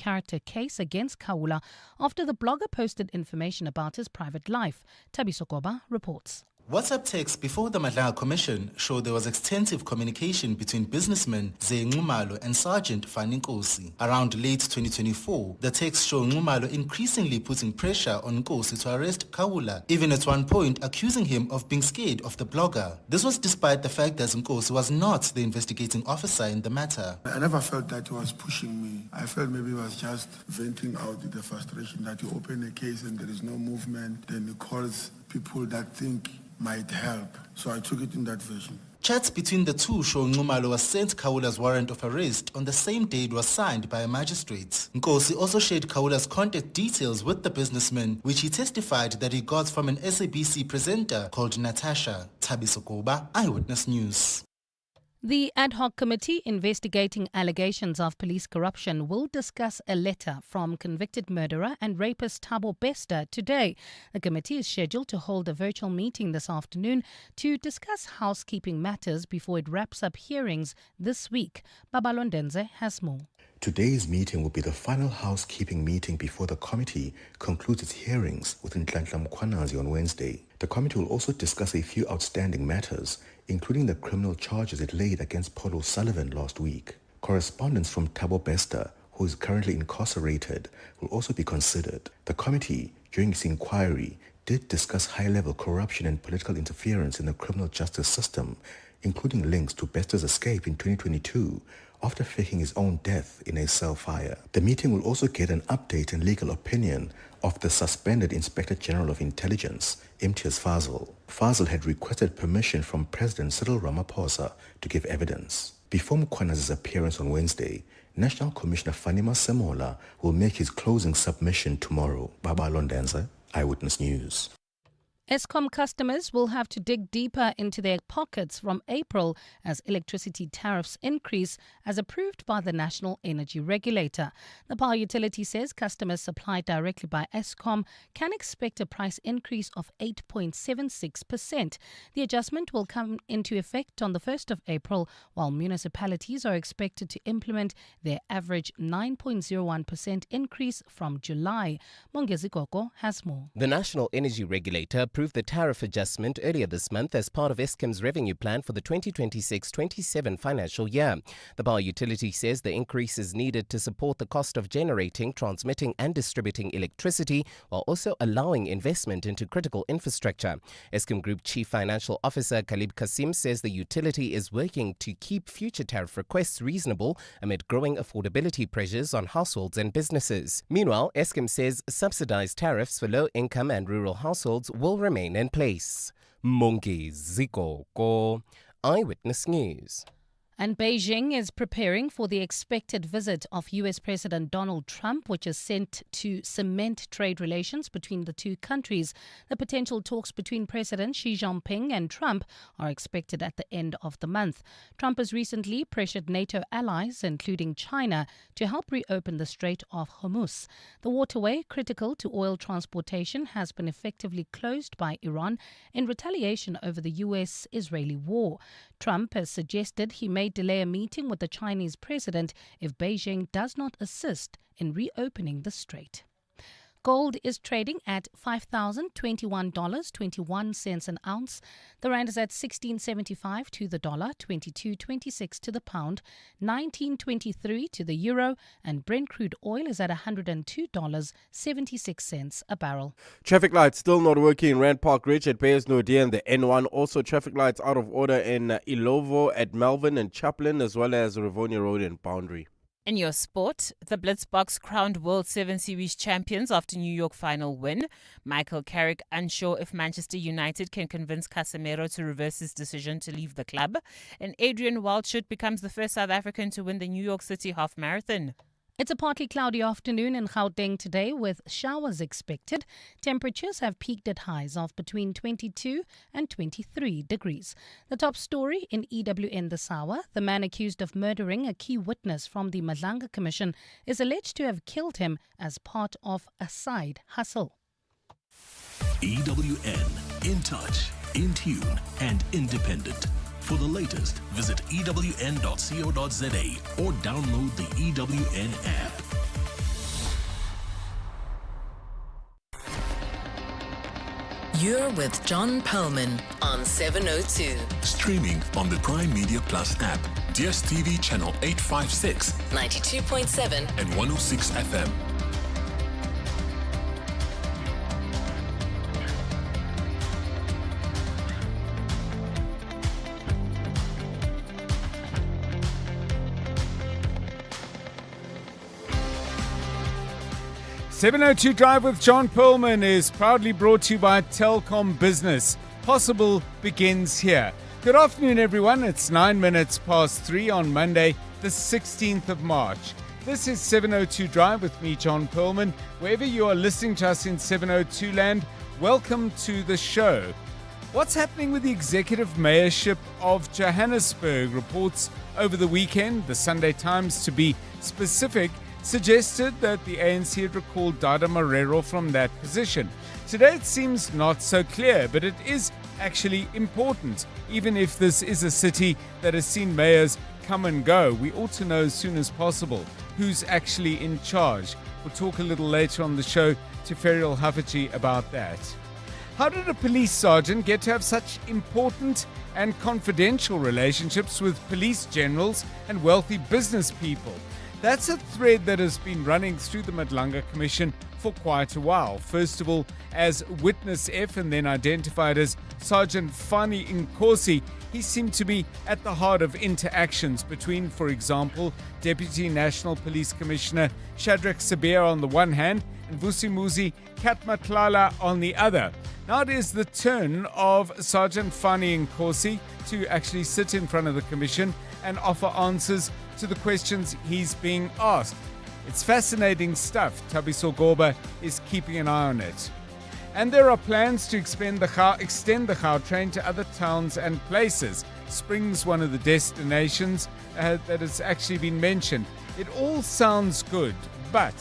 character case against Khawula after the blogger posted information about his private life. Thabiso Koba reports. WhatsApp texts before the Madlanga Commission showed there was extensive communication between businessman Nxumalo and Sergeant Fani Nkosi. Around late 2024, the texts show Nxumalo increasingly putting pressure on Nkosi to arrest Khawula, even at one point accusing him of being scared of the blogger. This was despite the fact that Nkosi was not the investigating officer in the matter. I never felt that he was pushing me. I felt maybe he was just venting out the frustration that you open a case and there is no movement, then he calls people that think might help. So I took it in that version. Chats between the two show Nxumalo was sent Khawula's warrant of arrest on the same day it was signed by a magistrate. Nkosi also shared Khawula's contact details with the businessman, which he testified that he got from an SABC presenter called Natasha. Thabiso Koba, Eyewitness News. The ad hoc committee investigating allegations of police corruption will discuss a letter from convicted murderer and rapist Thabo Bester today. The committee is scheduled to hold a virtual meeting this afternoon to discuss housekeeping matters before it wraps up hearings this week. Babalondenze has more. Today's meeting will be the final housekeeping meeting before the committee concludes its hearings with Nhlanhla Mkhwanazi on Wednesday. The committee will also discuss a few outstanding matters, including the criminal charges it laid against Paul O'Sullivan last week. Correspondence from Thabo Bester, who is currently incarcerated, will also be considered. The committee, during its inquiry, did discuss high-level corruption and political interference in the criminal justice system, including links to Bester's escape in 2022 after faking his own death in a cell fire. The meeting will also get an update and legal opinion of the suspended Inspector General of Intelligence, Imtiaz Fazil. Fazil had requested permission from President Cyril Ramaphosa to give evidence. Before Mkhwanazi's appearance on Wednesday, National Commissioner Fanima Semola will make his closing submission tomorrow. Babalondenze, Eyewitness News. Eskom customers will have to dig deeper into their pockets from April as electricity tariffs increase, as approved by the National Energy Regulator. The power utility says customers supplied directly by Eskom can expect a price increase of 8.76%. The adjustment will come into effect on the 1st of April, while municipalities are expected to implement their average 9.01% increase from July. Mongezi Koko has more. The National Energy Regulator approved the tariff adjustment earlier this month as part of Eskom's revenue plan for the 2026-27 financial year. The power utility says the increase is needed to support the cost of generating, transmitting and distributing electricity, while also allowing investment into critical infrastructure. Eskom Group Chief Financial Officer Khalib Kasim says the utility is working to keep future tariff requests reasonable amid growing affordability pressures on households and businesses. Meanwhile, Eskom says subsidized tariffs for low-income and rural households will remain in place. Mongezi Koko, Eyewitness News. And Beijing is preparing for the expected visit of U.S. President Donald Trump, which is sent to cement trade relations between the two countries. The potential talks between President Xi Jinping and Trump are expected at the end of the month. Trump has recently pressured NATO allies, including China, to help reopen the Strait of Hormuz. The waterway, critical to oil transportation, has been effectively closed by Iran in retaliation over the U.S.-Israeli war. Trump has suggested he may delay a meeting with the Chinese president if Beijing does not assist in reopening the strait. Gold is trading at $5,021.21 an ounce. The rand is at 16.75 to the dollar, 22.26 to the pound, 19.23 to the euro, and Brent crude oil is at $102.76 a barrel. Traffic lights still not working in Rand Park Ridge at Bayers Nordia and the N1. Also traffic lights out of order in Ilovo at Melvin and Chaplin, as well as Rivonia Road and Boundary. In your sport, the Blitzboks crowned World 7 Series champions after New York final win. Michael Carrick unsure if Manchester United can convince Casemiro to reverse his decision to leave the club. And Adrian Wildschut becomes the first South African to win the New York City half marathon. It's a partly cloudy afternoon in Gauteng today with showers expected. Temperatures have peaked at highs of between 22 and 23 degrees. The top story in EWN this hour: the man accused of murdering a key witness from the Madlanga Commission is alleged to have killed him as part of a side hustle. EWN, in touch, in tune and independent. For the latest, visit ewn.co.za or download the EWN app. You're with John Perlman on 702. Streaming on the Prime Media Plus app, DSTV channel 856, 92.7 and 106 FM. "702 Drive with John Perlman" is proudly brought to you by Telkom Business. Possible begins here. Good afternoon, everyone. It's 9 minutes past 3 on Monday, the 16th of March. This is 702 Drive with me, John Perlman. Wherever you are listening to us in 702 land, welcome to the show. What's happening with the executive mayorship of Johannesburg? Reports over the weekend, the Sunday Times to be specific, suggested that the ANC had recalled Dada Marero from that position. Today it seems not so clear, but it is actually important. Even if this is a city that has seen mayors come and go, we ought to know as soon as possible who's actually in charge. We'll talk a little later on the show to Ferial Hafaji about that. How did a police sergeant get to have such important and confidential relationships with police generals and wealthy business people? That's a thread that has been running through the Madlanga Commission for quite a while. First of all, as Witness F and then identified as Sergeant Fani Nkosi, he seemed to be at the heart of interactions between, for example, Deputy National Police Commissioner Shadrack Sibiya on the one hand and Vusimuzi Katmatlala on the other. Now it is the turn of Sergeant Fani Nkosi to actually sit in front of the Commission and offer answers to the questions he's being asked. It's fascinating stuff. Thabiso Goba is keeping an eye on it. And there are plans to extend the Gautrain to other towns and places. Spring's one of the destinations that has actually been mentioned. It all sounds good, but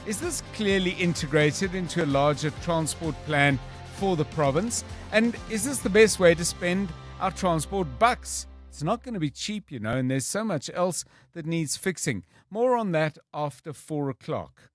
is this clearly integrated into a larger transport plan for the province? And is this the best way to spend our transport bucks? It's not going to be cheap, and there's so much else that needs fixing. More on that after 4 o'clock.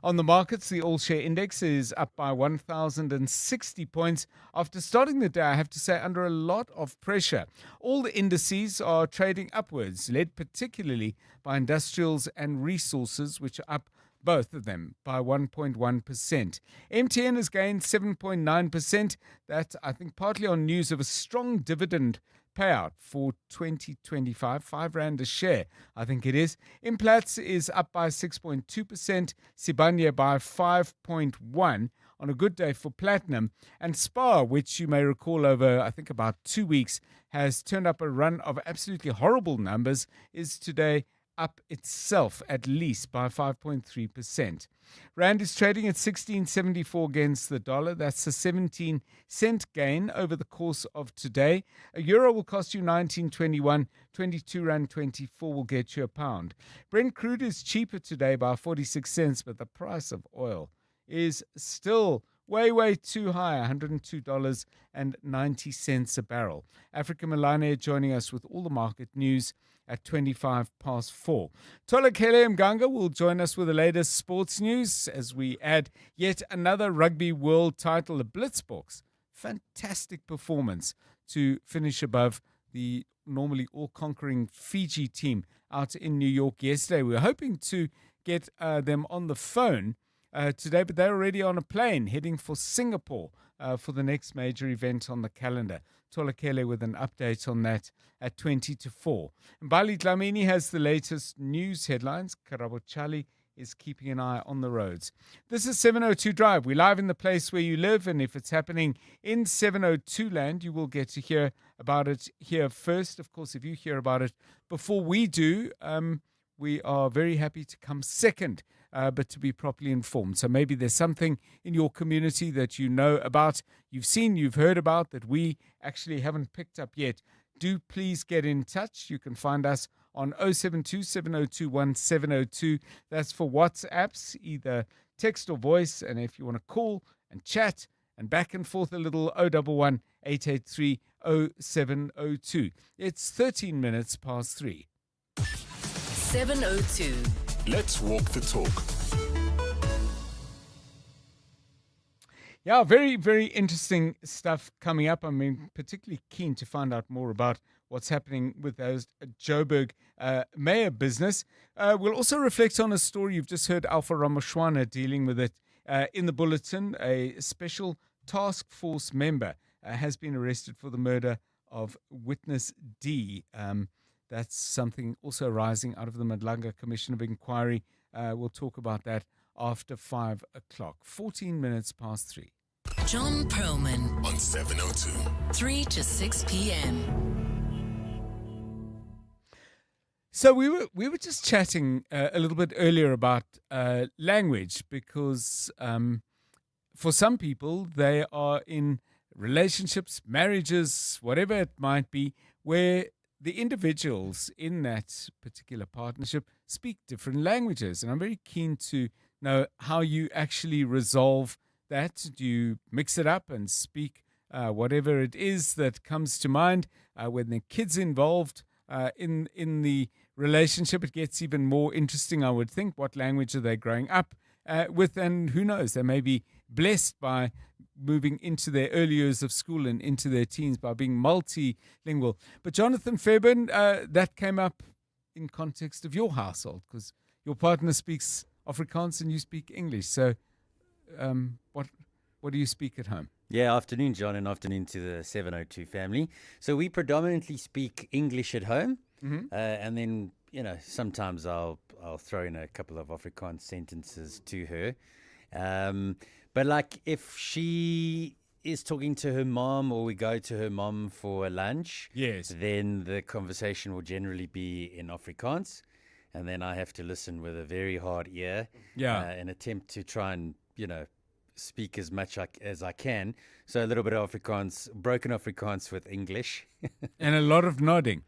On the markets, the all-share index is up by 1,060 points after starting the day, I have to say, under a lot of pressure. All the indices are trading upwards, led particularly by industrials and resources, which are up, both of them, by 1.1%. MTN has gained 7.9%. That, I think, partly on news of a strong dividend payout for 2025, 5 Rand a share, I think it is. Implats is up by 6.2%, Sibanye by 5.1% on a good day for platinum. And Spar, which you may recall over, I think, about 2 weeks, has turned up a run of absolutely horrible numbers, is today up itself at least by 5.3%. Rand is trading at 16.74 against the dollar. That's a 17-cent gain over the course of today. A euro will cost you 19.21, 22 Rand 24 will get you a pound. Brent crude is cheaper today by 46 cents, but the price of oil is still way too high, $102.90 a barrel. Africa Milane joining us with all the market news at 25 past 4. Tolakele Mganga will join us with the latest sports news as we add yet another rugby world title, the Blitzboks. Fantastic performance to finish above the normally all-conquering Fiji team out in New York yesterday. We were hoping to get them on the phone today, but they're already on a plane heading for Singapore for the next major event on the calendar. Tolakele with an update on that at 20 to 4. Mbali Dlamini has the latest news headlines. Karabo Chali is keeping an eye on the roads. This is 702 Drive. We're live in the place where you live, and if it's happening in 702 land, you will get to hear about it here first. Of course, if you hear about it before we do, we are very happy to come second. But to be properly informed. So maybe there's something in your community that you know about, you've seen, you've heard about, that we actually haven't picked up yet. Do please get in touch. You can find us on 072-702-1702. That's for WhatsApps, either text or voice. And if you want to call and chat and back and forth a little, 011-883-0702. It's 13 minutes past 3. 702. Let's walk the talk. Yeah, very, very interesting stuff coming up. I'm particularly keen to find out more about what's happening with those Joburg mayor business. We'll also reflect on a story you've just heard Alpha Ramoshwana dealing with it in the bulletin. A special task force member has been arrested for the murder of witness D. That's something also rising out of the Madlanga Commission of Inquiry. We'll talk about that after 5 o'clock. 14 minutes past 3. John Perlman On 702. 3 to 6 p.m. So we were just chatting a little bit earlier about language because for some people they are in relationships, marriages, whatever it might be, where the individuals in that particular partnership speak different languages. And I'm very keen to know how you actually resolve that. Do you mix it up and speak whatever it is that comes to mind? When the kids involved in the relationship, it gets even more interesting, I would think. What language are they growing up with? And who knows, they may be blessed by moving into their early years of school and into their teens by being multilingual. But Jonathan Fairbairn, that came up in context of your household because your partner speaks Afrikaans and you speak English. So what do you speak at home? Yeah, afternoon, John, and afternoon to the 702 family. So we predominantly speak English at home, and then, sometimes I'll throw in a couple of Afrikaans sentences to her. But like if she is talking to her mom or we go to her mom for a lunch, Yes. then the conversation will generally be in Afrikaans. And then I have to listen with a very hard ear and attempt to try and, speak as much as I can. So a little bit of Afrikaans, broken Afrikaans with English. And a lot of nodding.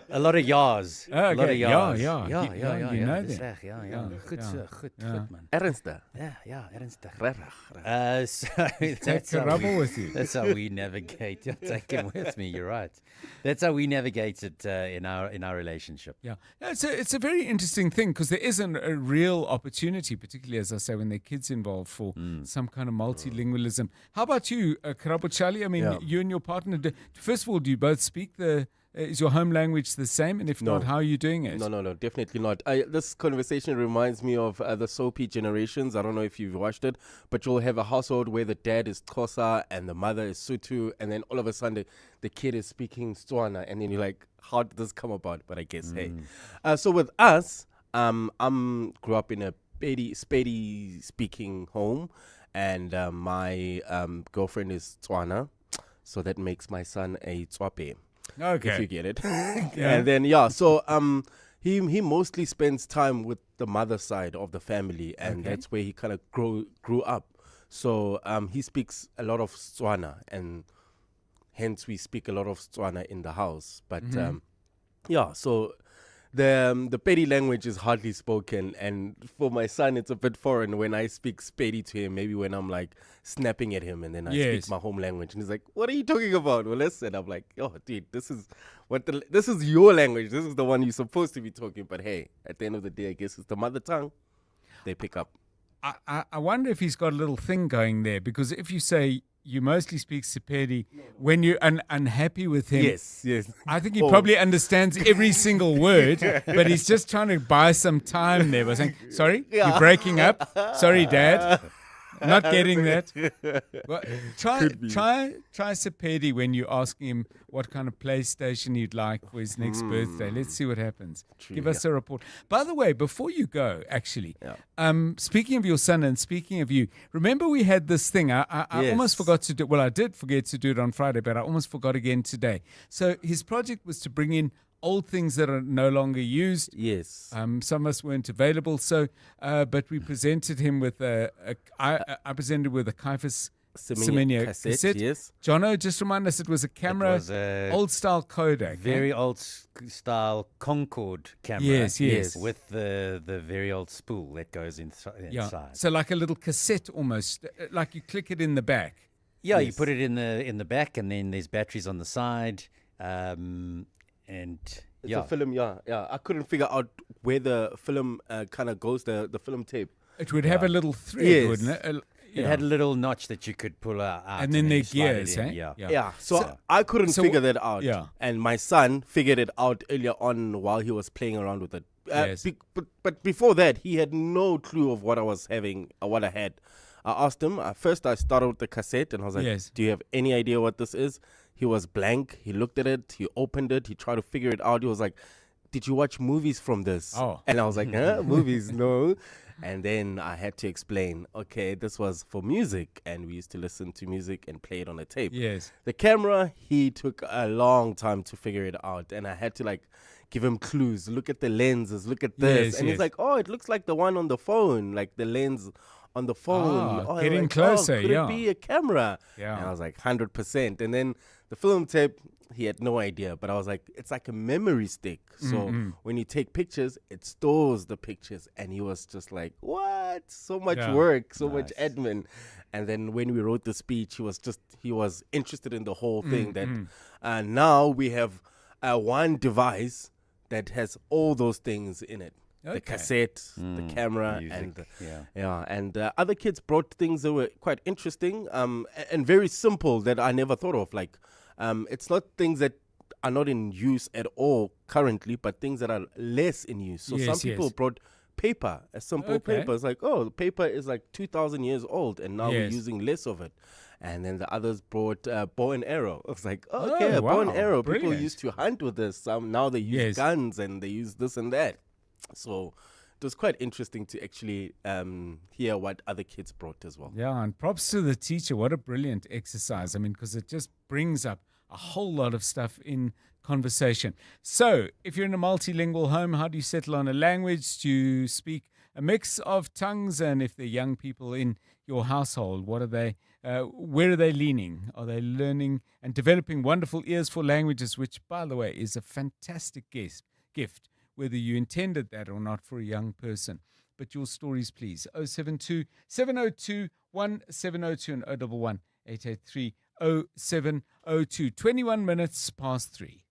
A lot of ya's. Oh, A lot of okay. ya's. Ja. Ja. know Dis that. reg, ja. Goed so, goed, man. Ernstig. Ja, ernstig. Regtig. So Take that's a how rubble with you. That's how we navigate. You'll take him with me. You're right. That's how we navigate it in our relationship. Yeah, it's a very interesting thing because there isn't a real opportunity, particularly as I say, when there are kids involved for some kind of multilingualism. How about you, Karabuchali? I mean, you and your partner. First of all, do you both speak is your home language the same? And if not, how are you doing it? No, definitely not. This conversation reminds me of the soapy Generations. I don't know if you've watched it, but you'll have a household where the dad is Xhosa and the mother is Sotho, and then all of a sudden the kid is speaking Tswana, and then you're like, how did this come about? But I guess, hey. So with us, grew up in a Spady speaking home, and my girlfriend is Tswana, so that makes my son a Tswape. Okay. If you get it. And then, so he mostly spends time with the mother side of the family, and that's where he kind of grew up. So he speaks a lot of Tswana, and hence we speak a lot of Tswana in the house. But so the Pedi language is hardly spoken, and for my son it's a bit foreign when I speak Spedi to him, maybe when I'm like snapping at him and then I speak my home language and he's like, what are you talking about? Well, listen, I'm like, oh dude, this is your language, this is the one you're supposed to be talking, but hey, at the end of the day, I guess it's the mother tongue they pick up. I wonder if he's got a little thing going there, because if you say you mostly speak Sepedi when you're unhappy with him. Yes. I think he probably understands every single word, but he's just trying to buy some time there by saying, sorry, you're breaking up. Sorry, Dad. Not getting that. Well, try Sepedi when you ask him what kind of PlayStation he'd like for his next birthday. Let's see what happens. Give us a report. By the way, before you go, actually, speaking of your son and speaking of you, remember we had this thing. I almost forgot to do. Well, I did forget to do it on Friday, but I almost forgot again today. So his project was to bring in old things that are no longer used. Yes. Some of us weren't available. So, but we presented him with I presented with a Caiaphas Semenya cassette. Yes. Jono, just remind us, it was a camera, old style Kodak. Very old style Concorde camera. Yes. With the very old spool that goes inside. Yeah. So like a little cassette almost, like you click it in the back. Yeah, you put it in the back, and then there's batteries on the side. And it's a film, I couldn't figure out where the film kind of goes, the film tape. It would have a little thread, wouldn't it? It had a little notch that you could pull out. And then their slide it gears, in. eh? Yeah. So I couldn't so figure that out. yeah. And my son figured it out earlier on while he was playing around with it. Yes. But before that, he had no clue of what I was having or what I had. I asked him, first I started with the cassette and I was like, Yes. do you have any idea what this is? He was blank. He looked at it. He opened it. He tried to figure it out. He was like, did you watch movies from this? Oh. And I was like, huh? Movies? No. And then I had to explain, okay, this was for music. And we used to listen to music and play it on a tape. Yes. The camera, he took a long time to figure it out. And I had to give him clues. Look at the lenses. Look at this. Yes, and yes. he's like, oh, it looks like the one on the phone. Like the lens on the phone. Ah, I was getting like, closer, could yeah. it be a camera? Yeah. And I was like, 100%. And then the film tape, he had no idea. But I was like, it's like a memory stick. So when you take pictures, it stores the pictures. And he was just like, what? So much work, so much admin. And then when we wrote the speech, he was interested in the whole thing. That now we have one device that has all those things in it. Okay. The cassette, the camera, music, and other kids brought things that were quite interesting and very simple that I never thought of. Like, it's not things that are not in use at all currently, but things that are less in use. So some people brought paper, a simple paper. It's like, oh, the paper is like 2,000 years old, and now we're using less of it. And then the others brought bow and arrow. I was like, okay, a bow and arrow. Brilliant. People used to hunt with this. Now they use guns and they use this and that. So it was quite interesting to actually hear what other kids brought as well. Yeah, and props to the teacher. What a brilliant exercise. I mean, because it just brings up a whole lot of stuff in conversation. So if you're in a multilingual home, how do you settle on a language? Do you speak a mix of tongues? And if they're young people in your household, what are they? Where are they leaning? Are they learning and developing wonderful ears for languages, which, by the way, is a fantastic gift, whether you intended that or not for a young person. But your stories, please. 072 702 1702 and 011 883 0702. 21 minutes past 3.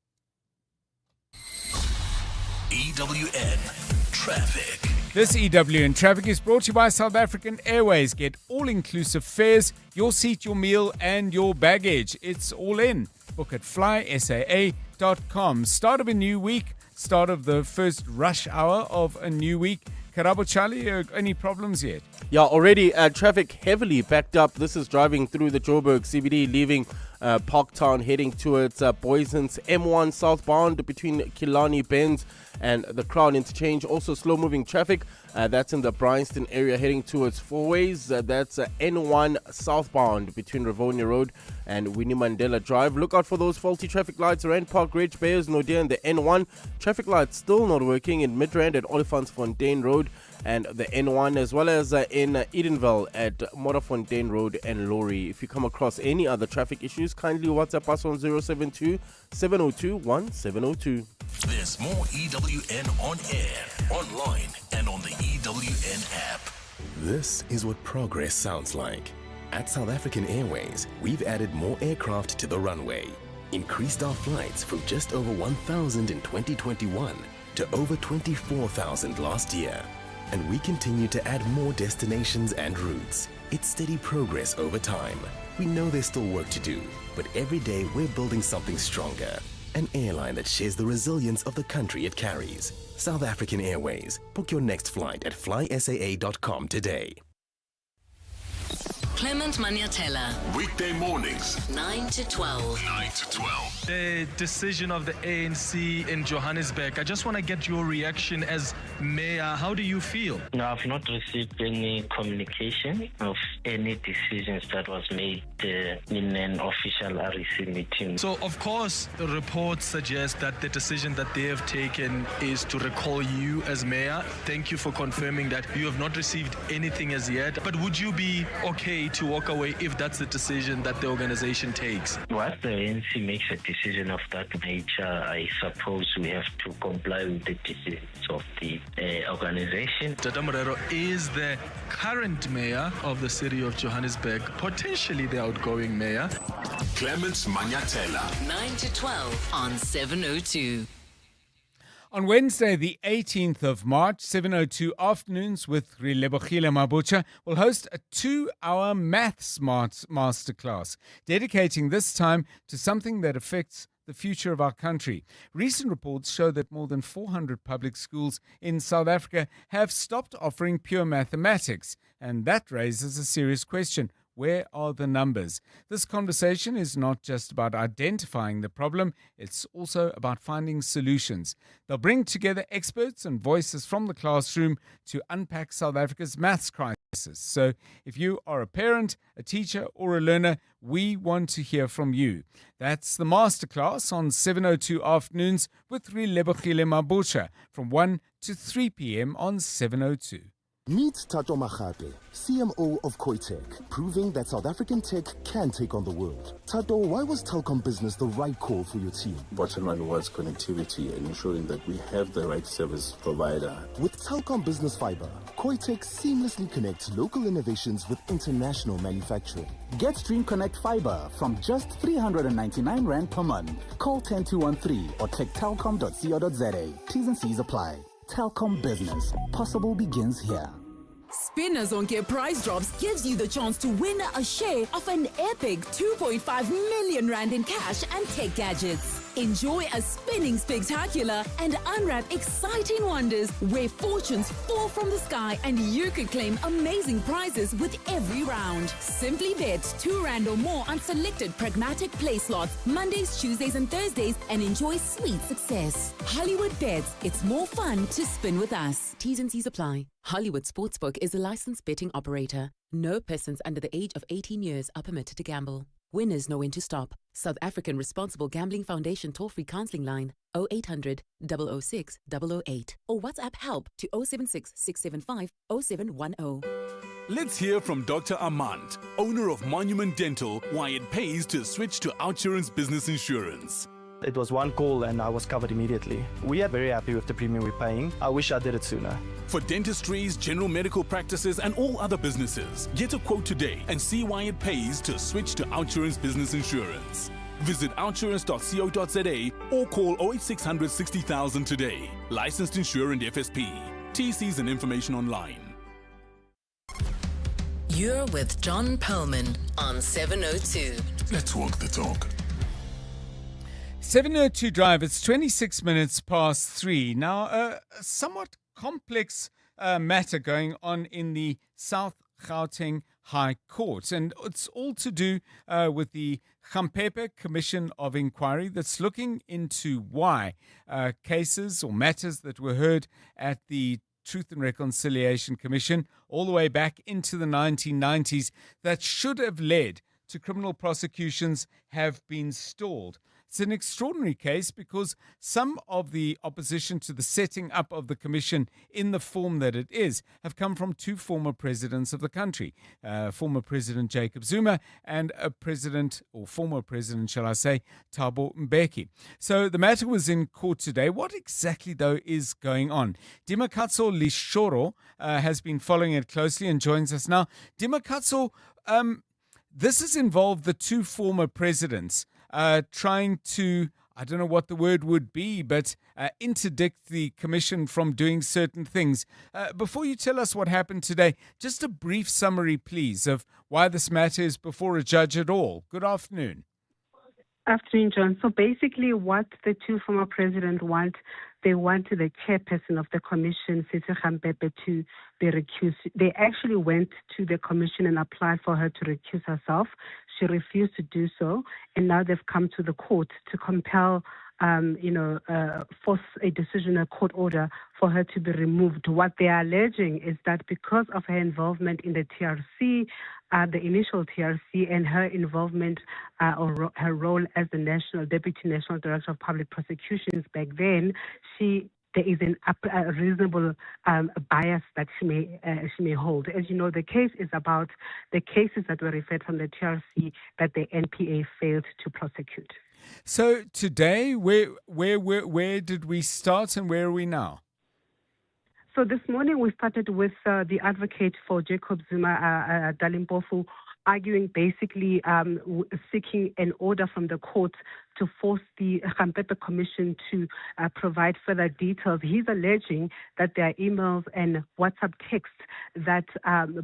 EWN Traffic. This EWN Traffic is brought to you by South African Airways. Get all-inclusive fares, your seat, your meal, and your baggage. It's all in. Book at flysaa.com. Start of a new week. Start of the first rush hour of a new week. Karabo Charlie, any problems yet? Yeah, already traffic heavily backed up. This is driving through the Joburg CBD, leaving Parktown, heading towards Boyson's M1 southbound between Killarney Bends and the Crown Interchange. Also slow-moving traffic. That's in the Bryanston area, heading towards Fourways. That's N1 southbound between Rivonia Road and Winnie Mandela Drive. Look out for those faulty traffic lights around Park Ridge, Bayers, Nodia, and the N1. Traffic lights still not working in Midrand at Olifantsfontein Road and the N1, as well as in Edenville at Modderfontein Road and Laurie. If you come across any other traffic issues, kindly WhatsApp us on 072 702 1702. There's more EWN on air, online, and on the EWN app. This is what progress sounds like. At South African Airways, we've added more aircraft to the runway, increased our flights from just over 1,000 in 2021 to over 24,000 last year. And we continue to add more destinations and routes. It's steady progress over time. We know there's still work to do, but every day we're building something stronger. An airline that shares the resilience of the country it carries. South African Airways. Book your next flight at flysaa.com today. Clement Maniatella. Weekday mornings, 9 to 12. 9 to 12. The decision of the ANC in Johannesburg. I just want to get your reaction as mayor. How do you feel? No, I've not received any communication of any decisions that was made in an official REC meeting. So, of course, the reports suggest that the decision that they have taken is to recall you as mayor. Thank you for confirming that you have not received anything as yet. But would you be okay to walk away if that's the decision that the organization takes? Once the ANC makes a decision of that nature, I suppose we have to comply with the decisions of the organization. Tata Morero is the current mayor of the city of Johannesburg, potentially the outgoing mayor. Clements Maniatella. 9 to 12 on 702. On Wednesday, the 18th of March, 7:02 afternoons with Relebogile Mabucha will host a 2-hour maths masterclass, dedicating this time to something that affects the future of our country. Recent reports show that more than 400 public schools in South Africa have stopped offering pure mathematics, and that raises a serious question. Where are the numbers? This conversation is not just about identifying the problem, it's also about finding solutions. They'll bring together experts and voices from the classroom to unpack South Africa's maths crisis. So if you are a parent, a teacher, or a learner, we want to hear from you. That's the masterclass on 7:02 afternoons with Relebogile Mabucha from 1 to 3 p.m. on 7:02. Meet Tato Magate, CMO of Koitech, proving that South African tech can take on the world. Tato, why was Telkom Business the right call for your team? Bottom line was connectivity and ensuring that we have the right service provider. With Telkom Business Fiber, Koitech seamlessly connects local innovations with international manufacturing. Get Stream Connect Fiber from just 399 Rand per month. Call 10213 or check telkom.co.za. T's and C's apply. Telkom Business. Possible begins here. Spinners on Get Prize Drops gives you the chance to win a share of an epic 2.5 million Rand in cash and tech gadgets. Enjoy a spinning spectacular and unwrap exciting wonders where fortunes fall from the sky and you could claim amazing prizes with every round. Simply bet 2 Rand or more on selected pragmatic play slots Mondays, Tuesdays and Thursdays and enjoy sweet success. Hollywood Bets. It's more fun to spin with us. T's and C's apply. Hollywood Sportsbook is a licensed betting operator. No persons under the age of 18 years are permitted to gamble. Winners know when to stop. South African Responsible Gambling Foundation toll-free counseling line 0800 006 008 or WhatsApp help to 076 675 0710. Let's hear from Dr. Armand, owner of Monument Dental, why it pays to switch to Outsurance Business Insurance. It was one call and I was covered immediately. We are very happy with the premium we're paying. I wish I did it sooner. For dentistries, general medical practices and all other businesses, get a quote today and see why it pays to switch to Outsurance Business Insurance. Visit outsurance.co.za or call 08600 60,000 today. Licensed insurer and FSP. TCs and information online. You're with John Perlman on 702. Let's walk the talk. 7:02 Drive, it's 26 minutes past 3. Now, a somewhat complex matter going on in the South Gauteng High Court, and it's all to do with the Gampepe Commission of Inquiry that's looking into why cases or matters that were heard at the Truth and Reconciliation Commission all the way back into the 1990s that should have led to criminal prosecutions have been stalled. It's an extraordinary case because some of the opposition to the setting up of the commission in the form that it is have come from 2 former presidents of the country, former President Jacob Zuma and former president, shall I say, Thabo Mbeki. So the matter was in court today. What exactly, though, is going on? Dimakatso Lishoro has been following it closely and joins us now. Dimakatso, this has involved the 2 former presidents trying to, I don't know what the word would be, but interdict the commission from doing certain things. Before you tell us what happened today, just a brief summary, please, of why this matter is before a judge at all. Good afternoon. Afternoon, John. So basically what the 2 former presidents want, they wanted the chairperson of the commission, Sisi Gampepe, to be recused. They actually went to the commission and applied for her to recuse herself. She refused to do so, and now they've come to the court to compel, force a decision, a court order for her to be removed. What they are alleging is that because of her involvement in the TRC, the initial TRC, and her involvement or her role as the Deputy National Director of Public Prosecutions back then, there is a reasonable bias that she may hold. As you know, the case is about the cases that were referred from the TRC that the NPA failed to prosecute. So today, where did we start and where are we now? So this morning we started with the advocate for Jacob Zuma, Dalimpofu, arguing basically seeking an order from the court to force the Gampepe Commission to provide further details. He's alleging that there are emails and WhatsApp texts that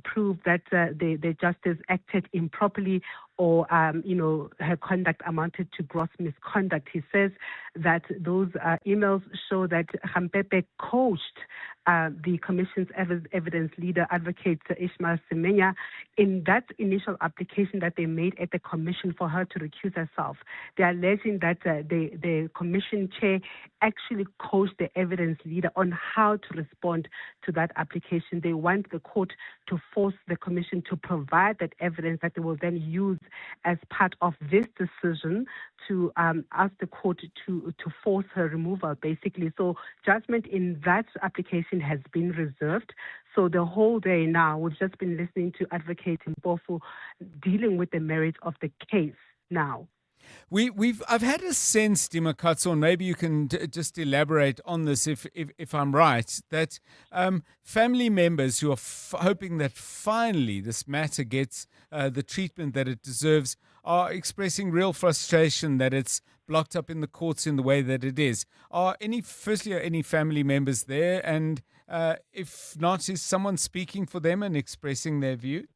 prove that the justice acted improperly or, her conduct amounted to gross misconduct. He says that those emails show that Gampepe coached the Commission's evidence leader, Advocate Ishmael Semenya, in that initial application that they made at the Commission for her to recuse herself. They are alleging that the Commission chair actually coached the evidence leader on how to respond to that application. They want the court to force the Commission to provide that evidence that they will then use as part of this decision to ask the court to force her removal, basically. So judgment in that application has been reserved. So the whole day now, we've just been listening to Advocate Mpofu dealing with the merits of the case now. I've had a sense, Dimakatso, and maybe you can just elaborate on this if I'm right, that family members who are hoping that finally this matter gets the treatment that it deserves are expressing real frustration that it's blocked up in the courts in the way that it is. Are any family members there? And if not, is someone speaking for them and expressing their view?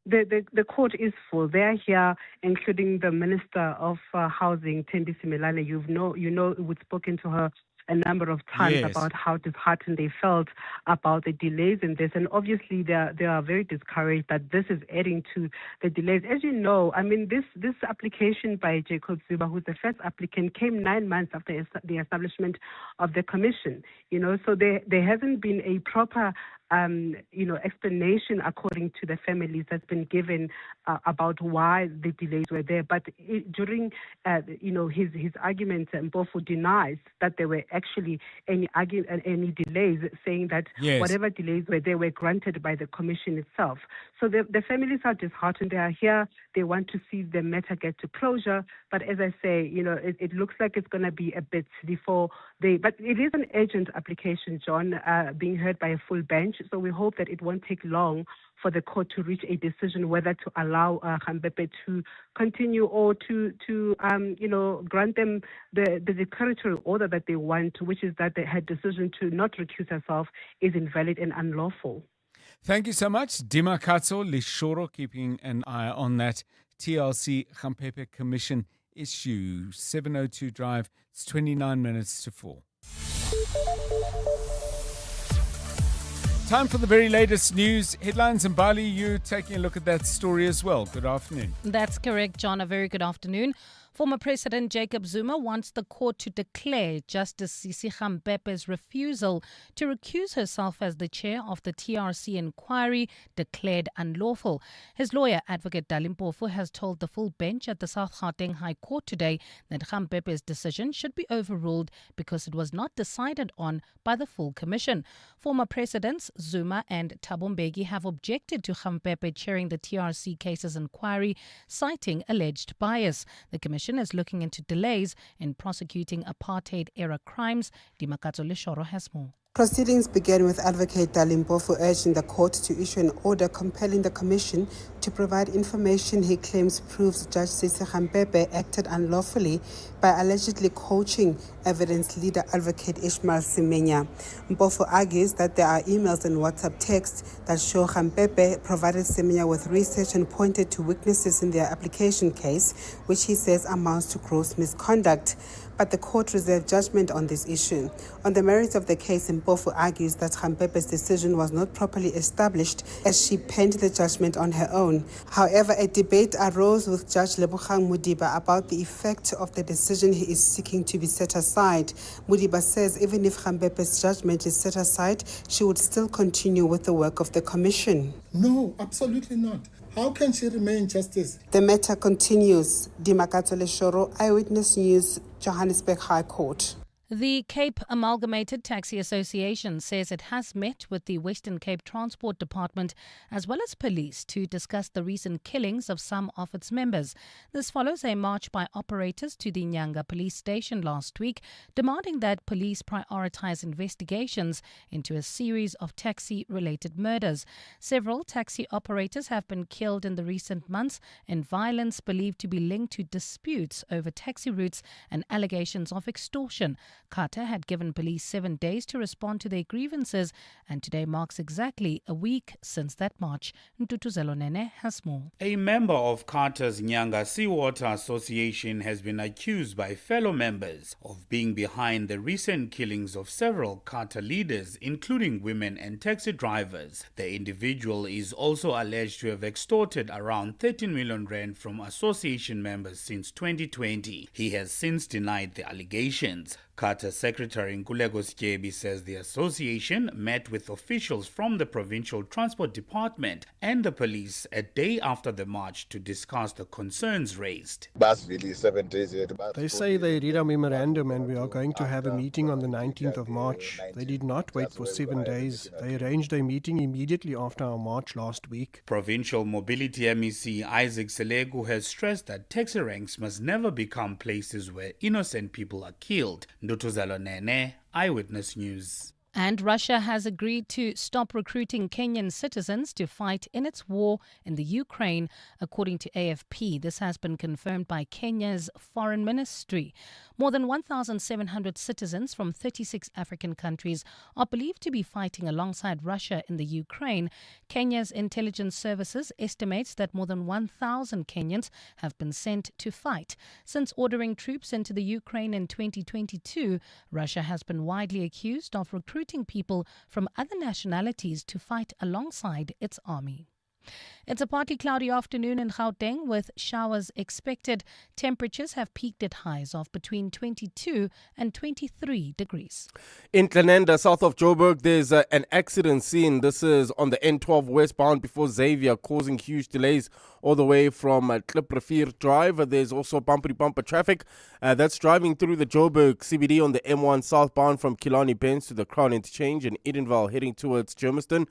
The court is full. They are here, including the Minister of Housing, Thembi Simelane. We've spoken to her a number of times about how disheartened they felt about the delays in this. And obviously they are very discouraged that this is adding to the delays. As you know, I mean, this application by Jacob Zuma, who's the first applicant, came 9 months after the establishment of the commission. So there hasn't been a proper explanation according to the families that's been given about why the delays were there. But during, his argument, Mpofu denies that there were actually any delays, saying that whatever delays were there were granted by the commission itself. So the families are disheartened. They are here. They want to see the matter get to closure. But as I say, it looks like it's going to be a bit before but it is an urgent application, John, being heard by a full bench. So we hope that it won't take long for the court to reach a decision whether to allow Gampepe to continue or to grant them the declaratory order that they want, which is that her decision to not recuse herself is invalid and unlawful. Thank you so much, Dimakatso Lishoro, keeping an eye on that TLC Gampepe Commission issue. 702 Drive, it's 29 minutes to 4. Time for the very latest news headlines. And Bali, you taking a look at that story as well. Good afternoon. That's correct, John. A very good afternoon. Former President Jacob Zuma wants the court to declare Justice Sisi Gampepe's refusal to recuse herself as the chair of the TRC inquiry declared unlawful. His lawyer, Advocate Dalimpofu, has told the full bench at the South Gauteng High Court today that Gampepe's decision should be overruled because it was not decided on by the full commission. Former Presidents Zuma and Thabo Mbeki have objected to Gampepe chairing the TRC cases inquiry, citing alleged bias. The commission is looking into delays in prosecuting apartheid-era crimes. Dimakatso Lishoro has more. Proceedings began with Advocate Dalimpofu urging the court to issue an order compelling the commission to provide information he claims proves Judge Sisi Gampepe acted unlawfully by allegedly coaching evidence leader Advocate Ishmael Semenya. Mpofu argues that there are emails and WhatsApp texts that show Gampepe provided Semenya with research and pointed to weaknesses in their application case, which he says amounts to gross misconduct. But the court reserved judgment on this issue. On the merits of the case, Mpofu argues that Gampepe's decision was not properly established as she penned the judgment on her own. However, a debate arose with Judge Lebogang Modiba about the effect of the decision he is seeking to be set aside. Modiba says even if Gampepe's judgment is set aside, she would still continue with the work of the commission. No, absolutely not. How can she remain justice? The matter continues. Dimakatso Leshoro, Eyewitness News, Johannesburg High Court. The Cape Amalgamated Taxi Association says it has met with the Western Cape Transport Department as well as police to discuss the recent killings of some of its members. This follows a march by operators to the Nyanga police station last week, demanding that police prioritize investigations into a series of taxi-related murders. Several taxi operators have been killed in the recent months in violence believed to be linked to disputes over taxi routes and allegations of extortion. Carter had given police 7 days to respond to their grievances, and today marks exactly a week since that march. Ntutuzelo Nene has more. A member of Carter's Nyanga Seawater Association has been accused by fellow members of being behind the recent killings of several Carter leaders, including women and taxi drivers. The individual is also alleged to have extorted around 13 million rand from association members since 2020. He has since denied the allegations. Carter Secretary Nkulego Skebi says the association met with officials from the Provincial Transport Department and the police a day after the march to discuss the concerns raised. They say they read our memorandum and we are going to have a meeting on the 19th of March. They did not wait for 7 days. They arranged a meeting immediately after our march last week. Provincial Mobility MEC Isaac Selegu has stressed that taxi ranks must never become places where innocent people are killed. Ndutuzalo Nene, Eyewitness News. And Russia has agreed to stop recruiting Kenyan citizens to fight in its war in the Ukraine, according to AFP. This has been confirmed by Kenya's Foreign Ministry. More than 1,700 citizens from 36 African countries are believed to be fighting alongside Russia in the Ukraine. Kenya's intelligence services estimates that more than 1,000 Kenyans have been sent to fight. Since ordering troops into the Ukraine in 2022, Russia has been widely accused of recruiting people from other nationalities to fight alongside its army. It's a partly cloudy afternoon in Gauteng with showers expected. Temperatures have peaked at highs of between 22 and 23 degrees. In Tlanenda, south of Joburg, there's an accident scene. This is on the N12 westbound before Xavier, causing huge delays all the way from Kliprivier Drive. There's also bumper traffic that's driving through the Joburg CBD on the M1 southbound from Killarney Benz to the Crown Interchange in Edenvale heading towards Germiston.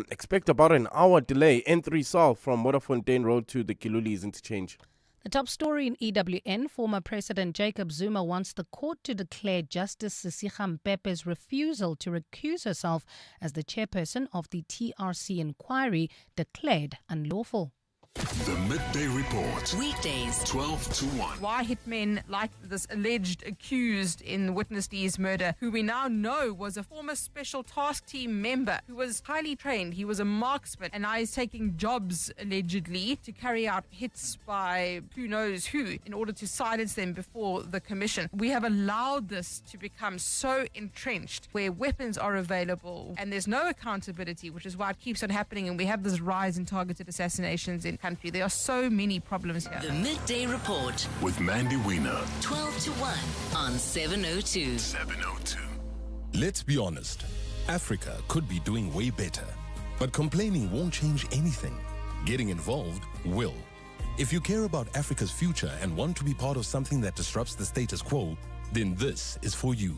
Expect about an hour delay. N3 south from Waterfontein Road to the Kilulis Interchange. The top story in EWN, former President Jacob Zuma wants the court to declare Justice Sisika Mpepe's refusal to recuse herself as the chairperson of the TRC inquiry declared unlawful. The Midday Report. Weekdays, 12 to 1. Why hitmen like this alleged accused in Witness D's murder, who we now know was a former special task team member who was highly trained. He was a marksman and now is taking jobs allegedly to carry out hits by who knows who in order to silence them before the commission. We have allowed this to become so entrenched where weapons are available and there's no accountability, which is why it keeps on happening, and we have this rise in targeted assassinations in country. There are so many problems here. The Midday Report with Mandy Wiener. 12 to 1 on 702. 702. Let's be honest. Africa could be doing way better. But complaining won't change anything. Getting involved will. If you care about Africa's future and want to be part of something that disrupts the status quo, then this is for you.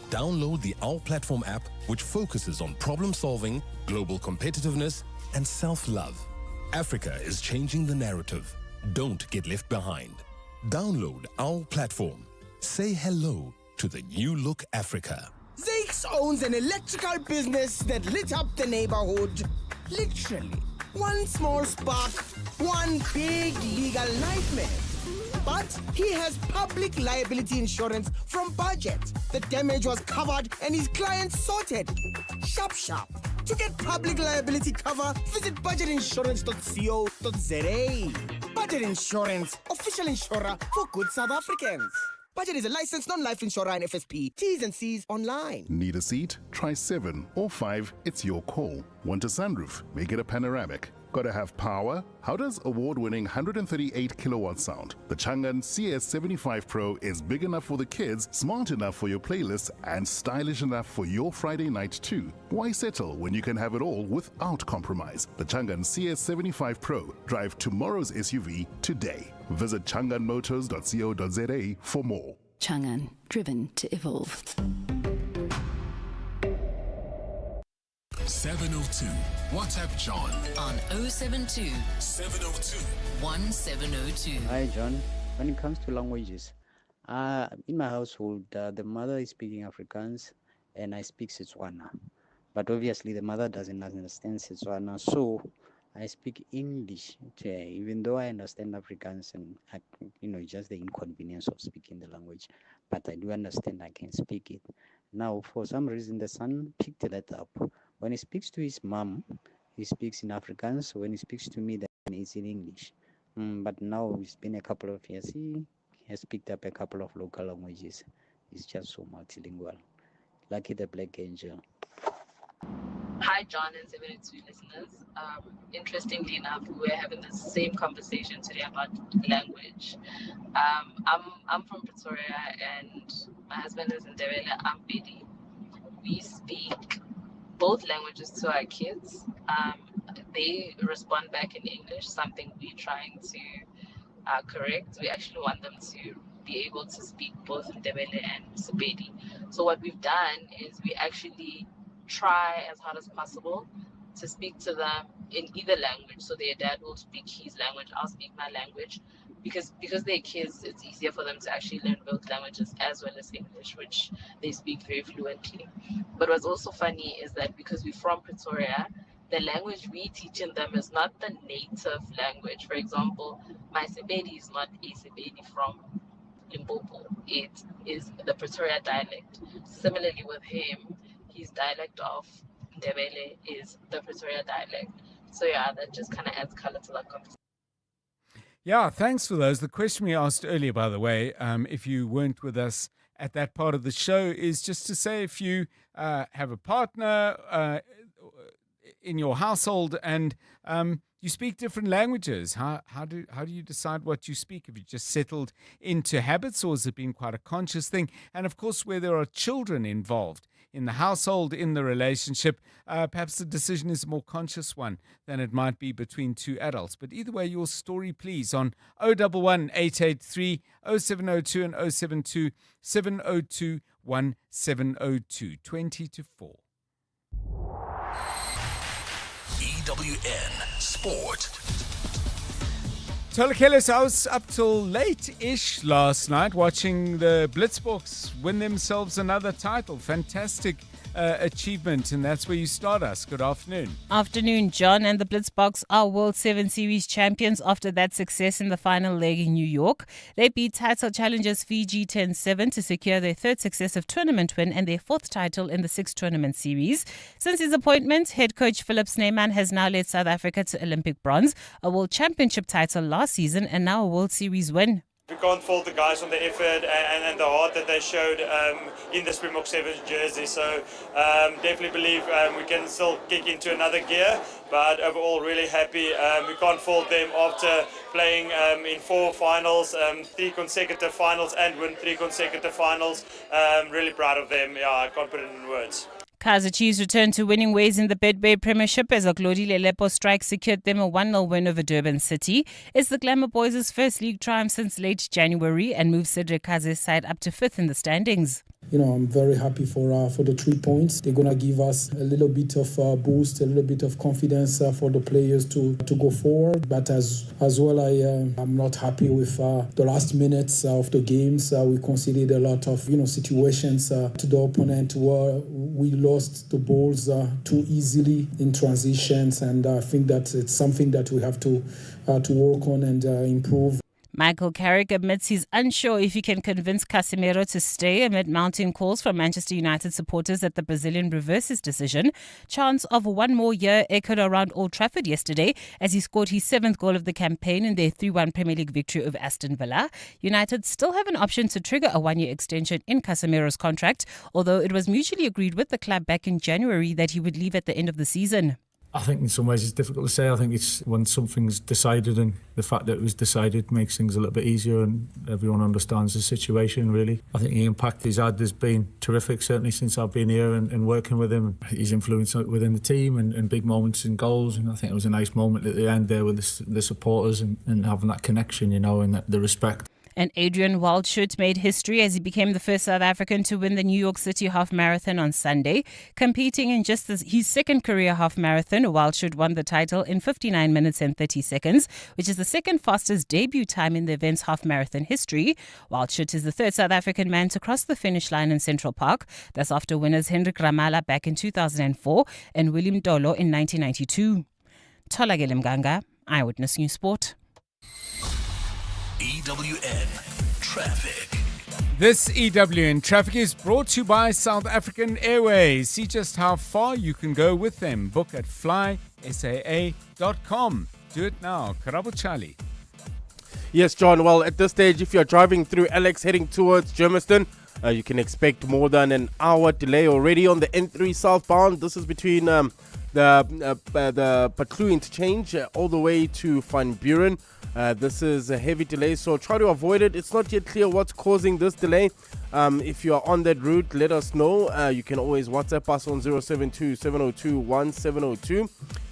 Download the Our Platform app, which focuses on problem solving, global competitiveness, and self-love. Africa is changing the narrative. Don't get left behind. Download Our Platform. Say hello to the new look Africa. Zakes owns an electrical business that lit up the neighborhood. Literally. One small spark, one big legal nightmare. But he has public liability insurance from Budget. The damage was covered and his clients sorted. Sharp. To get public liability cover, visit budgetinsurance.co.za. Budget Insurance, official insurer for good South Africans. Budget is a licensed non-life insurer and FSP. T's and C's online. Need a seat? Try 7 or 5. It's your call. Want a sunroof? Make it a panoramic. Gotta have power? How does award-winning 138 kilowatt sound? The Changan CS75 Pro is big enough for the kids, smart enough for your playlist, and stylish enough for your Friday night too. Why settle when you can have it all without compromise? The Changan CS75 Pro. Drive tomorrow's SUV today. Visit changanmotors.co.za for more. Chang'an, driven to evolve. 702. WhatsApp John on 072 702 1702. Hi, John. When it comes to languages, in my household, the mother is speaking Afrikaans and I speak Setswana. But obviously, the mother doesn't understand Setswana, so I speak English to her, even though I understand Afrikaans and, just the inconvenience of speaking the language. But I do understand I can speak it. Now, for some reason, the son picked that up. When he speaks to his mom, he speaks in Afrikaans. When he speaks to me, then it's in English. But now it's been a couple of years. He has picked up a couple of local languages. He's just so multilingual. Lucky the Black Angel. Hi, John and 702 listeners. Interestingly enough, we're having the same conversation today about language. I'm from Pretoria and my husband is in Ndebele. I'm Pedi. We speak both languages to our kids. They respond back in English, something we're trying to correct. We actually want them to be able to speak both Ndebele and Sepedi. So what we've done is we actually try as hard as possible to speak to them in either language. So their dad will speak his language, I'll speak my language, because they're kids, it's easier for them to actually learn both languages as well as English, which they speak very fluently. But what's also funny is that because we're from Pretoria, the language we teaching them is not the native language. For example, my Sepedi is not a Sepedi from Limpopo. It is the Pretoria dialect. Similarly with him, his dialect of Ndebele is the Pretoria dialect. So yeah, that just kind of adds color to that conversation. Yeah, thanks for those. The question we asked earlier, by the way, if you weren't with us at that part of the show, is just to say if you have a partner in your household and you speak different languages, how do you decide what you speak? Have you just settled into habits, or has it been quite a conscious thing? And of course, where there are children involved in the household, in the relationship, perhaps the decision is a more conscious one than it might be between two adults. But either way, your story, please, on 011 883 0702 and 072 702 1702, 20 to 4. EWN Sport. Tolokeles, I was up till late-ish last night watching the Blitzboks win themselves another title. Fantastic achievement, and that's where you start us. Good afternoon. Afternoon, John. And the Blitzboks are World 7 Series champions after that success in the final leg in New York. They beat title challengers Fiji 10-7 to secure their third successive tournament win and their fourth title in the six tournament series. Since his appointment, head coach Philip Snyman has now led South Africa to Olympic bronze, a World Championship title last season, and now a World Series win. We can't fault the guys on the effort and the heart that they showed in the Springbok 7 jersey. So definitely believe we can still kick into another gear. But overall, really happy. We can't fault them after playing in 4 finals, 3 consecutive finals, and win 3 consecutive finals. Really proud of them. Yeah, I can't put it in words. Kaizer Chiefs returned to winning ways in the Betway Premiership as Aglodile Lepo strike secured them a 1-0 win over Durban City. It's the Glamour Boys' first league triumph since late January and moves Cedric Kaze's side up to 5th in the standings. I'm very happy for the 3 points. They're going to give us a little bit of boost, a little bit of confidence for the players to go forward. But as well, I'm not happy with the last minutes of the games. We conceded a lot of situations to the opponent where we lost the balls too easily in transitions, and I think that it's something that we have to work on and improve. Michael Carrick admits he's unsure if he can convince Casemiro to stay amid mounting calls from Manchester United supporters that the Brazilian reverse his decision. Chance of one more year echoed around Old Trafford yesterday as he scored his 7th goal of the campaign in their 3-1 Premier League victory over Aston Villa. United still have an option to trigger a 1-year extension in Casemiro's contract, although it was mutually agreed with the club back in January that he would leave at the end of the season. I think in some ways it's difficult to say. I think it's when something's decided, and the fact that it was decided makes things a little bit easier and everyone understands the situation, really. I think the impact he's had has been terrific, certainly since I've been here and working with him. His influence within the team and big moments and goals, and I think it was a nice moment at the end there with the supporters and having that connection, and the respect. And Adrian Wildschut made history as he became the first South African to win the New York City Half Marathon on Sunday. Competing in just his second career half marathon, Wildschut won the title in 59 minutes and 30 seconds, which is the second fastest debut time in the event's half marathon history. Wildschut is the third South African man to cross the finish line in Central Park. That's after winners Hendrik Ramala back in 2004 and William Dolo in 1992. Tholakele Mganga, Eyewitness News Sport. EWN Traffic. This EWN Traffic is brought to you by South African Airways. See just how far you can go with them. Book at flysaa.com. Do it now. Karabo Charlie. Yes, John. Well, at this stage, if you're driving through Alex heading towards Germiston, you can expect more than an hour delay already on the N3 southbound. This is between the Patlu interchange all the way to Van Buren. This is a heavy delay, so try to avoid it. It's not yet clear what's causing this delay. If you are on that route, let us know. You can always WhatsApp us on 072-702-1702.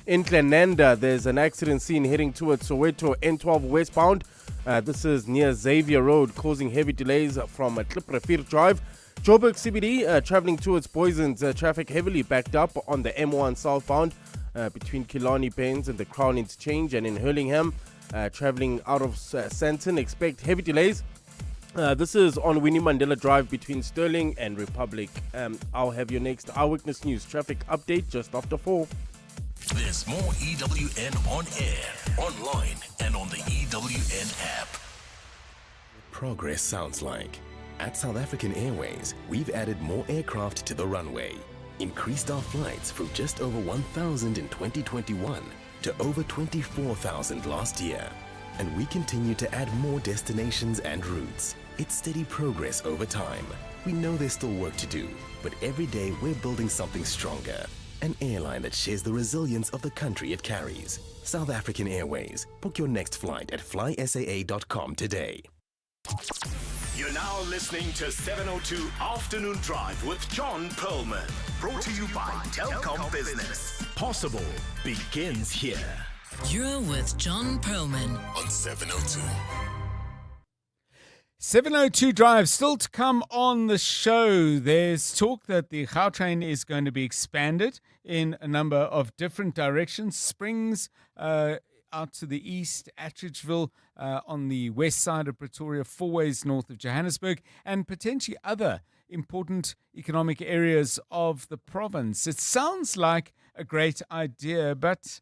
In Clenanda, there's an accident scene heading towards Soweto N12 westbound. This is near Xavier Road, causing heavy delays from Kliprefir Drive. Joburg CBD, traveling towards Boyson's, traffic heavily backed up on the M1 southbound between Killarney Bains and the Crown Interchange, and in Hurlingham, traveling out of Santon, expect heavy delays. This is on Winnie Mandela Drive between Sterling and Republic. I'll have your next Eyewitness News traffic update just after 4. There's more EWN on air, online, and on the EWN app. Progress sounds like. At South African Airways, we've added more aircraft to the runway, increased our flights from just over 1,000 in 2021 to over 24,000 last year. And we continue to add more destinations and routes. It's steady progress over time. We know there's still work to do, but every day we're building something stronger. An airline that shares the resilience of the country it carries. South African Airways. Book your next flight at flysaa.com today. You're now listening to 702 Afternoon Drive with John Perlman. Brought to you by Telkom Business. Possible begins here. You're with John Perlman on 702. 702 Drive, still to come on the show. There's talk that the Gautrain is going to be expanded in a number of different directions. Springs out to the east, Attridgeville on the west side of Pretoria, Fourways north of Johannesburg, and potentially other important economic areas of the province. It sounds like a great idea, but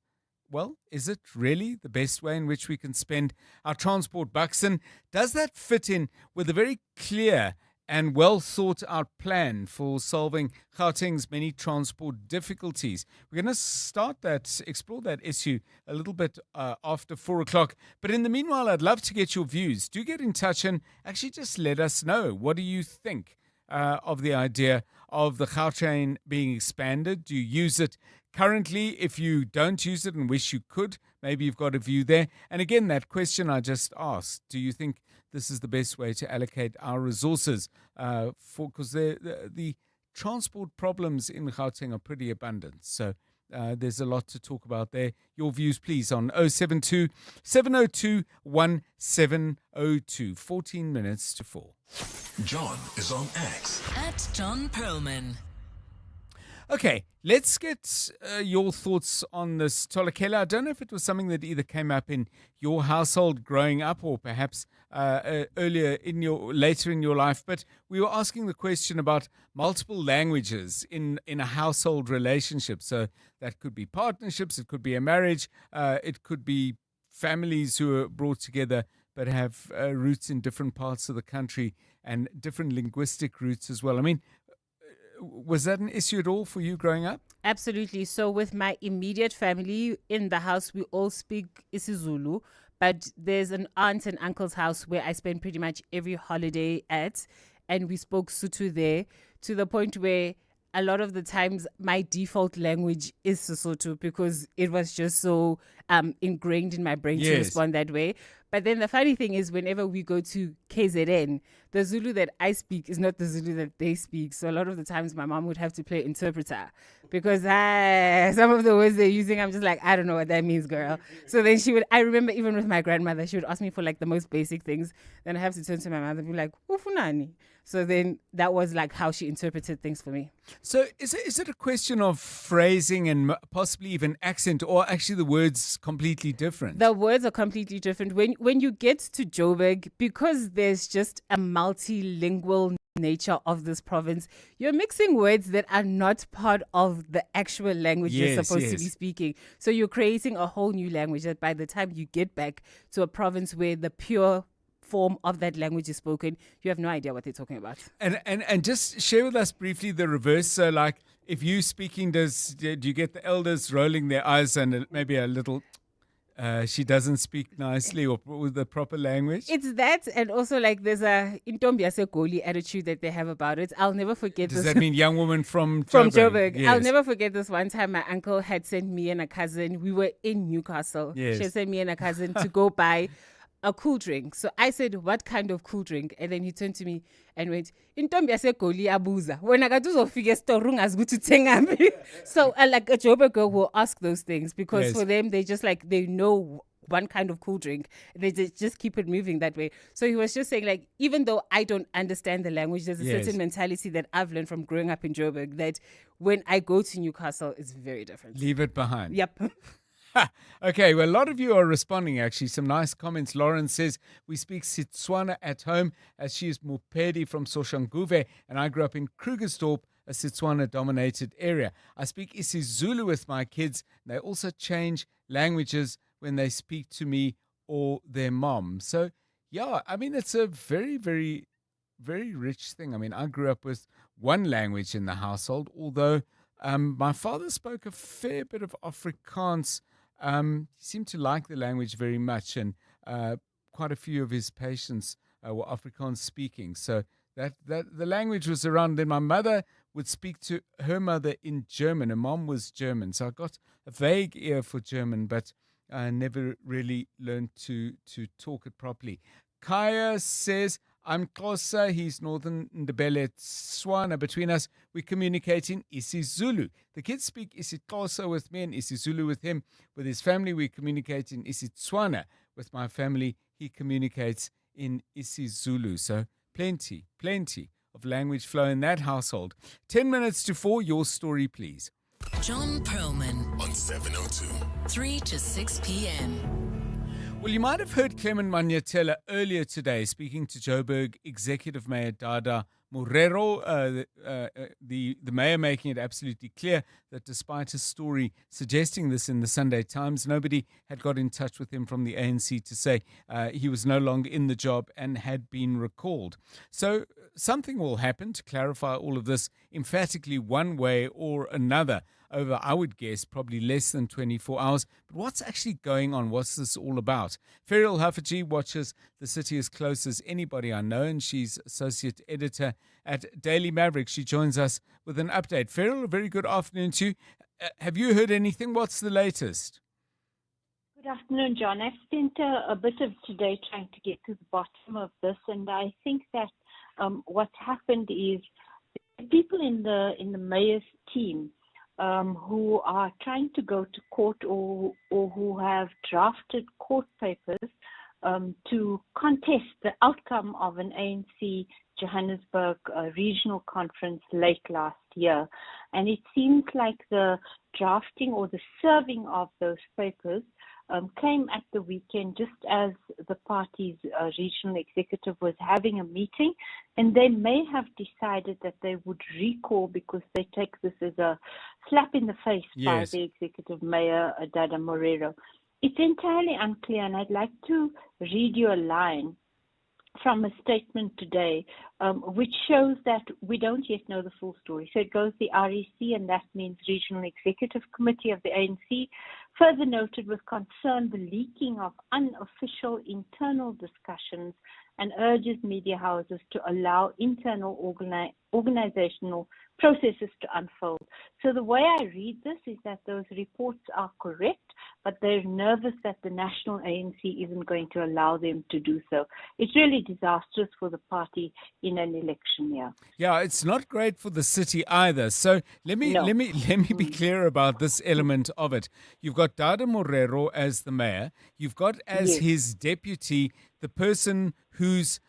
well, is it really the best way in which we can spend our transport bucks? And does that fit in with a very clear and well thought out plan for solving Gauteng's many transport difficulties? We're going to explore that issue a little bit after 4 o'clock. But in the meanwhile, I'd love to get your views. Do get in touch and actually just let us know. What do you think of the idea of the Gautrain being expanded? Do you use it currently? If you don't use it and wish you could, maybe you've got a view there. And again, that question I just asked, do you think this is the best way to allocate our resources? Because the transport problems in Gauteng are pretty abundant. So there's a lot to talk about there. Your views, please, on 072 702 1702. 14 minutes to 4. John is on X. At John Perlman. Okay, let's get your thoughts on this, Tholakele. I don't know if it was something that either came up in your household growing up or perhaps later in your life, but we were asking the question about multiple languages in a household relationship. So that could be partnerships, it could be a marriage, it could be families who are brought together but have roots in different parts of the country and different linguistic roots as well. I mean, was that an issue at all for you growing up? Absolutely. So with my immediate family in the house, we all speak isiZulu, but there's an aunt and uncle's house where I spend pretty much every holiday at, and we spoke Sotho there, to the point where a lot of the times my default language is Sesotho because it was just so ingrained in my brain to respond that way. But then the funny thing is, whenever we go to KZN, the Zulu that I speak is not the Zulu that they speak. So a lot of the times my mom would have to play interpreter because some of the words they're using, I'm just like, I don't know what that means, girl. So then I remember even with my grandmother, she would ask me for like the most basic things. Then I have to turn to my mother and be like, Ufunani. So then that was like how she interpreted things for me. So is it a question of phrasing and possibly even accent, or actually the words completely different? The words are completely different. When you get to Joburg, because there's just a multilingual nature of this province, you're mixing words that are not part of the actual language you're supposed to be speaking. So you're creating a whole new language that by the time you get back to a province where the pure form of that language is spoken, you have no idea what they're talking about. And just share with us briefly the reverse. So like if you speaking, do you get the elders rolling their eyes and maybe a little she doesn't speak nicely or with the proper language? It's that, and also like there's a Intombi Goli attitude that they have about it. I'll never forget this. Does that mean young woman from Joburg? From Joburg. Yes. I'll never forget this one time my uncle had sent me and a cousin. We were in Newcastle. Yes. She had sent me and a cousin to go buy a cool drink. So I said, what kind of cool drink? And then he turned to me and went, Intombi Goli abuza. When I got to figure storung as good to tengami. So like a Joburg girl will ask those things because for them, they just like, they know one kind of cool drink. They just keep it moving that way. So he was just saying like, even though I don't understand the language, there's a certain mentality that I've learned from growing up in Joburg that when I go to Newcastle, it's very different. Leave it behind. Yep. Okay, well, a lot of you are responding, actually. Some nice comments. Lauren says, we speak Setswana at home as she is Mupedi from Soshanguve, and I grew up in Krugersdorp, a Setswana-dominated area. I speak isiZulu with my kids. They also change languages when they speak to me or their mom. So, yeah, I mean, it's a very, very, very rich thing. I mean, I grew up with one language in the household, although my father spoke a fair bit of Afrikaans. He seemed to like the language very much, and quite a few of his patients were Afrikaans speaking. So that the language was around. Then my mother would speak to her mother in German. Her mom was German, so I got a vague ear for German, but I never really learned to talk it properly. Kaya says, I'm Xhosa, he's Northern Ndebele, Tswana. Between us, we communicate in isiZulu. The kids speak isiXhosa with me and isiZulu with him. With his family, we communicate in isiTswana. With my family, he communicates in isiZulu. So plenty of language flow in that household. 10 minutes to 4, your story, please. John Perlman On 702. 3 to 6 p.m. Well, you might have heard Clement Manyatela earlier today speaking to Joburg Executive Mayor Dada Morero, the mayor making it absolutely clear that despite his story suggesting this in the Sunday Times, nobody had got in touch with him from the ANC to say he was no longer in the job and had been recalled. So something will happen to clarify all of this emphatically one way or another over, I would guess, probably less than 24 hours. But what's actually going on? What's this all about? Ferial Hafaji watches the city as close as anybody I know, and she's associate editor at Daily Maverick. She joins us with an update. Ferial, a very good afternoon to you. Have you heard anything? What's the latest? Good afternoon, John. I've spent a bit of today trying to get to the bottom of this, and I think that what's happened is people in the mayor's team who are trying to go to court or who have drafted court papers to contest the outcome of an ANC Johannesburg regional conference late last year. And it seems like the drafting or the serving of those papers came at the weekend just as the party's regional executive was having a meeting, and they may have decided that they would recall because they take this as a slap in the face by the executive mayor, Dada Morero. It's entirely unclear, and I'd like to read you a line from a statement today, which shows that we don't yet know the full story. So it goes, the REC, and that means Regional Executive Committee of the ANC, further noted with concern the leaking of unofficial internal discussions and urges media houses to allow internal organizational processes to unfold. So the way I read this is that those reports are correct, but they're nervous that the national ANC isn't going to allow them to do so. It's really disastrous for the party in an election year. Yeah, it's not great for the city either. So let me be clear about this element of it. You've got Dada Morero as the mayor. You've got as his deputy the person whose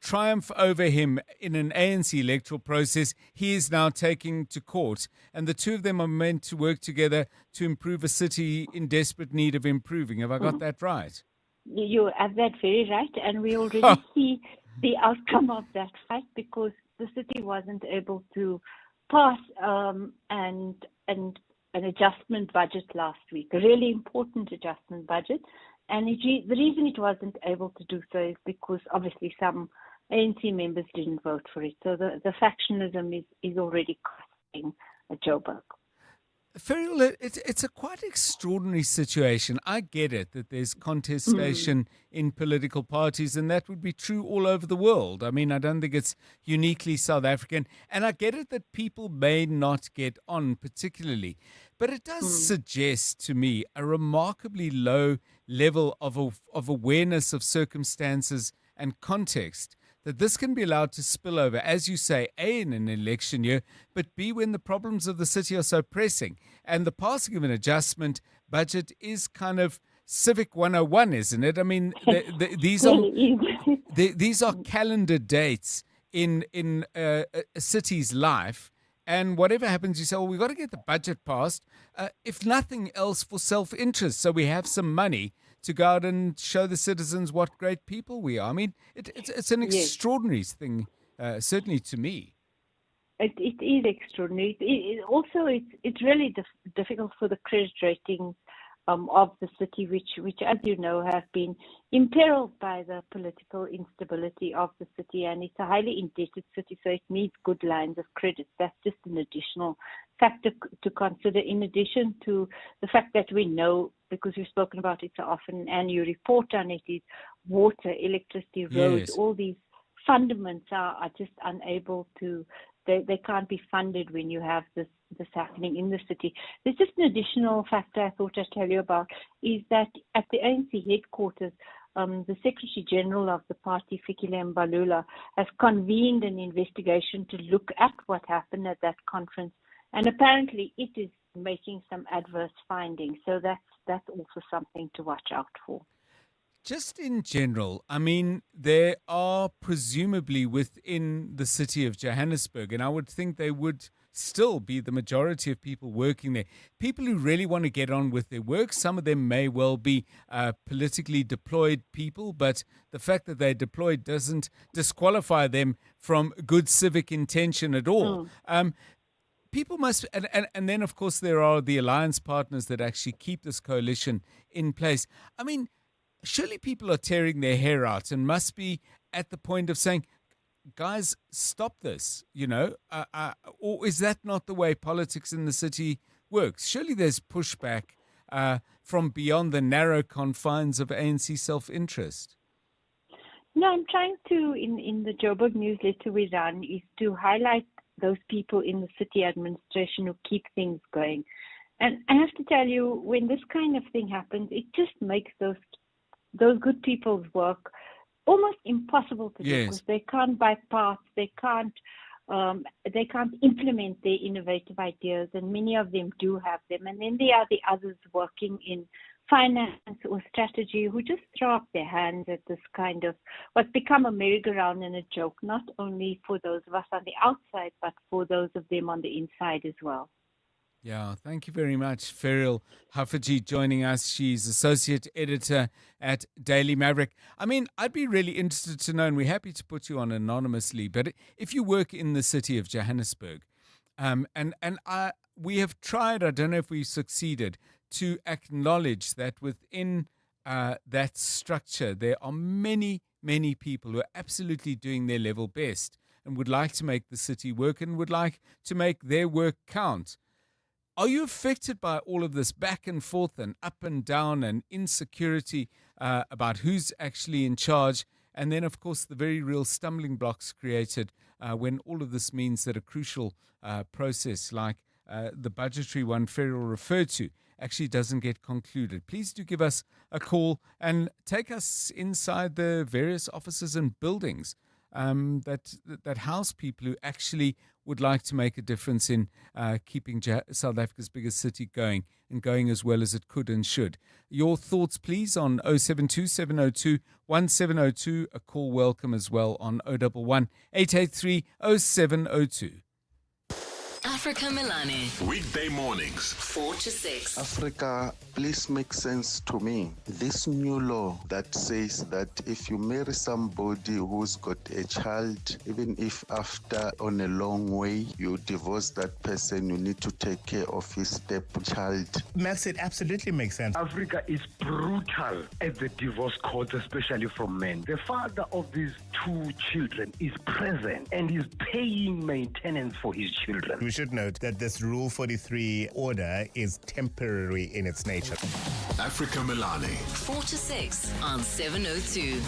triumph over him in an ANC electoral process he is now taking to court, and the two of them are meant to work together to improve a city in desperate need of improving. Have I got that right? You have that very right, and we already see the outcome of that fight, because the city wasn't able to pass an adjustment budget last week, a really important adjustment budget. And the reason it wasn't able to do so is because obviously some ANC members didn't vote for it. So the factionalism is already costing Joburg. Ferriel, it's a quite extraordinary situation. I get it that there's contestation in political parties, and that would be true all over the world. I mean, I don't think it's uniquely South African. And I get it that people may not get on particularly. But it does suggest to me a remarkably low level of awareness of circumstances and context, that this can be allowed to spill over, as you say, A, in an election year, but B, when the problems of the city are so pressing. And the passing of an adjustment budget is kind of Civic 101, isn't it? I mean, these are calendar dates in a city's life. And whatever happens, you say, well, we've got to get the budget passed, if nothing else for self-interest, so we have some money to go out and show the citizens what great people we are. I mean, it's an extraordinary thing, certainly to me. It is extraordinary. It's really difficult for the credit ratings of the city, which, as you know, have been imperiled by the political instability of the city, and it's a highly indebted city, so it needs good lines of credit. That's just an additional factor to consider, in addition to the fact that we know, because we've spoken about it so often, and you report on it, is water, electricity, roads, all these fundaments are just unable to, they can't be funded when you have this happening in the city. There's just an additional factor I thought I'd tell you about, is that at the ANC headquarters, the Secretary General of the party, Fikile Mbalula, has convened an investigation to look at what happened at that conference, and apparently it is making some adverse findings. So that's also something to watch out for. Just in general, I mean, there are presumably within the city of Johannesburg, and I would think they would still be the majority of people working there, people who really want to get on with their work. Some of them may well be politically deployed people, but the fact that they're deployed doesn't disqualify them from good civic intention at all. People must, and then of course there are the alliance partners that actually keep this coalition in place. I mean, surely people are tearing their hair out and must be at the point of saying, guys, stop this, or is that not the way politics in the city works? Surely there's pushback from beyond the narrow confines of ANC self-interest. No, I'm trying to, in the Joburg newsletter we run, is to highlight those people in the city administration who keep things going. And I have to tell you, when this kind of thing happens, it just makes those good people's work almost impossible to do, because they can't buy parts, they can't implement their innovative ideas, and many of them do have them. And then there are the others working in finance or strategy who just throw up their hands at this kind of what's become a merry-go-round and a joke, not only for those of us on the outside, but for those of them on the inside as well. Yeah, thank you very much, Ferriel Haffajee, joining us. She's associate editor at Daily Maverick. I mean, I'd be really interested to know, and we're happy to put you on anonymously, but if you work in the city of Johannesburg, we have tried, I don't know if we've succeeded, to acknowledge that within that structure, there are many, many people who are absolutely doing their level best and would like to make the city work and would like to make their work count. Are you affected by all of this back and forth and up and down and insecurity about who's actually in charge And then, of course, the very real stumbling blocks created when all of this means that a crucial process like the budgetary one Ferrell referred to actually doesn't get concluded. Please do give us a call and take us inside the various offices and buildings that house people who actually would like to make a difference in keeping South Africa's biggest city going and going as well as it could and should. Your thoughts, please, on 072-702-1702. A call welcome as well on 011-883-0702. Africa Milani. Weekday mornings, 4 to 6. Africa, please make sense to me. This new law that says that if you marry somebody who's got a child, even if after on a long way you divorce that person, you need to take care of his stepchild. Max, it absolutely makes sense. Africa is brutal at the divorce courts, especially from men. The father of these two children is present and is paying maintenance for his children. We should note that this Rule 43 order is temporary in its nature. Africa Milani. 4 to 6 on 702.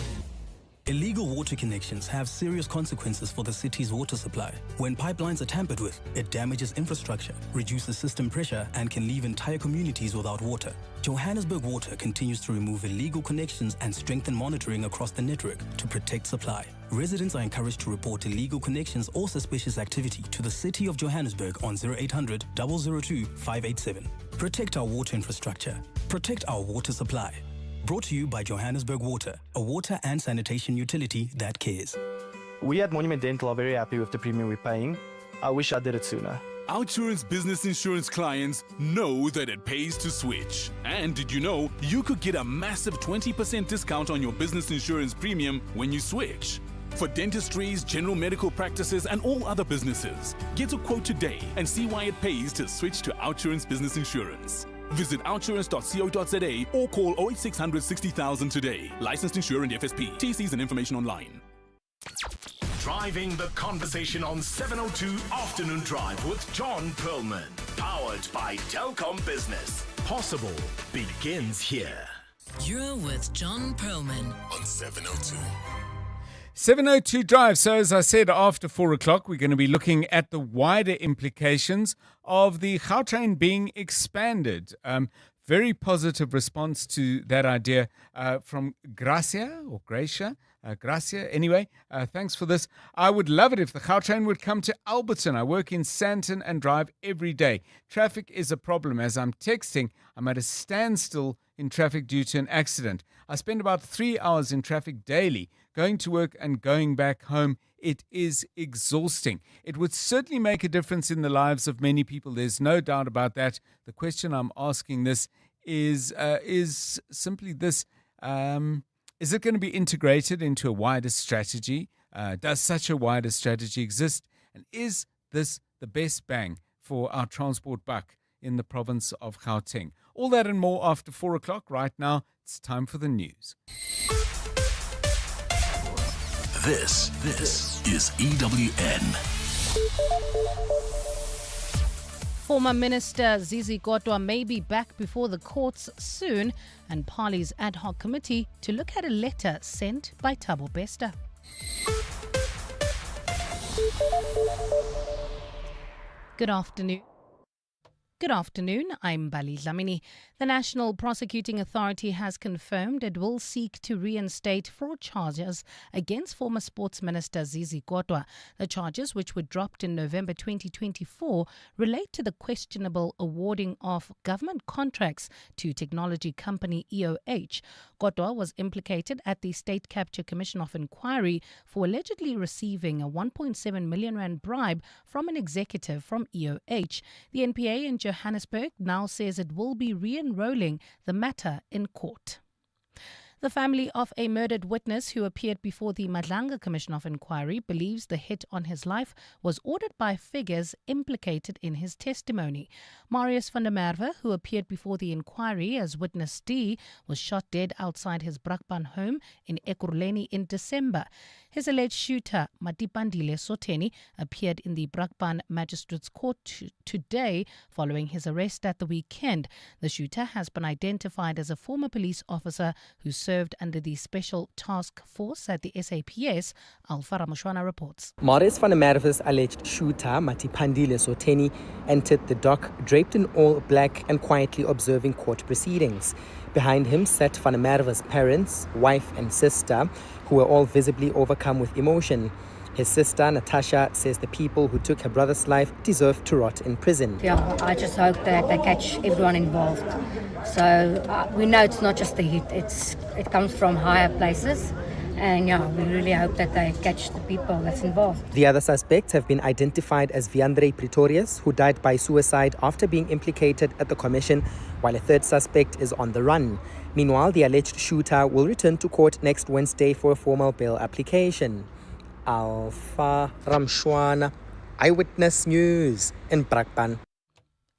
Illegal water connections have serious consequences for the city's water supply. When pipelines are tampered with, it damages infrastructure, reduces system pressure, and can leave entire communities without water. Johannesburg Water continues to remove illegal connections and strengthen monitoring across the network to protect supply. Residents are encouraged to report illegal connections or suspicious activity to the City of Johannesburg on 0800 002 587. Protect our water infrastructure. Protect our water supply. Brought to you by Johannesburg Water, a water and sanitation utility that cares. We at Monument Dental are very happy with the premium we're paying. I wish I did it sooner. Outsurance business insurance clients know that it pays to switch. And did you know you could get a massive 20% discount on your business insurance premium when you switch? For dentistries, general medical practices, and all other businesses, get a quote today and see why it pays to switch to Outsurance business insurance. Visit outsurance.co.za or call 08600 60,000 today. Licensed insurer and FSP. TCs and information online. Driving the conversation on 702 Afternoon Drive with John Perlman. Powered by Telkom Business. Possible begins here. You're with John Perlman on 702. 702 Drive. So as I said, after 4 o'clock, we're going to be looking at the wider implications of the Gautrain being expanded. Very positive response to that idea from Gracia. Anyway, thanks for this. I would love it if the Gautrain would come to Alberton. I work in Sandton and drive every day. Traffic is a problem. As I'm texting, I'm at a standstill in traffic due to an accident. I spend about 3 hours in traffic daily, going to work and going back home. It is exhausting. It would certainly make a difference in the lives of many people. There's no doubt about that. The question I'm asking this is simply this. Is it going to be integrated into a wider strategy? Does such a wider strategy exist? And is this the best bang for our transport buck in the province of Gauteng? All that and more after 4 o'clock. Right now, it's time for the news. This is EWN. Former Minister Zizi Kodwa may be back before the courts soon, and Parley's ad hoc committee to look at a letter sent by Thabo Bester. Good afternoon. Good afternoon, I'm Bali Dlamini. The National Prosecuting Authority has confirmed it will seek to reinstate fraud charges against former Sports Minister Zizi Kodwa. The charges, which were dropped in November 2024, relate to the questionable awarding of government contracts to technology company EOH. Kodwa was implicated at the State Capture Commission of Inquiry for allegedly receiving a 1.7 million rand bribe from an executive from EOH. The NPA in Johannesburg now says it will be re-enrolling the matter in court. The family of a murdered witness who appeared before the Madlanga Commission of Inquiry believes the hit on his life was ordered by figures implicated in his testimony. Marius van der Merwe, who appeared before the inquiry as witness D, was shot dead outside his Brakpan home in Ekurhuleni in December. His alleged shooter, Matipandile Soteni, appeared in the Brakpan Magistrates Court today following his arrest at the weekend. The shooter has been identified as a former police officer who served served under the Special Task Force at the SAPS. Alpha Ramushwana reports. Maurice van der Merwe's alleged shooter, Matipandile Soteni, entered the dock draped in all black and quietly observing court proceedings. Behind him sat van der Merwe's parents, wife and sister, who were all visibly overcome with emotion. His sister, Natasha, says the people who took her brother's life deserve to rot in prison. Yeah, I just hope that they catch everyone involved. So we know it's not just the hit, it comes from higher places. And yeah, we really hope that they catch the people that's involved. The other suspects have been identified as Viandre Pretorius, who died by suicide after being implicated at the commission, while a third suspect is on the run. Meanwhile, the alleged shooter will return to court next Wednesday for a formal bail application. Alpha Ramshwana, Eyewitness News in Brakpan.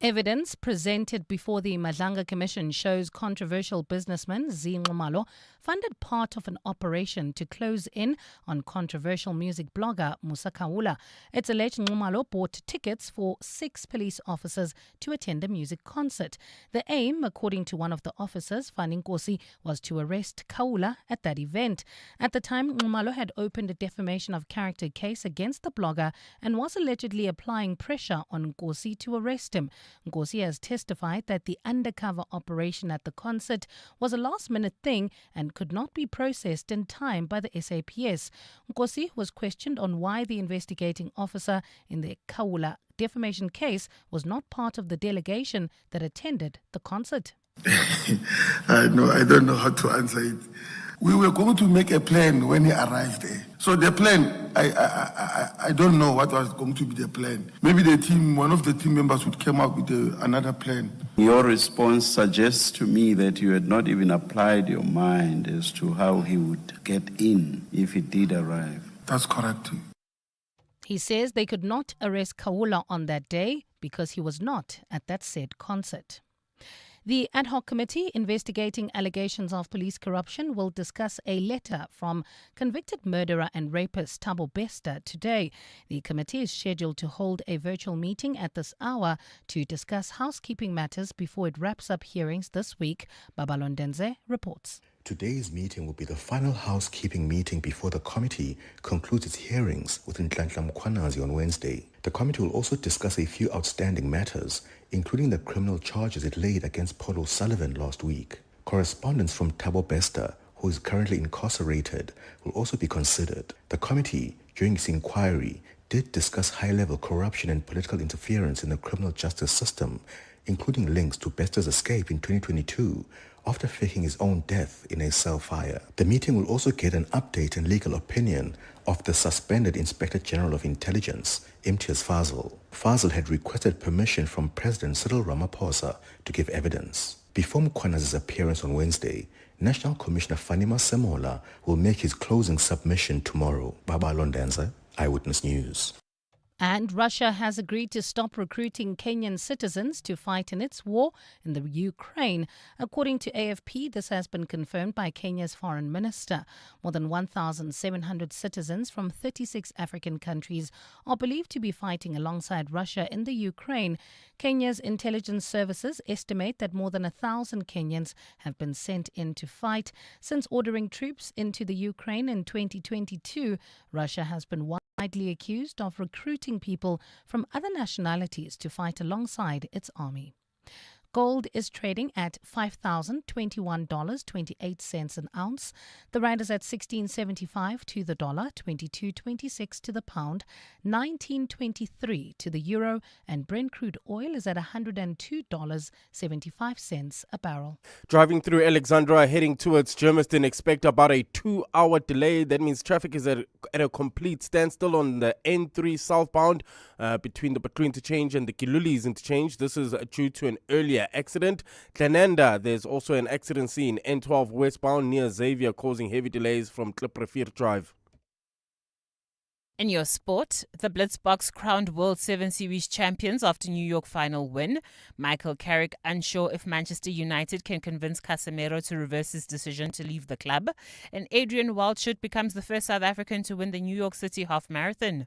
Evidence presented before the Madlanga Commission shows controversial businessman Zinqumalo funded part of an operation to close in on controversial music blogger Musa Kaula. It's alleged Nqumalo bought tickets for 6 police officers to attend a music concert. The aim, according to one of the officers, Fani Nkosi, was to arrest Kaula at that event. At the time, Nqumalo had opened a defamation of character case against the blogger and was allegedly applying pressure on Nkosi to arrest him. Nkosi has testified that the undercover operation at the concert was a last-minute thing and could not be processed in time by the SAPS. Nkosi was questioned on why the investigating officer in the Kaula defamation case was not part of the delegation that attended the concert. I don't know how to answer it. We were going to make a plan when he arrived there. So the plan, I don't know what was going to be the plan. Maybe one of the team members would come up with another plan. Your response suggests to me that you had not even applied your mind as to how he would get in if he did arrive. That's correct. He says they could not arrest Kaula on that day because he was not at that said concert. The ad hoc committee investigating allegations of police corruption will discuss a letter from convicted murderer and rapist Thabo Bester today. The committee is scheduled to hold a virtual meeting at this hour to discuss housekeeping matters before it wraps up hearings this week. Babalondenze reports. Today's meeting will be the final housekeeping meeting before the committee concludes its hearings with Nhlanhla Mkhwanazi on Wednesday. The committee will also discuss a few outstanding matters, including the criminal charges it laid against Paul O'Sullivan last week. Correspondence from Thabo Bester, who is currently incarcerated, will also be considered. The committee, during its inquiry, did discuss high-level corruption and political interference in the criminal justice system, including links to Bester's escape in 2022 after faking his own death in a cell fire. The meeting will also get an update and legal opinion of the suspended Inspector General of Intelligence, Imtiaz Fazil. Fazil had requested permission from President Cyril Ramaphosa to give evidence. Before Mkhwanazi's appearance on Wednesday, National Commissioner Fanima Semola will make his closing submission tomorrow. Baba Londenza, Eyewitness News. And Russia has agreed to stop recruiting Kenyan citizens to fight in its war in the Ukraine. According to AFP, this has been confirmed by Kenya's foreign minister. More than 1,700 citizens from 36 African countries are believed to be fighting alongside Russia in the Ukraine. Kenya's intelligence services estimate that more than 1,000 Kenyans have been sent in to fight. Since ordering troops into the Ukraine in 2022, Russia has been widely accused of recruiting people from other nationalities to fight alongside its army. Gold is trading at $5,021.28 an ounce. The rand is at 16.75 to the dollar, 22.26 to the pound, 19.23 to the euro, and Brent crude oil is at $102.75 a barrel. Driving through Alexandra heading towards Germiston, expect about a 2-hour delay. That means traffic is at a complete standstill on the N3 southbound between the Batu interchange and the Kilulis interchange. This is due to an earlier accident. Tlananda, there's also an accident scene N12 westbound near Xavier, causing heavy delays from Kliprefir Drive. In your sport, the Blitzboks crowned World 7 Series champions after New York final win. Michael Carrick unsure if Manchester United can convince Casemiro to reverse his decision to leave the club. And Adrian Wildschut becomes the first South African to win the New York City half marathon.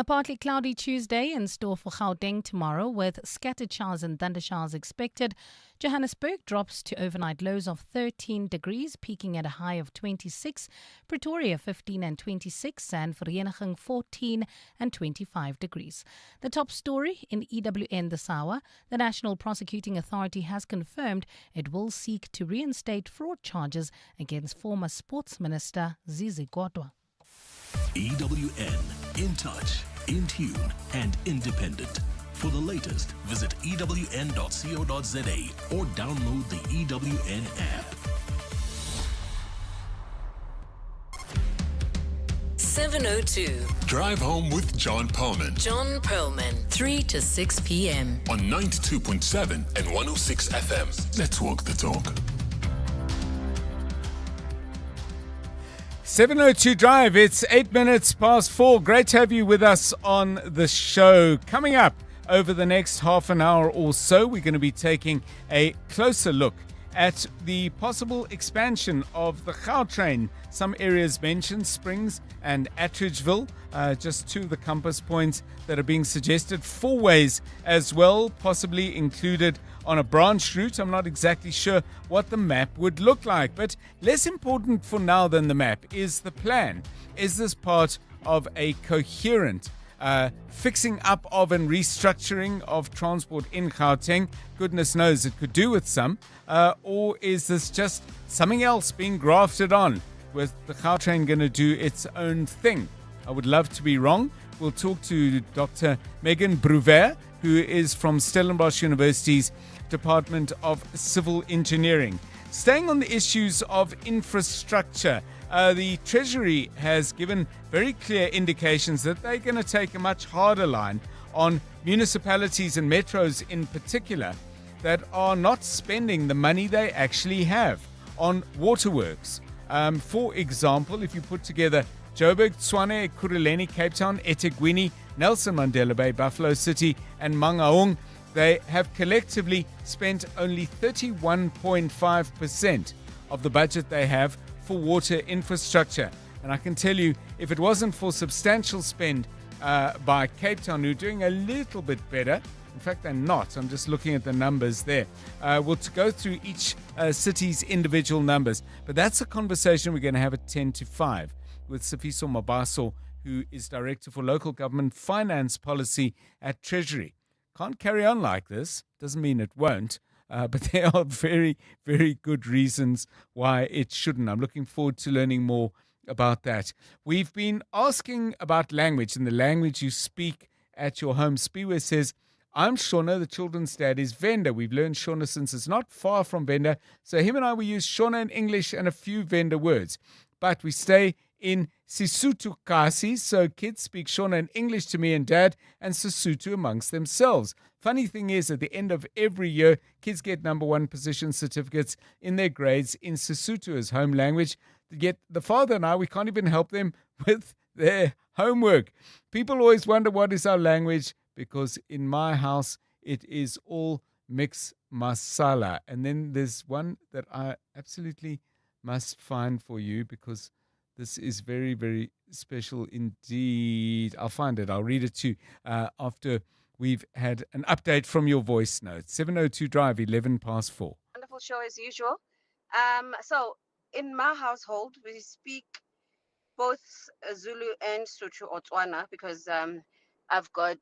A partly cloudy Tuesday in store for Gauteng tomorrow with scattered showers and thundershowers expected. Johannesburg drops to overnight lows of 13 degrees, peaking at a high of 26. Pretoria 15 and 26 and Vereeniging 14 and 25 degrees. The top story in EWN this hour, the National Prosecuting Authority has confirmed it will seek to reinstate fraud charges against former Sports Minister Zizi Kodwa. EWN, in touch, in tune, and independent. For the latest, visit ewn.co.za or download the EWN app. 702. Drive home with John Perlman. John Perlman, 3 to 6 p.m. On 92.7 and 106 FM. Let's walk the talk. 702 Drive, it's 8 minutes past 4. Great to have you with us on the show. Coming up over the next half an hour or so, we're going to be taking a closer look at the possible expansion of the Gautrain. Some areas mentioned, Springs and Attridgeville, just two of the compass points that are being suggested. Four-ways as well, possibly included on a branch route. I'm not exactly sure what the map would look like, but less important for now than the map is the plan. Is this part of a coherent fixing up of and restructuring of transport in Gauteng? Goodness knows it could do with some. Or is this just something else being grafted on, with the Gautrain going to do its own thing? I would love to be wrong. We'll talk to Dr. Megan Bruver, who is from Stellenbosch University's Department of Civil Engineering. Staying on the issues of infrastructure, the Treasury has given very clear indications that they're going to take a much harder line on municipalities and metros in particular that are not spending the money they actually have on waterworks. For example, if you put together Joburg, Tshwane, Ekurhuleni, Cape Town, eThekwini, Nelson Mandela Bay, Buffalo City and Mangaung, they have collectively spent only 31.5% of the budget they have for water infrastructure. And I can tell you, if it wasn't for substantial spend by Cape Town, who are doing a little bit better, in fact they're not, I'm just looking at the numbers there. We'll go through each city's individual numbers, but that's a conversation we're going to have at 10 to 5 with Sifiso Mabaso, who is Director for Local Government Finance Policy at Treasury. Can't carry on like this. Doesn't mean it won't, but there are very, very good reasons why it shouldn't. I'm looking forward to learning more about that. We've been asking about language and the language you speak at your home. Spiwe says, I'm Shona, the children's dad is Venda. We've learned Shona since it's not far from Venda. So him and I, we use Shona in English and a few Venda words. But we stay in Sesotho Kasi, so kids speak Shona in English to me and Dad, and Sesotho amongst themselves. Funny thing is, at the end of every year, kids get number one position certificates in their grades in Sesotho as home language. Yet the father and I, we can't even help them with their homework. People always wonder what is our language, because in my house, it is all mix masala. And then there's one that I absolutely must find for you, because this is very, very special indeed. I'll find it. I'll read it to you after we've had an update from your voice note. 702 Drive, 11 past 4. Wonderful show as usual. So in my household, we speak both Zulu and Sotho or Tswana, because I've got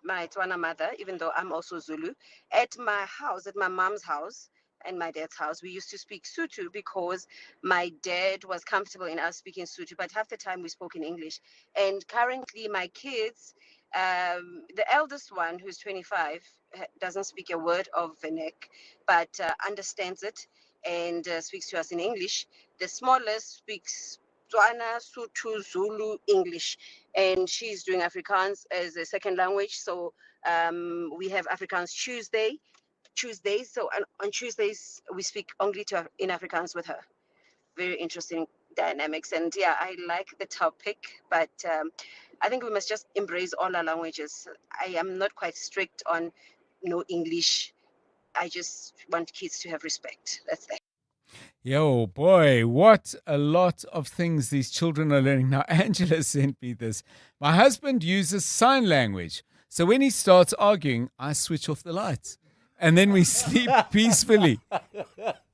my Tswana mother, even though I'm also Zulu. At my house, at my mom's house, and my dad's house, we used to speak Sotho because my dad was comfortable in us speaking Sotho, but half the time we spoke in English. And currently my kids, the eldest one, who's 25, doesn't speak a word of Venek, but understands it and speaks to us in English. The smallest speaks Tswana, Sotho, Zulu, English, and she's doing Afrikaans as a second language. So we have Afrikaans Tuesdays. So on Tuesdays, we speak only in Afrikaans with her. Very interesting dynamics. And yeah, I like the topic, but I think we must just embrace all our languages. I am not quite strict on no English. I just want kids to have respect. That's that. Yo, boy, what a lot of things these children are learning. Now, Angela sent me this. My husband uses sign language. So when he starts arguing, I switch off the lights. And then we sleep peacefully,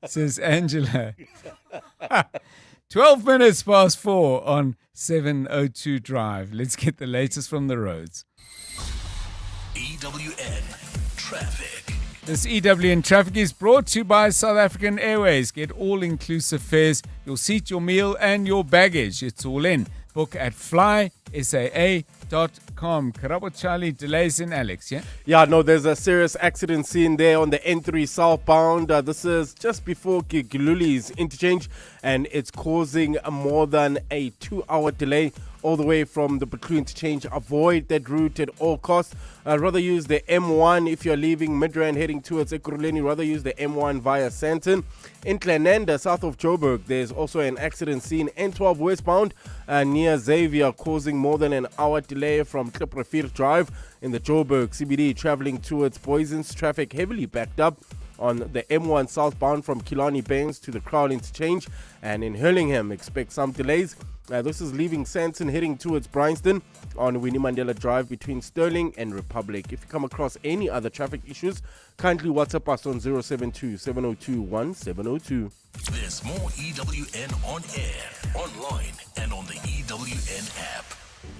says Angela. 12 minutes past 4 on 702 Drive. Let's get the latest from the roads. EWN Traffic. This EWN Traffic is brought to you by South African Airways. Get all-inclusive fares, your seat, your meal, and your baggage. It's all in. Book at flysaa.com. Karabo Charlie, delays in Alex, yeah? Yeah, no, there's a serious accident scene there on the N3 southbound. This is just before Giluli's interchange, and it's causing more than a 2-hour delay all the way from the Butlu interchange. Avoid that route at all costs. Rather use the M1 if you're leaving Midrand heading towards Ekurhuleni. Rather use the M1 via Sandton. In Clananda, south of Joburg, there's also an accident scene. N12 westbound near Xavier, causing more than an hour delay from Kliprefir Drive in the Joburg CBD. Traveling towards Boysens, traffic heavily backed up on the M1 southbound from Killarney Bains to the Crown interchange. And in Hurlingham, expect some delays. This is leaving Sandton heading towards Bryanston on Winnie Mandela Drive between Sterling and Republic. If you come across any other traffic issues, kindly WhatsApp us on 072-702-1702. There's more EWN on air, online, and on the EWN app.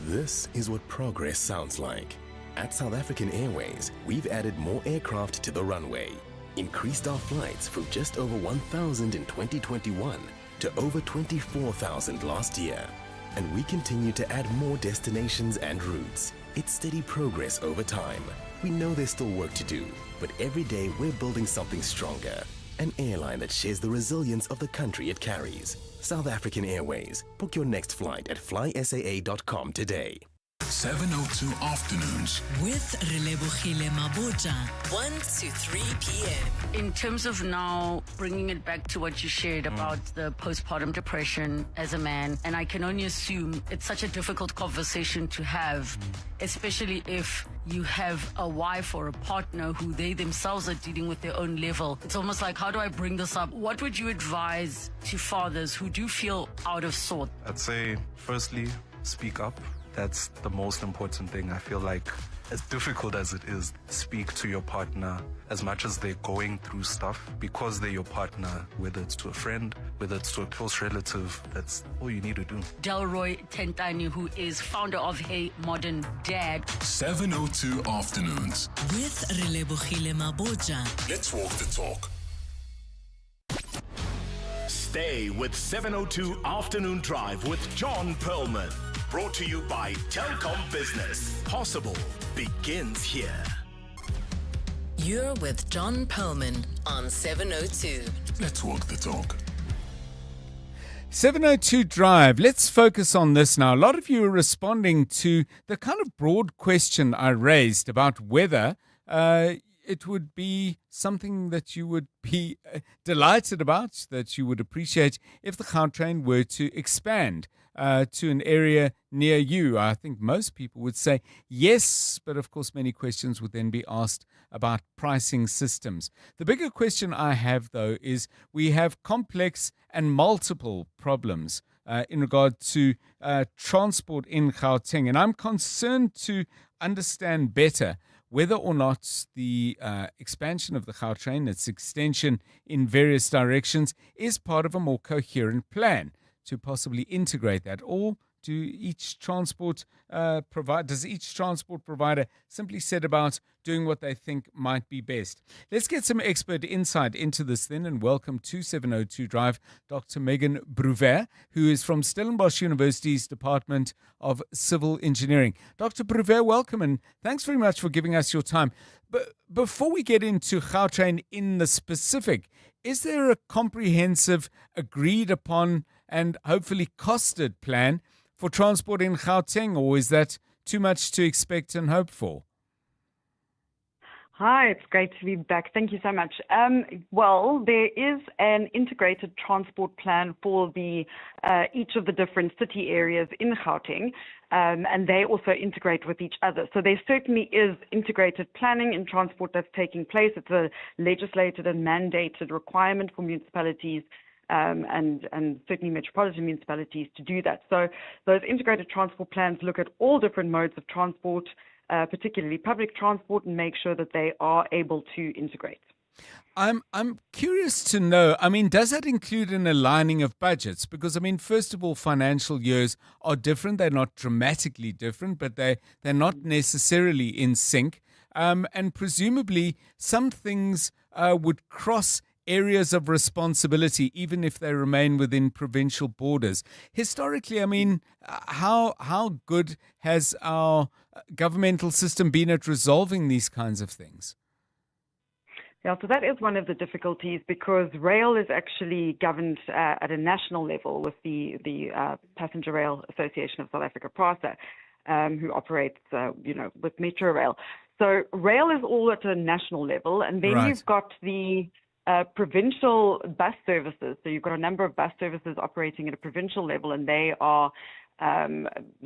This is what progress sounds like. At South African Airways, we've added more aircraft to the runway, increased our flights from just over 1,000 in 2021 to over 24,000 last year. And we continue to add more destinations and routes. It's steady progress over time. We know there's still work to do, but every day we're building something stronger. An airline that shares the resilience of the country it carries. South African Airways. Book your next flight at flysaa.com today. 702 Afternoons with Relebohile Maboja, 1 to 3 p.m. In terms of now bringing it back to what you shared about the postpartum depression as a man, and I can only assume it's such a difficult conversation to have, especially if you have a wife or a partner who they themselves are dealing with their own level. It's almost like, how do I bring this up? What would you advise to fathers who do feel out of sort? I'd say, firstly, speak up. That's the most important thing. I feel like, as difficult as it is, speak to your partner as much as they're going through stuff, because they're your partner, whether it's to a friend, whether it's to a close relative. That's all you need to do. Delroy Tentani, who is founder of Hey Modern Dad. 702 Afternoons with Relebohile Maboja. Let's walk the talk. Stay with 702 Afternoon Drive with John Perlman. Brought to you by Telkom Business. Possible begins here. You're with John Perlman on 702. Let's walk the talk. 702 Drive. Let's focus on this now. A lot of you are responding to the kind of broad question I raised about whether it would be something that you would be delighted about, that you would appreciate if the Gautrain were to expand to an area near you. I think most people would say yes, but of course many questions would then be asked about pricing systems. The bigger question I have, though, is we have complex and multiple problems in regard to transport in Gauteng, and I'm concerned to understand better whether or not the expansion of the Gautrain, its extension in various directions, is part of a more coherent plan to possibly integrate that, or does each transport provider simply set about doing what they think might be best? Let's get some expert insight into this then, and welcome to 702 Drive Dr. Megan Bruver, who is from Stellenbosch University's Department of Civil Engineering. Dr. Bruver, welcome, and thanks very much for giving us your time. But before we get into Gautrain in the specific, is there a comprehensive, agreed upon, and hopefully costed plan for transport in Gauteng, or is that too much to expect and hope for? Hi, it's great to be back. Thank you so much. Well, there is an integrated transport plan for the each of the different city areas in Gauteng, and they also integrate with each other. So there certainly is integrated planning in transport that's taking place. It's a legislated and mandated requirement for municipalities and certainly metropolitan municipalities to do that. So those integrated transport plans look at all different modes of transport, particularly public transport, and make sure that they are able to integrate. I'm curious to know, I mean, does that include an aligning of budgets? Because, I mean, first of all, financial years are different. They're not dramatically different, but they're not necessarily in sync. And presumably some things would cross areas of responsibility, even if they remain within provincial borders. Historically, I mean, how good has our governmental system been at resolving these kinds of things? Yeah, so that is one of the difficulties because rail is actually governed at a national level with the Passenger Rail Association of South Africa, PRASA, who operates, with Metro Rail. So rail is all at a national level, and then you've got the provincial bus services. So you've got a number of bus services operating at a provincial level, and they are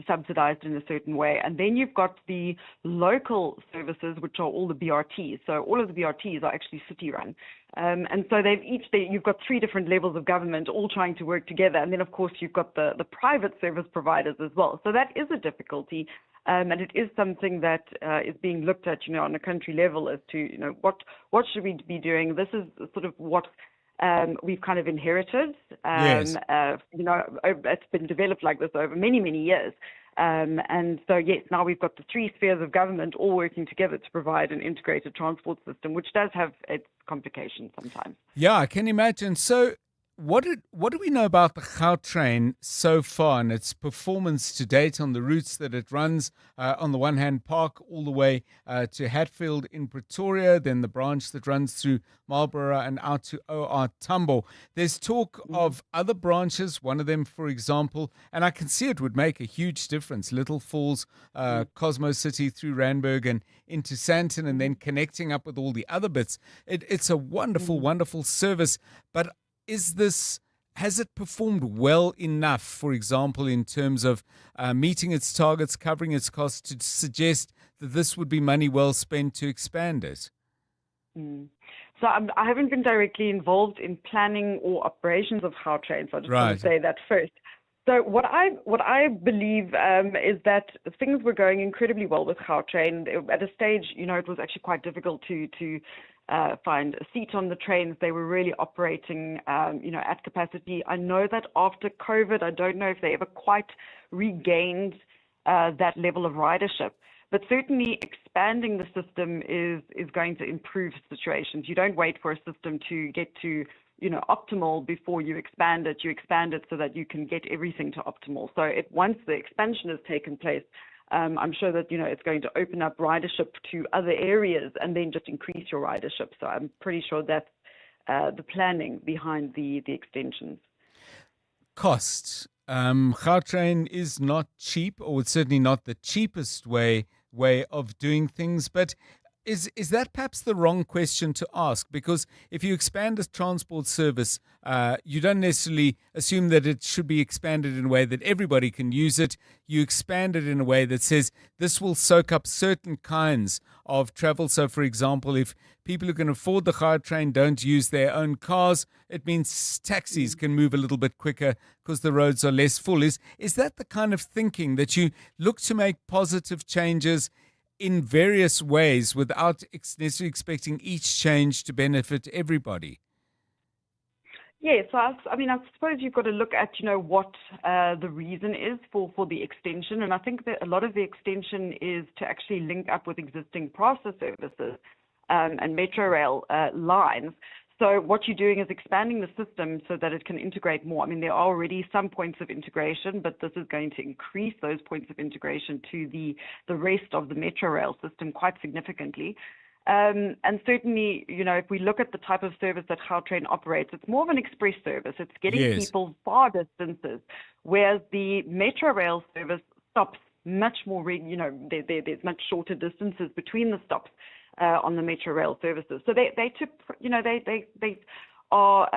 subsidized in a certain way. And then you've got the local services, which are all the BRTs. So all of the BRTs are actually city run. And so you've got three different levels of government all trying to work together. And then, of course, you've got the private service providers as well. So that is a difficulty. And it is something that is being looked at, on a country level as to, what should we be doing? This is sort of what we've kind of inherited. Yes. It's been developed like this over many, many years. And so, yes, now we've got the three spheres of government all working together to provide an integrated transport system, which does have its complications sometimes. Yeah, I can imagine. So what do we know about the Gautrain so far and its performance to date on the routes that it runs? On the one hand, Park all the way to Hatfield in Pretoria, then the branch that runs through Marlborough and out to OR Tambo. There's talk of other branches, one of them, for example, and I can see it would make a huge difference. Little Falls, Cosmo City through Randburg and into Sandton, and then connecting up with all the other bits. It's a wonderful, wonderful service, but has it performed well enough, for example, in terms of meeting its targets, covering its costs, to suggest that this would be money well spent to expand it? So I haven't been directly involved in planning or operations of Gautrain, so I just want to say that first. So what I believe is that things were going incredibly well with Gautrain. At a stage, it was actually quite difficult to find a seat on the trains. They were really operating, at capacity. I know that after COVID, I don't know if they ever quite regained that level of ridership. But certainly expanding the system is going to improve situations. You don't wait for a system to get to optimal before you expand it. You expand it so that you can get everything to optimal. So once the expansion has taken place, I'm sure that it's going to open up ridership to other areas and then just increase your ridership. So I'm pretty sure that's the planning behind the extensions. Cost. Gautrain is not cheap, or it's certainly not the cheapest way of doing things, but is that perhaps the wrong question to ask? Because if you expand a transport service, you don't necessarily assume that it should be expanded in a way that everybody can use it. You expand it in a way that says this will soak up certain kinds of travel. So, for example, if people who can afford the Gautrain don't use their own cars, it means taxis can move a little bit quicker because the roads are less full. Is that the kind of thinking that you look to make positive changes in various ways without necessarily expecting each change to benefit everybody? Yeah, so I suppose you've got to look at, what the reason is for the extension. And I think that a lot of the extension is to actually link up with existing process services and Metro Rail lines. So what you're doing is expanding the system so that it can integrate more. I mean, there are already some points of integration, but this is going to increase those points of integration to the rest of the Metro Rail system quite significantly. And certainly, if we look at the type of service that Gautrain operates, it's more of an express service. It's getting people far distances, whereas the Metro Rail service stops much more, there's much shorter distances between the stops on the Metro Rail services. So they are,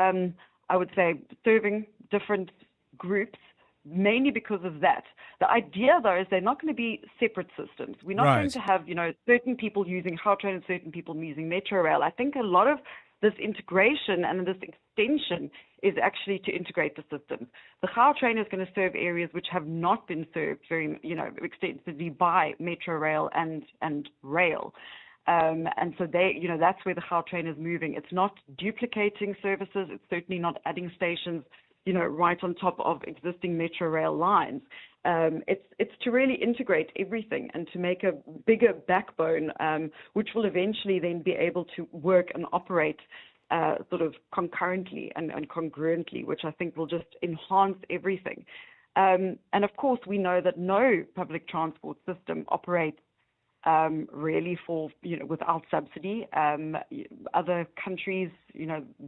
I would say, serving different groups, mainly because of that. The idea, though, is they're not going to be separate systems. We're not going to have, certain people using Gautrain and certain people using Metro Rail. I think a lot of this integration and this extension is actually to integrate the systems. The Gautrain is going to serve areas which have not been served very, extensively by Metro Rail and rail. And so that's where the Gautrain is moving. It's not duplicating services. It's certainly not adding stations, right on top of existing Metro Rail lines. It's to really integrate everything and to make a bigger backbone, which will eventually then be able to work and operate sort of concurrently and congruently, which I think will just enhance everything. And of course, we know that no public transport system operates really without subsidy. Other countries,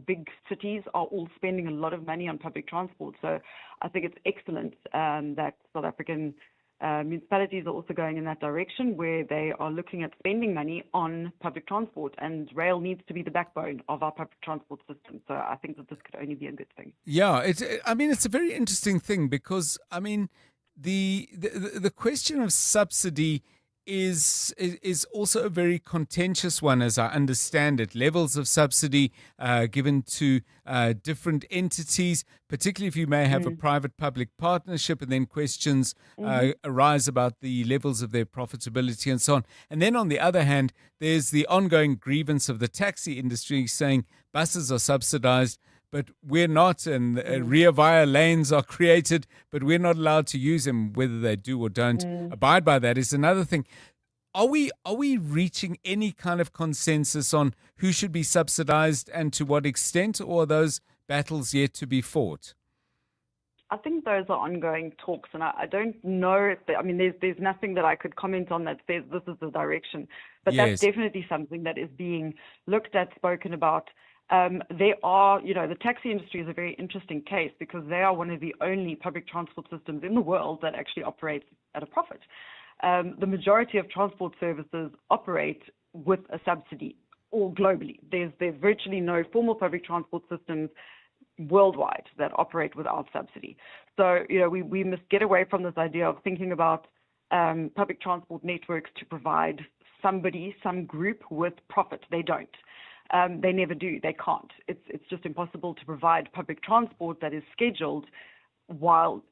big cities are all spending a lot of money on public transport. So I think it's excellent that South African municipalities are also going in that direction, where they are looking at spending money on public transport, and rail needs to be the backbone of our public transport system. So I think that this could only be a good thing. Yeah, it's a very interesting thing, because the question of subsidy is also a very contentious one, as I understand it. Levels of subsidy given to different entities, particularly if you may have a private-public partnership, and then questions arise about the levels of their profitability and so on. And then on the other hand, there's the ongoing grievance of the taxi industry saying buses are subsidized, but we're not, and rear via lanes are created, but we're not allowed to use them. Whether they do or don't abide by that is another thing. Are we reaching any kind of consensus on who should be subsidized and to what extent, or are those battles yet to be fought? I think those are ongoing talks, and I don't know if there's nothing that I could comment on that says this is the direction, but Yes. That's definitely something that is being looked at, spoken about. There are, the taxi industry is a very interesting case, because they are one of the only public transport systems in the world that actually operates at a profit. The majority of transport services operate with a subsidy, all globally. There's virtually no formal public transport systems worldwide that operate without subsidy. So, we must get away from this idea of thinking about public transport networks to provide some group with profit. They don't. They never do. They can't. It's just impossible to provide public transport that is scheduled while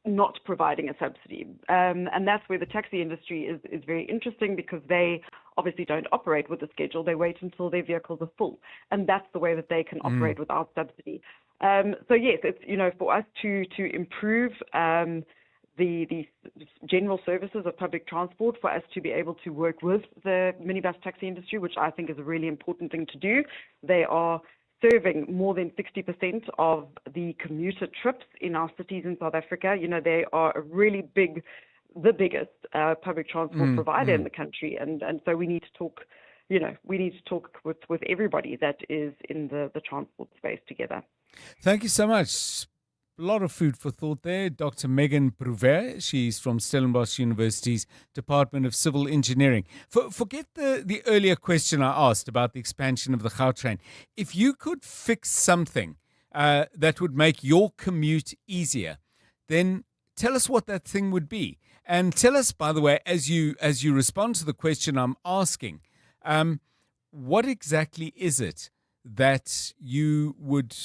not providing a subsidy. And that's where the taxi industry is very interesting, because they obviously don't operate with a schedule. They wait until their vehicles are full. And that's the way that they can operate without subsidy. So yes, it's, for us to improve the general services of public transport, for us to be able to work with the minibus taxi industry, which I think is a really important thing to do. They are serving more than 60% of the commuter trips in our cities in South Africa. They are the biggest public transport provider in the country. And so we need to talk, with everybody that is in the transport space together. Thank you so much. A lot of food for thought there. Dr. Megan Prouver, she's from Stellenbosch University's Department of Civil Engineering. Forget the earlier question I asked about the expansion of the Gautrain. If you could fix something that would make your commute easier, then tell us what that thing would be. And tell us, by the way, as you respond to the question I'm asking, what exactly is it that you would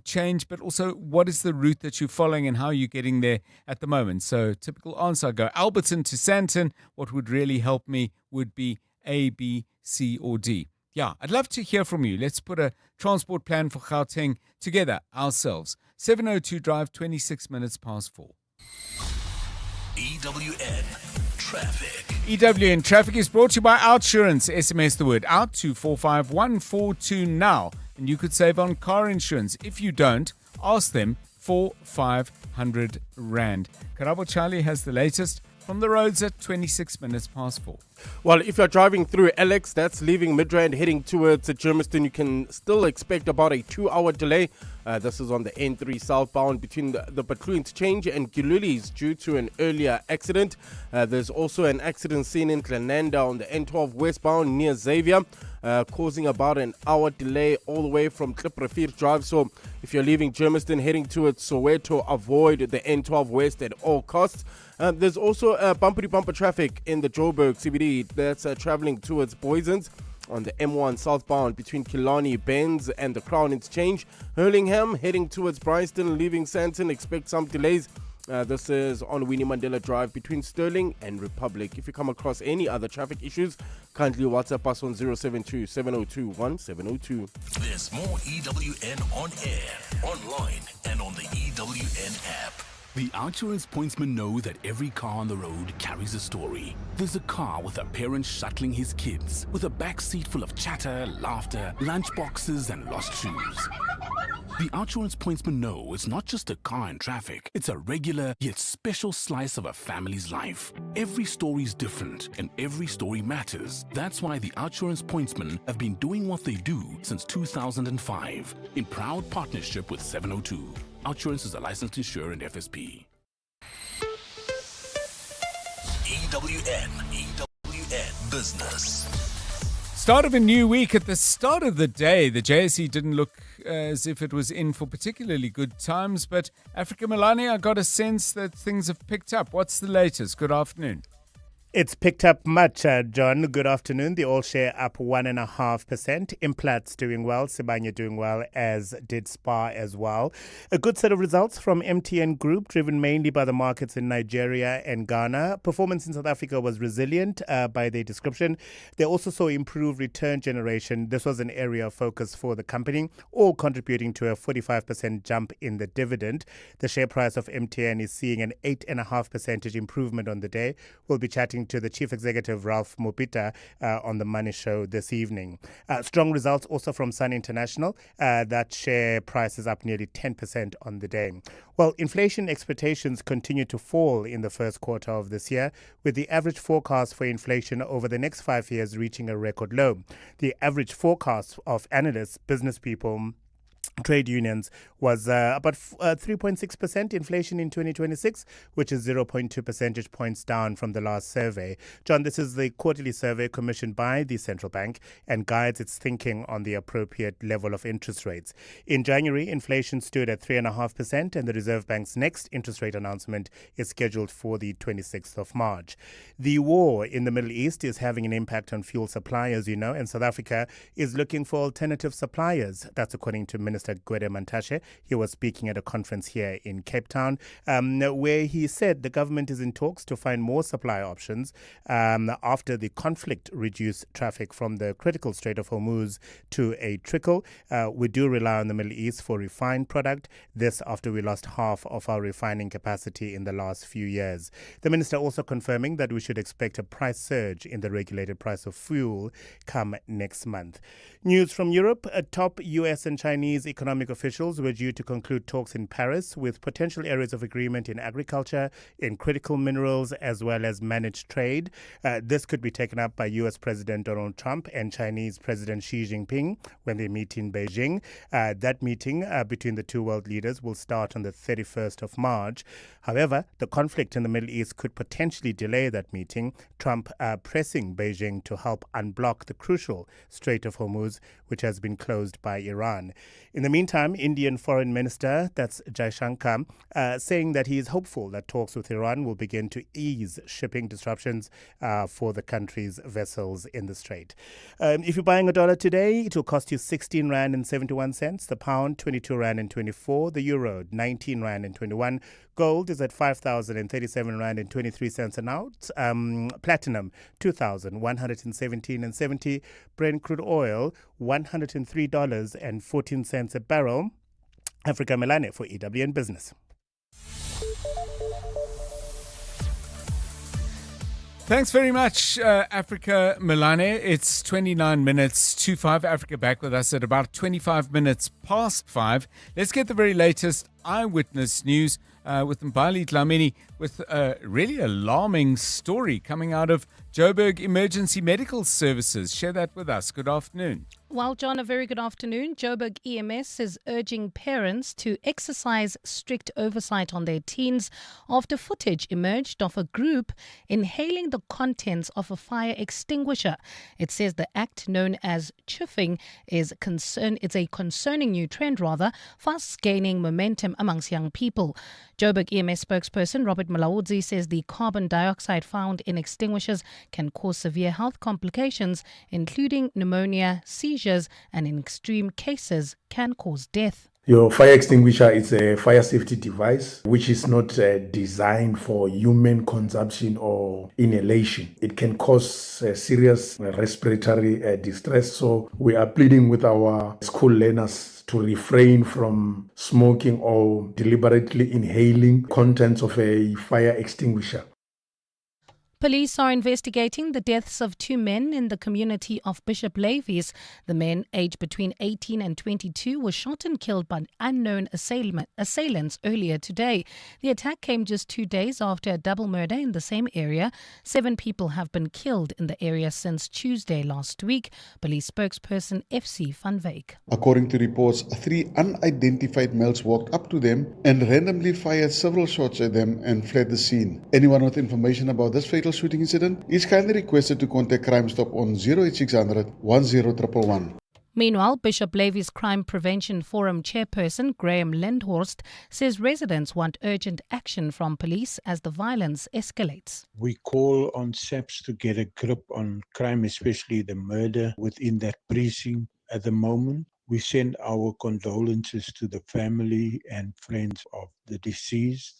change, but also what is the route that you're following and how you're getting there at the moment? So typical answer, I go Alberton to Sandton. What would really help me would be A, B, C, or D. Yeah, I'd love to hear from you. Let's put a transport plan for Gauteng together ourselves. 702 Drive, 26 minutes past 4. EWN Traffic. EWN Traffic is brought to you by Outsurance. SMS the word out to 45142 now, and you could save on car insurance. If you don't, ask them for 500 Rand. Karabo Charlie has the latest from the roads at 26 minutes past 4. Well, if you're driving through Alex, that's leaving Midrand heading towards Germiston, you can still expect about a 2-hour delay. This is on the N3 southbound between the Batlu interchange and Gilulis due to an earlier accident. There's also an accident seen in Glenanda on the N12 westbound near Xavier, causing about an hour delay all the way from Kliprefir Drive. So if you're leaving Germiston heading towards Soweto, avoid the N12 west at all costs. There's also bumper-to-bumper traffic in the Joburg CBD that's traveling towards Boysons. On the M1 southbound between Killarney, Benz and the Crown Exchange, Hurlingham heading towards Bryanston, leaving Sandton, expect some delays. This is on Winnie Mandela Drive between Sterling and Republic. If you come across any other traffic issues, kindly WhatsApp us on 072 702 1702. There's more EWN on air, online, and on the EWN app. The Outsurance pointsmen know that every car on the road carries a story. There's a car with a parent shuttling his kids, with a back seat full of chatter, laughter, lunchboxes, and lost shoes. The Outsurance pointsmen know it's not just a car in traffic, it's a regular yet special slice of a family's life. Every story's different, and every story matters. That's why the Outsurance pointsmen have been doing what they do since 2005, in proud partnership with 702. Outsurance is a licensed insurer and FSP. EWN Business. Start of a new week. At the start of the day, the JSE didn't look as if it was in for particularly good times, but Africa Melania, I got a sense that things have picked up. What's the latest? Good afternoon. It's picked up much, John. Good afternoon. The all share up 1.5%. Implats doing well. Sibanye doing well, as did SPAR as well. A good set of results from MTN Group, driven mainly by the markets in Nigeria and Ghana. Performance in South Africa was resilient by their description. They also saw improved return generation. This was an area of focus for the company, all contributing to a 45% jump in the dividend. The share price of MTN is seeing an 8.5% improvement on the day. We'll be chatting to the Chief Executive, Ralph Mupita, on the Money Show this evening. Strong results also from Sun International. That share price is up nearly 10% on the day. Well, inflation expectations continue to fall in the first quarter of this year, with the average forecast for inflation over the next 5 years reaching a record low. The average forecast of analysts, business people, trade unions was about 3.6% inflation in 2026, which is 0.2 percentage points down from the last survey. John, this is the quarterly survey commissioned by the central bank and guides its thinking on the appropriate level of interest rates. In January, inflation stood at 3.5%, and the Reserve Bank's next interest rate announcement is scheduled for the 26th of March. The war in the Middle East is having an impact on fuel supply, as you know, and South Africa is looking for alternative suppliers. That's according to Minister Gwede Mantashe. He was speaking at a conference here in Cape Town, where he said the government is in talks to find more supply options after the conflict reduced traffic from the critical Strait of Hormuz to a trickle. We do rely on the Middle East for refined product. This after we lost half of our refining capacity in the last few years. The minister also confirming that we should expect a price surge in the regulated price of fuel come next month. News from Europe. Top US and Chinese economic officials were due to conclude talks in Paris with potential areas of agreement in agriculture, in critical minerals, as well as managed trade. This could be taken up by US President Donald Trump and Chinese President Xi Jinping when they meet in Beijing. That meeting between the two world leaders will start on the 31st of March. However, the conflict in the Middle East could potentially delay that meeting, Trump pressing Beijing to help unblock the crucial Strait of Hormuz, which has been closed by Iran. In the meantime, Indian Foreign Minister, that's Jaishankar, saying that he is hopeful that talks with Iran will begin to ease shipping disruptions for the country's vessels in the strait. If you're buying a dollar today, it will cost you 16 Rand and 71 cents. The pound, 22 Rand and 24. The euro, 19 Rand and 21. Gold is at 5,037 Rand and 23 cents an ounce. Platinum, 2,117 and 70. Brent crude oil, $103.14 a barrel. Africa Melania for EWN Business. Thanks very much, Africa Melania. It's 29 minutes to 5. Africa back with us at about 25 minutes past 5. Let's get the very latest eyewitness news with Mbali Dlamini with a really alarming story coming out of Joburg Emergency Medical Services. Share that with us. Good afternoon. Well, John, a very good afternoon. Joburg EMS is urging parents to exercise strict oversight on their teens after footage emerged of a group inhaling the contents of a fire extinguisher. It says the act, known as chuffing, is a concerning new trend, fast gaining momentum amongst young people. Joburg EMS spokesperson Robert Malaudzi says the carbon dioxide found in extinguishers can cause severe health complications, including pneumonia, seizures, and in extreme cases can cause death. Your fire extinguisher is a fire safety device which is not designed for human consumption or inhalation. It can cause serious respiratory distress. So we are pleading with our school learners to refrain from smoking or deliberately inhaling contents of a fire extinguisher. Police are investigating the deaths of 2 men in the community of Bishop Levis. The men, aged between 18 and 22, were shot and killed by unknown assailants earlier today. The attack came just 2 days after a double murder in the same area. 7 people have been killed in the area since Tuesday last week. Police spokesperson FC van Wyk. According to reports, 3 unidentified males walked up to them and randomly fired several shots at them and fled the scene. Anyone with information about this fatal shooting incident is kindly requested to contact Crime Stop on 08600 10111. Meanwhile, Bishop Levis Crime Prevention Forum chairperson Graham Lindhorst says residents want urgent action from police as the violence escalates. We call on SAPS to get a grip on crime, especially the murder within that precinct at the moment. We send our condolences to the family and friends of the deceased.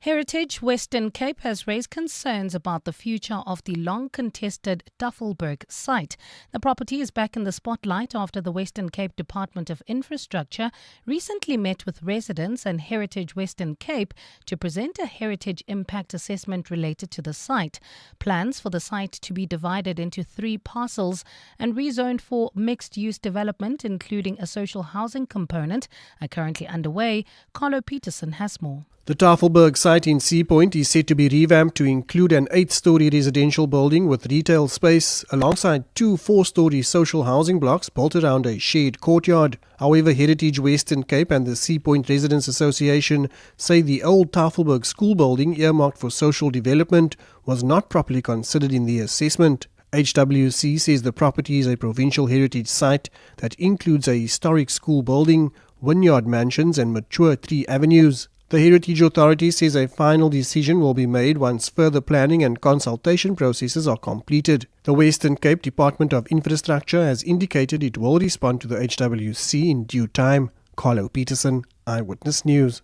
Heritage Western Cape has raised concerns about the future of the long-contested Tafelberg site. The property is back in the spotlight after the Western Cape Department of Infrastructure recently met with residents and Heritage Western Cape to present a heritage impact assessment related to the site. Plans for the site to be divided into 3 parcels and rezoned for mixed-use development, including a social housing component, are currently underway. Carlo Peterson has more. The Tafelberg site in Sea Point is set to be revamped to include an 8-story residential building with retail space alongside 2 4-story social housing blocks built around a shared courtyard. However, Heritage Western Cape and the Sea Point Residents Association say the old Tafelberg school building earmarked for social development was not properly considered in the assessment. HWC says the property is a provincial heritage site that includes a historic school building, vineyard mansions and mature 3 avenues. The Heritage Authority says a final decision will be made once further planning and consultation processes are completed. The Western Cape Department of Infrastructure has indicated it will respond to the HWC in due time. Carlo Peterson, Eyewitness News.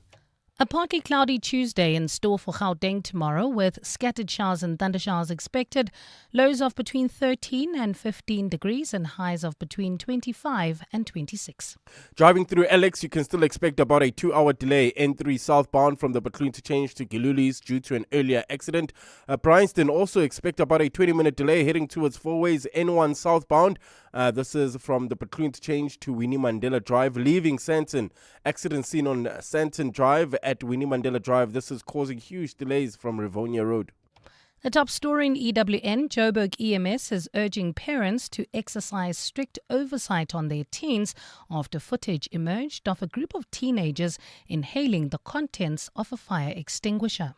A partly cloudy Tuesday in store for Gauteng tomorrow, with scattered showers and thundershowers expected. Lows of between 13 and 15 degrees and highs of between 25 and 26. Driving through Alex, you can still expect about a 2-hour delay. N3 southbound from the Bethlehem to change to Gilulis due to an earlier accident. Bryanston also expect about a 20-minute delay heading towards Fourways N1 southbound. This is from the Bethlehem to change to Winnie Mandela Drive, leaving Sandton. Accident seen on Sandton Drive at Winnie Mandela Drive. This is causing huge delays from Rivonia Road. The top story in EWN, Joburg EMS is urging parents to exercise strict oversight on their teens after footage emerged of a group of teenagers inhaling the contents of a fire extinguisher.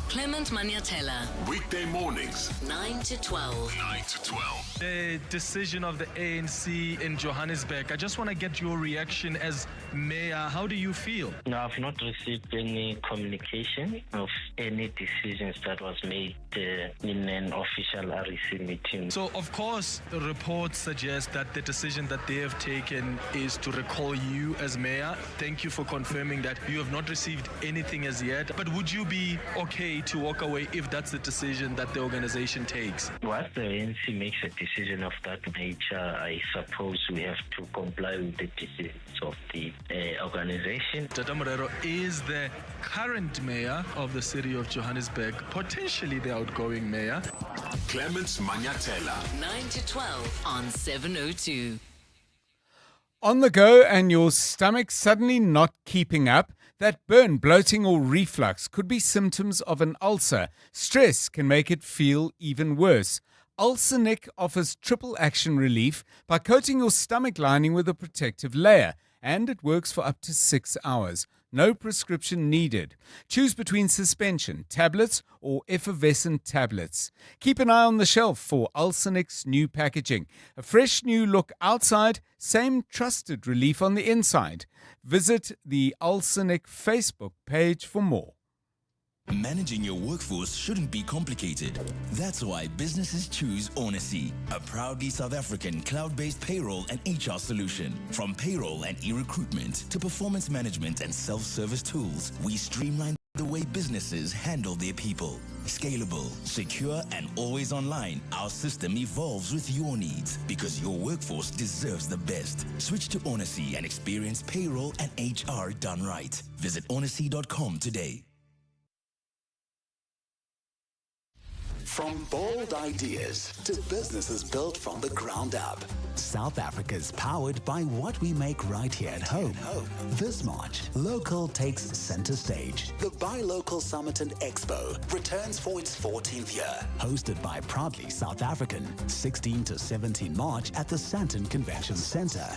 Clement Maniatella. Weekday mornings, 9 to 12. 9 to 12. The decision of the ANC in Johannesburg. I just want to get your reaction as mayor. How do you feel? No, I've not received any communication of any decisions that was made in an official REC meeting. So, of course, the reports suggest that the decision that they have taken is to recall you as mayor. Thank you for confirming that you have not received anything as yet. But would you be okay to walk away if that's the decision that the organization takes? Once the ANC makes a decision of that nature, I suppose we have to comply with the decisions of the organization. Tata Morero is the current mayor of the city of Johannesburg, potentially the outgoing mayor. Clements Maniatella. 9 to 12 on 702. On the go and your stomach suddenly not keeping up? That burn, bloating or reflux could be symptoms of an ulcer. Stress can make it feel even worse. Ulcernic offers triple action relief by coating your stomach lining with a protective layer, and it works for up to 6 hours. No prescription needed. Choose between suspension, tablets, or effervescent tablets. Keep an eye on the shelf for Ulcernic's new packaging. A fresh new look outside, same trusted relief on the inside. Visit the Ulcernic Facebook page for more. Managing your workforce shouldn't be complicated. That's why businesses choose Onacy, a proudly South African cloud-based payroll and HR solution. From payroll and e-recruitment to performance management and self-service tools, we streamline the way businesses handle their people. Scalable, secure, and always online, our system evolves with your needs because your workforce deserves the best. Switch to Onacy and experience payroll and HR done right. Visit onacy.com today. From bold ideas to businesses built from the ground up, South Africa's powered by what we make right here at home. This March, local takes center stage. The Buy Local Summit and Expo returns for its 14th year. Hosted by proudly South African, 16 to 17 March at the Sandton Convention Center.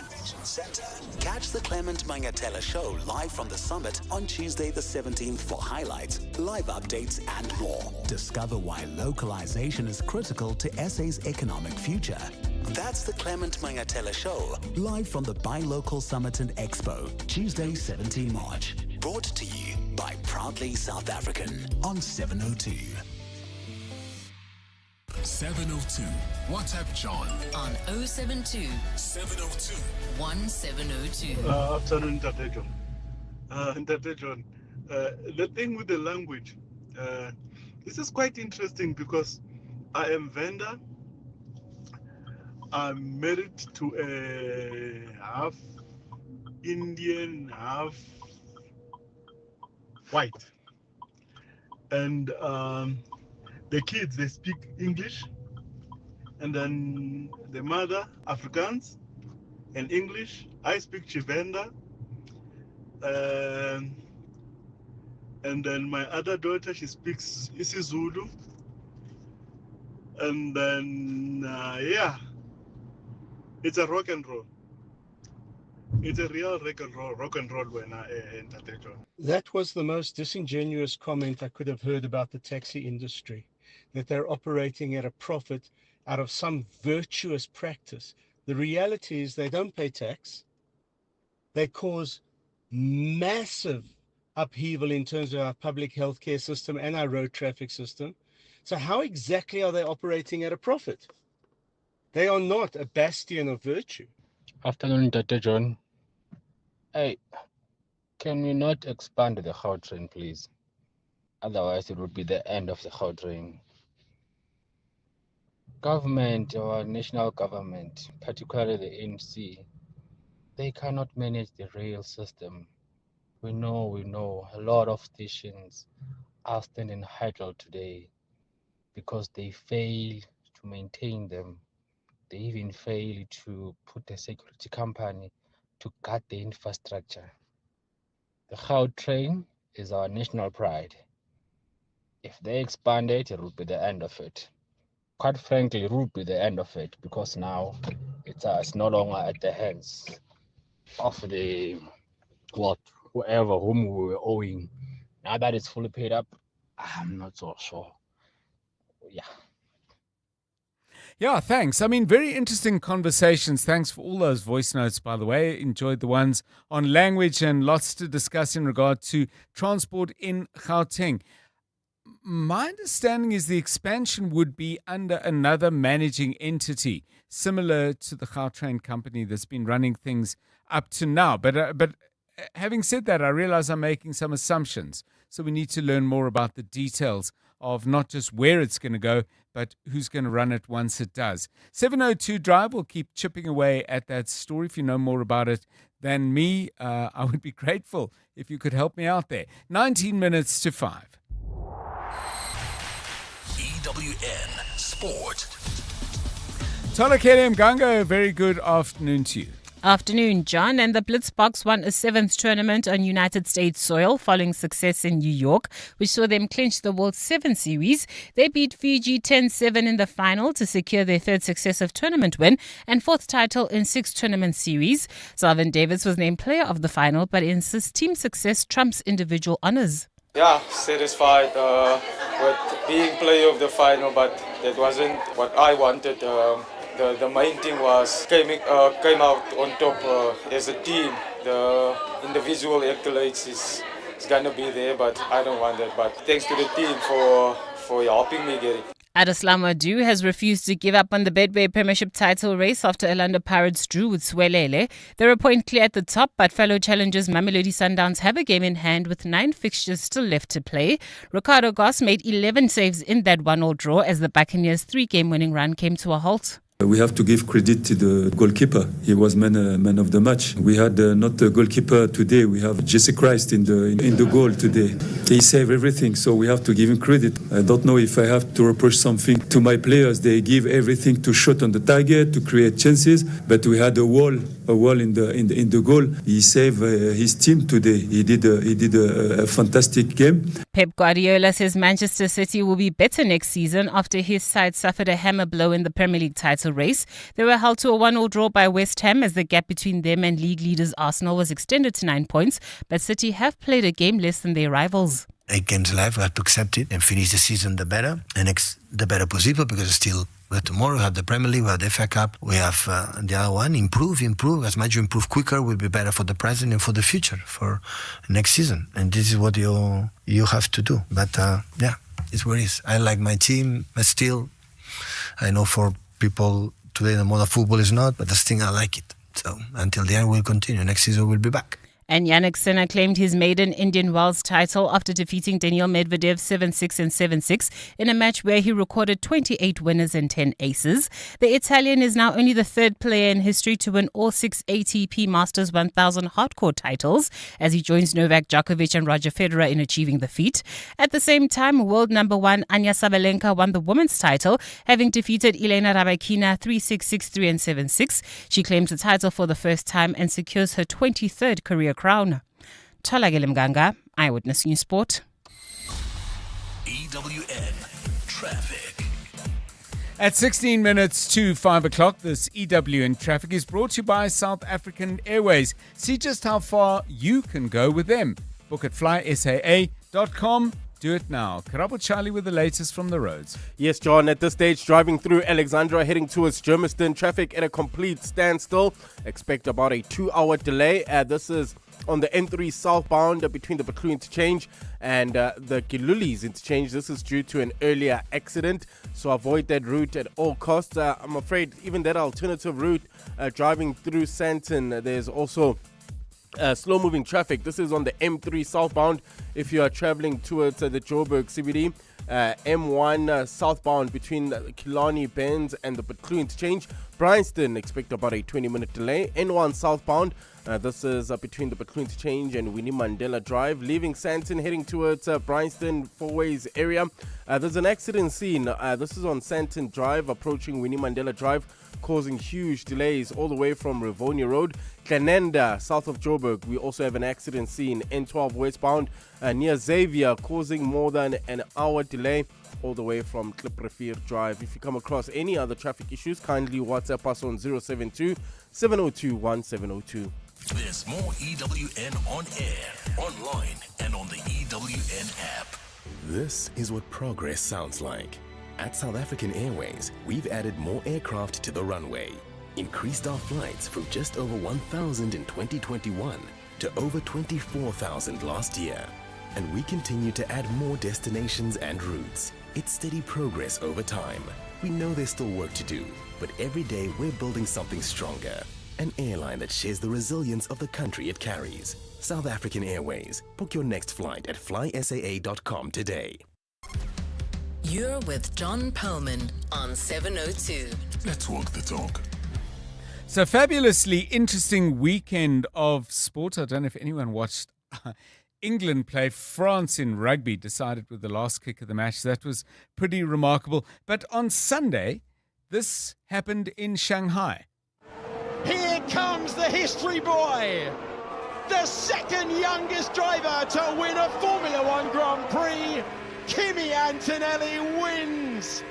Catch the Clement Mangatela show live from the summit on Tuesday the 17th for highlights, live updates, and more. Discover why localization is critical to SA's economic future. That's the Clement Mangatela show, live from the Buy Local Summit and Expo, Tuesday 17 March. Brought to you by Proudly South African on 702. 702. WhatsApp John on 072 702 1702. Afternoon, Tate John. Tate John, the thing with the language, this is quite interesting because I am Venda. I'm married to a half Indian, half white. And the kids, they speak English. And then the mother, Afrikaans and English. I speak Chivenda. And then my other daughter, she speaks isiZulu. And then, it's a rock and roll. It's a real rock and roll when I enter the job. That was the most disingenuous comment I could have heard about the taxi industry, that they're operating at a profit out of some virtuous practice. The reality is they don't pay tax. They cause massive upheaval in terms of our public healthcare system and our road traffic system. So how exactly are they operating at a profit? They are not a bastion of virtue. Afternoon, Dr. John. Hey, can we not expand the Gautrain, please? Otherwise, it would be the end of the Gautrain. Government, our national government, particularly the ANC, they cannot manage the rail system. We know a lot of stations are standing idle today because they fail to maintain them. They even fail to put a security company to guard the infrastructure. The Gautrain is our national pride. If they expand it, it will be the end of it. Quite frankly, it will be the end of it because now it's no longer at the hands of whoever whom we were owing. Now that it's fully paid up, I'm not so sure. Yeah, thanks. I mean, very interesting conversations. Thanks for all those voice notes, by the way. Enjoyed the ones on language and lots to discuss in regard to transport in Gauteng. My understanding is the expansion would be under another managing entity, similar to the Gautrain company that's been running things up to now. But having said that, I realize I'm making some assumptions. So we need to learn more about the details of not just where it's going to go, but who's going to run it once it does. 702 Drive will keep chipping away at that story. If you know more about it than me, I would be grateful if you could help me out there. 19 minutes to 5. EWN Sport. Tolakele Mganga, a very good afternoon to you. Afternoon, John. And the Blitzboks won a 7th tournament on United States soil following success in New York, which saw them clinch the World 7 Series. They beat Fiji 10-7 in the final to secure their 3rd successive tournament win and 4th title in 6 tournament series. Salvin Davids was named player of the final, but insists team success trumps individual honours. Yeah, satisfied with being player of the final, but that wasn't what I wanted. The main thing was came out on top as a team. The individual accolades it's gonna be there, but I don't want that. But thanks to the team for helping me get it. Adeslam Adu has refused to give up on the Betway Premiership title race after Orlando Pirates drew with Swelele. They're a point clear at the top, but fellow challengers Mamelodi Sundowns have a game in hand with 9 fixtures still left to play. Ricardo Goss made 11 saves in that 1-1 draw as the Buccaneers' 3-game winning run came to a halt. We have to give credit to the goalkeeper. He was man of the match. We had not a goalkeeper today. We have Jesse Christ in the goal today. He saved everything, so we have to give him credit. I don't know if I have to reproach something to my players. They give everything to shoot on the target, to create chances, but we had a wall in the goal. He saved his team today. He did a fantastic game. Pep Guardiola says Manchester City will be better next season after his side suffered a hammer blow in the Premier League title race. They were held to a 1-1 draw by West Ham as the gap between them and league leaders Arsenal was extended to 9 points, but City have played a game less than their rivals. 8 games left, we have to accept it and finish the season the better, and the better possible, because still tomorrow we have the Premier League, we have the FA Cup, we have the other one. Improve. As much you improve quicker will be better for the present and for the future, for next season. And this is what you have to do. But yeah, it's what it is. I like my team, but still, I know for people today the modern football is not, but still I like it. So until the end we'll continue. Next season we'll be back. And Yannick Sinner claimed his maiden Indian Wells title after defeating Daniil Medvedev 7-6 and 7-6 in a match where he recorded 28 winners and 10 aces. The Italian is now only the 3rd player in history to win all 6 ATP Masters 1000 hardcore titles, as he joins Novak Djokovic and Roger Federer in achieving the feat. At the same time, world number 1 Anya Sabalenka won the women's title, having defeated Elena Rybakina 3-6, 6-3 and 7-6. She claims the title for the first time and secures her 23rd career crown. Tolagile Mganga, Eyewitness News Sport. EWN Traffic. At 16 minutes to 5 o'clock, this EWN Traffic is brought to you by South African Airways. See just how far you can go with them. Book at flysaa.com. Do it now. Karabo Charlie with the latest from the roads. Yes, John, at this stage, driving through Alexandra, heading towards Germiston, traffic at a complete standstill. Expect about a 2-hour delay. This is on the N3 southbound between the Butlu interchange and the Gilulis interchange. This is due to an earlier accident, so avoid that route at all costs. I'm afraid even that alternative route, driving through Sandton, there's also slow-moving traffic. This is on the M3 southbound if you are traveling towards the Joburg CBD. M1 southbound between Killarney Benz and the Butlu interchange. Bryanston, expect about a 20-minute delay. N1 southbound, this is between the Butlu interchange and Winnie Mandela Drive. Leaving Sandton, heading towards Bryanston Fourways area. There's an accident scene. This is on Sandton Drive, approaching Winnie Mandela Drive, causing huge delays all the way from Rivonia Road. Canenda, south of Joburg, we also have an accident scene, N12 westbound near Xavier, causing more than an hour delay all the way from Kliprefeer Drive. If you come across any other traffic issues, kindly WhatsApp us on 072-702-1702. There's more EWN on air, online, and on the EWN app. This is what progress sounds like. At South African Airways, we've added more aircraft to the runway, increased our flights from just over 1,000 in 2021 to over 24,000 last year. And we continue to add more destinations and routes. It's steady progress over time. We know there's still work to do, but every day we're building something stronger. An airline that shares the resilience of the country it carries. South African Airways. Book your next flight at flysaa.com today. You're with John Perlman on 702. Let's walk the talk. So, fabulously interesting weekend of sport. I don't know if anyone watched England play France in rugby, decided with the last kick of the match. That was pretty remarkable. But on Sunday, this happened in Shanghai. Here comes the history boy, the second youngest driver to win a Formula One Grand Prix. Kimi Antonelli wins.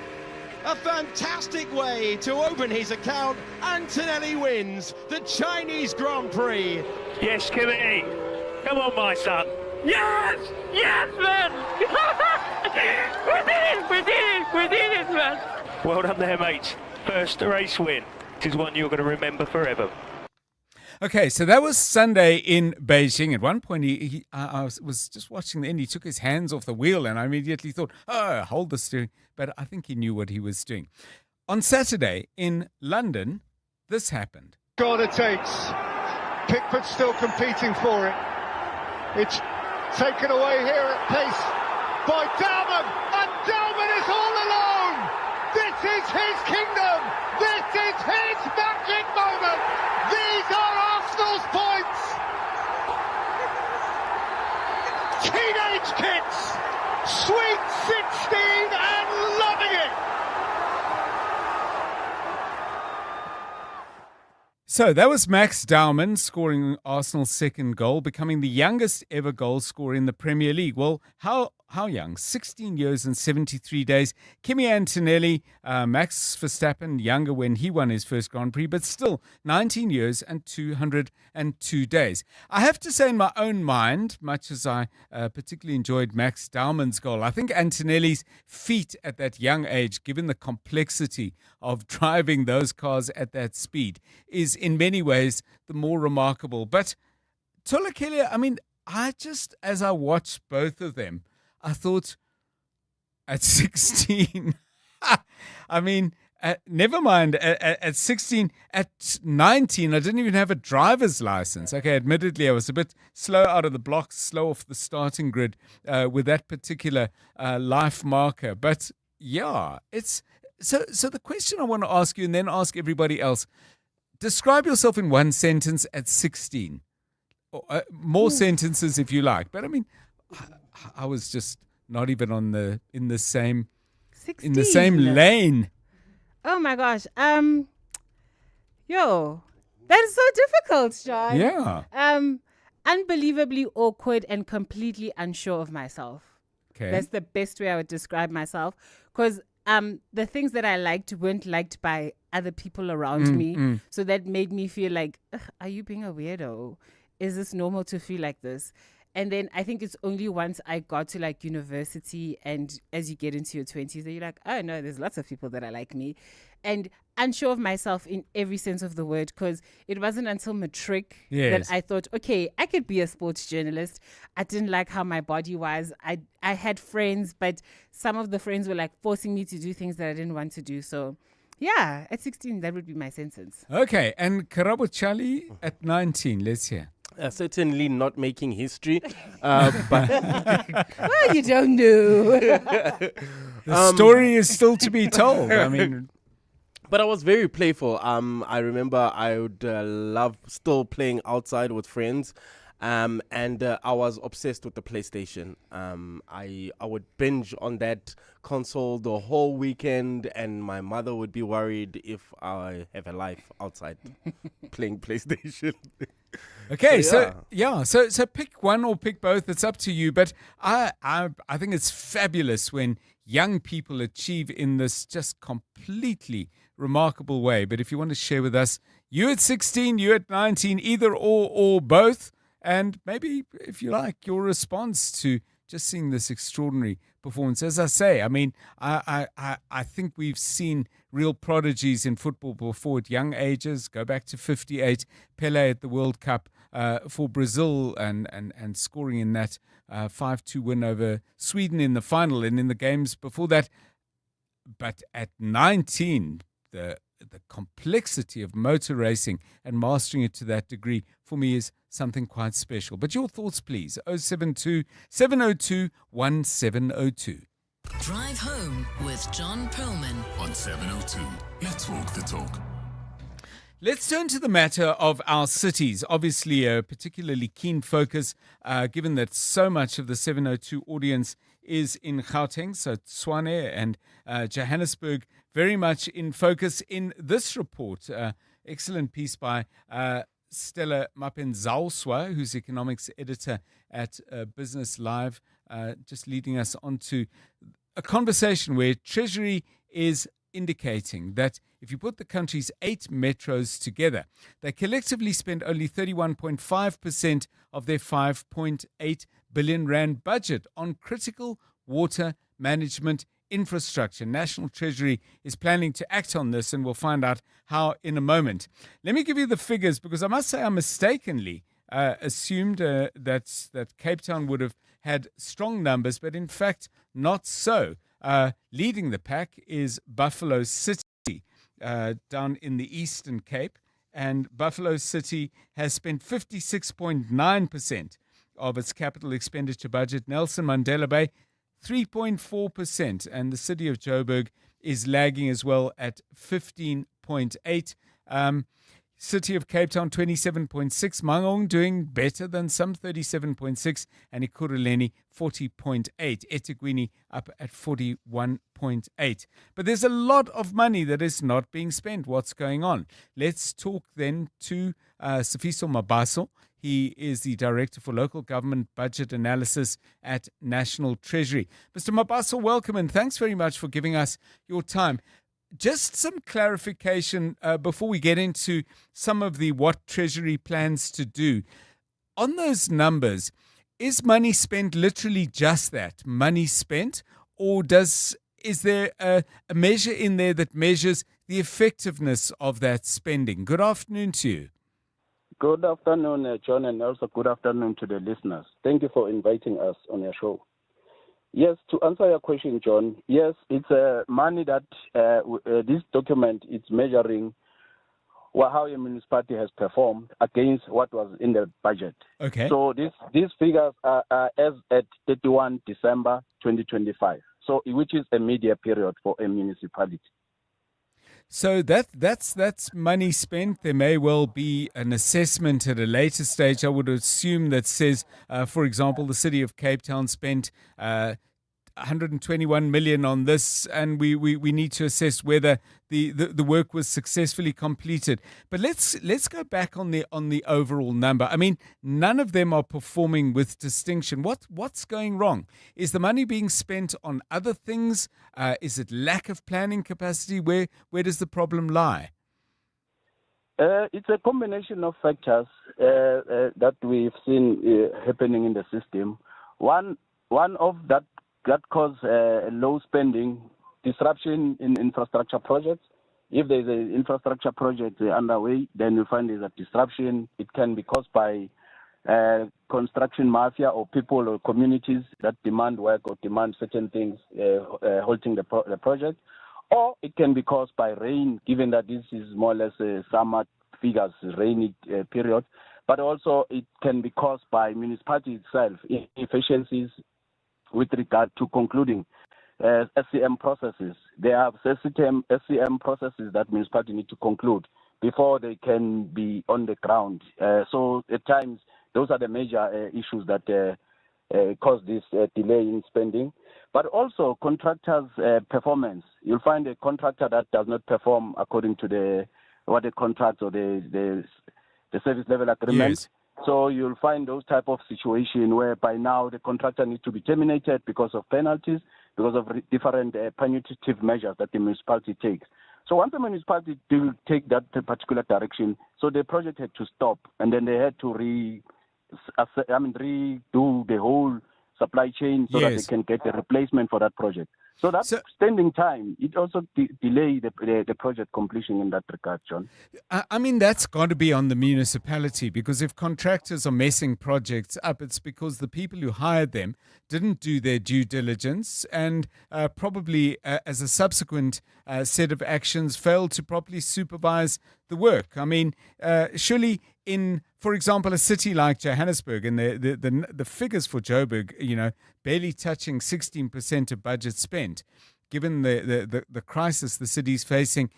A fantastic way to open his account. Antonelli wins the Chinese Grand Prix. Yes, Kimi. Come on, my son. Yes! Yes, man! We did it, man! Well done there, mate. First race win. This is one you're going to remember forever. Okay, so that was Sunday in Beijing. At one point, I was just watching the end. He took his hands off the wheel, and I immediately thought, oh, hold the steering. But I think he knew what he was doing. On Saturday in London, this happened. God, it takes. Pickford's still competing for it. It's taken away here at pace by Dalman, and Dalman is all alone. This is his kingdom. This is his magic moment. These are Arsenal's points. Teenage kids, sweet 16 and loving it. So that was Max Dalman scoring Arsenal's second goal, becoming the youngest ever goal scorer in the Premier League. Well, how young? 16 years and 73 days. Kimi Antonelli, Max Verstappen, younger when he won his first Grand Prix, but still 19 years and 202 days. I have to say in my own mind, much as I particularly enjoyed Max Dalman's goal, I think Antonelli's feat at that young age, given the complexity of driving those cars at that speed, is in many ways the more remarkable. But Tolakele, I mean, as I watched both of them, I thought at 16, I mean, never mind, at 16, at 19, I didn't even have a driver's license. Okay, admittedly, I was a bit slow out of the blocks, slow off the starting grid with that particular life marker. But yeah, it's so the question I want to ask you and then ask everybody else, describe yourself in one sentence at 16. Or, more sentences if you like. But I mean, I was just not even in the same 16. In the same lane. Oh my gosh. That is so difficult, John. Yeah. Unbelievably awkward and completely unsure of myself. Okay. That's the best way I would describe myself. Because the things that I liked weren't liked by other people around me. So that made me feel like, are you being a weirdo? Is this normal to feel like this? And then I think it's only once I got to like university and as you get into your 20s that you're like, oh no, there's lots of people that are like me. And unsure of myself in every sense of the word, because it wasn't until matric that I thought, okay, I could be a sports journalist. I didn't like how my body was. I had friends, but some of the friends were like forcing me to do things that I didn't want to do. So yeah, at 16, that would be my sentence. Okay, and Karabo Chali at 19, let's hear. Certainly not making history, but well, you don't know. The story is still to be told. I mean, but I was very playful. I remember I would love still playing outside with friends, and I was obsessed with the PlayStation. I would binge on that console the whole weekend, and my mother would be worried if I have a life outside playing PlayStation. Okay, so pick one or pick both. It's up to you. But I think it's fabulous when young people achieve in this just completely remarkable way. But if you want to share with us, you at 16, you at 19, either or both, and maybe if you like your response to just seeing this extraordinary performance. As I say, I mean, I think we've seen real prodigies in football before at young ages. Go back to 58, Pele at the World Cup for Brazil and scoring in that 5-2 win over Sweden in the final and in the games before that. But at 19, the complexity of motor racing and mastering it to that degree for me is something quite special. But your thoughts, please. 072 702 1702. Drive home with John Perlman on 702. Let's walk the talk. Let's turn to the matter of our cities. Obviously, a particularly keen focus, given that so much of the 702 audience is in Gauteng, so Tshwane and Johannesburg, very much in focus in this report. Excellent piece by Stella Mapenzalswa, who's economics editor at Business Live, just leading us on to a conversation where Treasury is indicating that if you put the country's 8 metros together, they collectively spend only 31.5% of their 5.8 billion rand budget on critical water management infrastructure. National Treasury is planning to act on this, and we'll find out how in a moment. Let me give you the figures, because I must say I mistakenly assumed that Cape Town would have had strong numbers, but in fact not so. Leading the pack is Buffalo City down in the Eastern Cape, and Buffalo City has spent 56.9% of its capital expenditure budget. Nelson Mandela Bay, 3.4%, and the city of Joburg is lagging as well at 15.8%. City of Cape Town, 27.6%. Mangaung doing better than some, 37.6%. And Ekurhuleni, 40.8%. eThekwini up at 41.8%. But there's a lot of money that is not being spent. What's going on? Let's talk then to Sifiso Mabaso. He is the Director for Local Government Budget Analysis at National Treasury. Mr. Mabaso, welcome, and thanks very much for giving us your time. Just some clarification before we get into some of the what Treasury plans to do. On those numbers, is money spent literally just that, money spent, or is there a measure in there that measures the effectiveness of that spending? Good afternoon to you. Good afternoon, John, and also good afternoon to the listeners. Thank you for inviting us on your show. Yes, to answer your question, John, yes, it's money that this document is measuring how a municipality has performed against what was in the budget. Okay. So these figures are as at 31 December 2025, so which is a media period for a municipality. So that's money spent. There may well be an assessment at a later stage, I would assume, that says, for example, the city of Cape Town spent 121 million on this, and we need to assess whether the work was successfully completed. But let's go back on the overall number. I mean, none of them are performing with distinction. What's going wrong? Is the money being spent on other things? Is it lack of planning capacity? Where does the problem lie? It's a combination of factors that we've seen happening in the system. One of that cause low spending, disruption in infrastructure projects. If there's an infrastructure project underway, then you find there's a disruption. It can be caused by construction mafia or people or communities that demand work or demand certain things, halting the project. Or it can be caused by rain, given that this is more or less a summer figures, rainy period. But also it can be caused by municipality itself, inefficiencies with regard to concluding SCM processes. They have SCM processes that municipality need to conclude before they can be on the ground. So at times, those are the major issues that cause this delay in spending. But also contractors' performance. You'll find a contractor that does not perform according to what the contract or the service level agreement. Yes. So you'll find those type of situation where by now the contractor needs to be terminated because of penalties, because of different punitive measures that the municipality takes. So once the municipality do take that particular direction, so the project had to stop, and then they had to redo the whole supply chain so that they can get a replacement for that project. So that spending time, it also delay the project completion in that regard, John. I mean, that's got to be on the municipality, because if contractors are messing projects up, it's because the people who hired them didn't do their due diligence and probably as a subsequent set of actions failed to properly supervise the work. I mean, surely in, for example, a city like Johannesburg, and the figures for Joburg, barely touching 16% of budget spent, given the crisis the city's facing,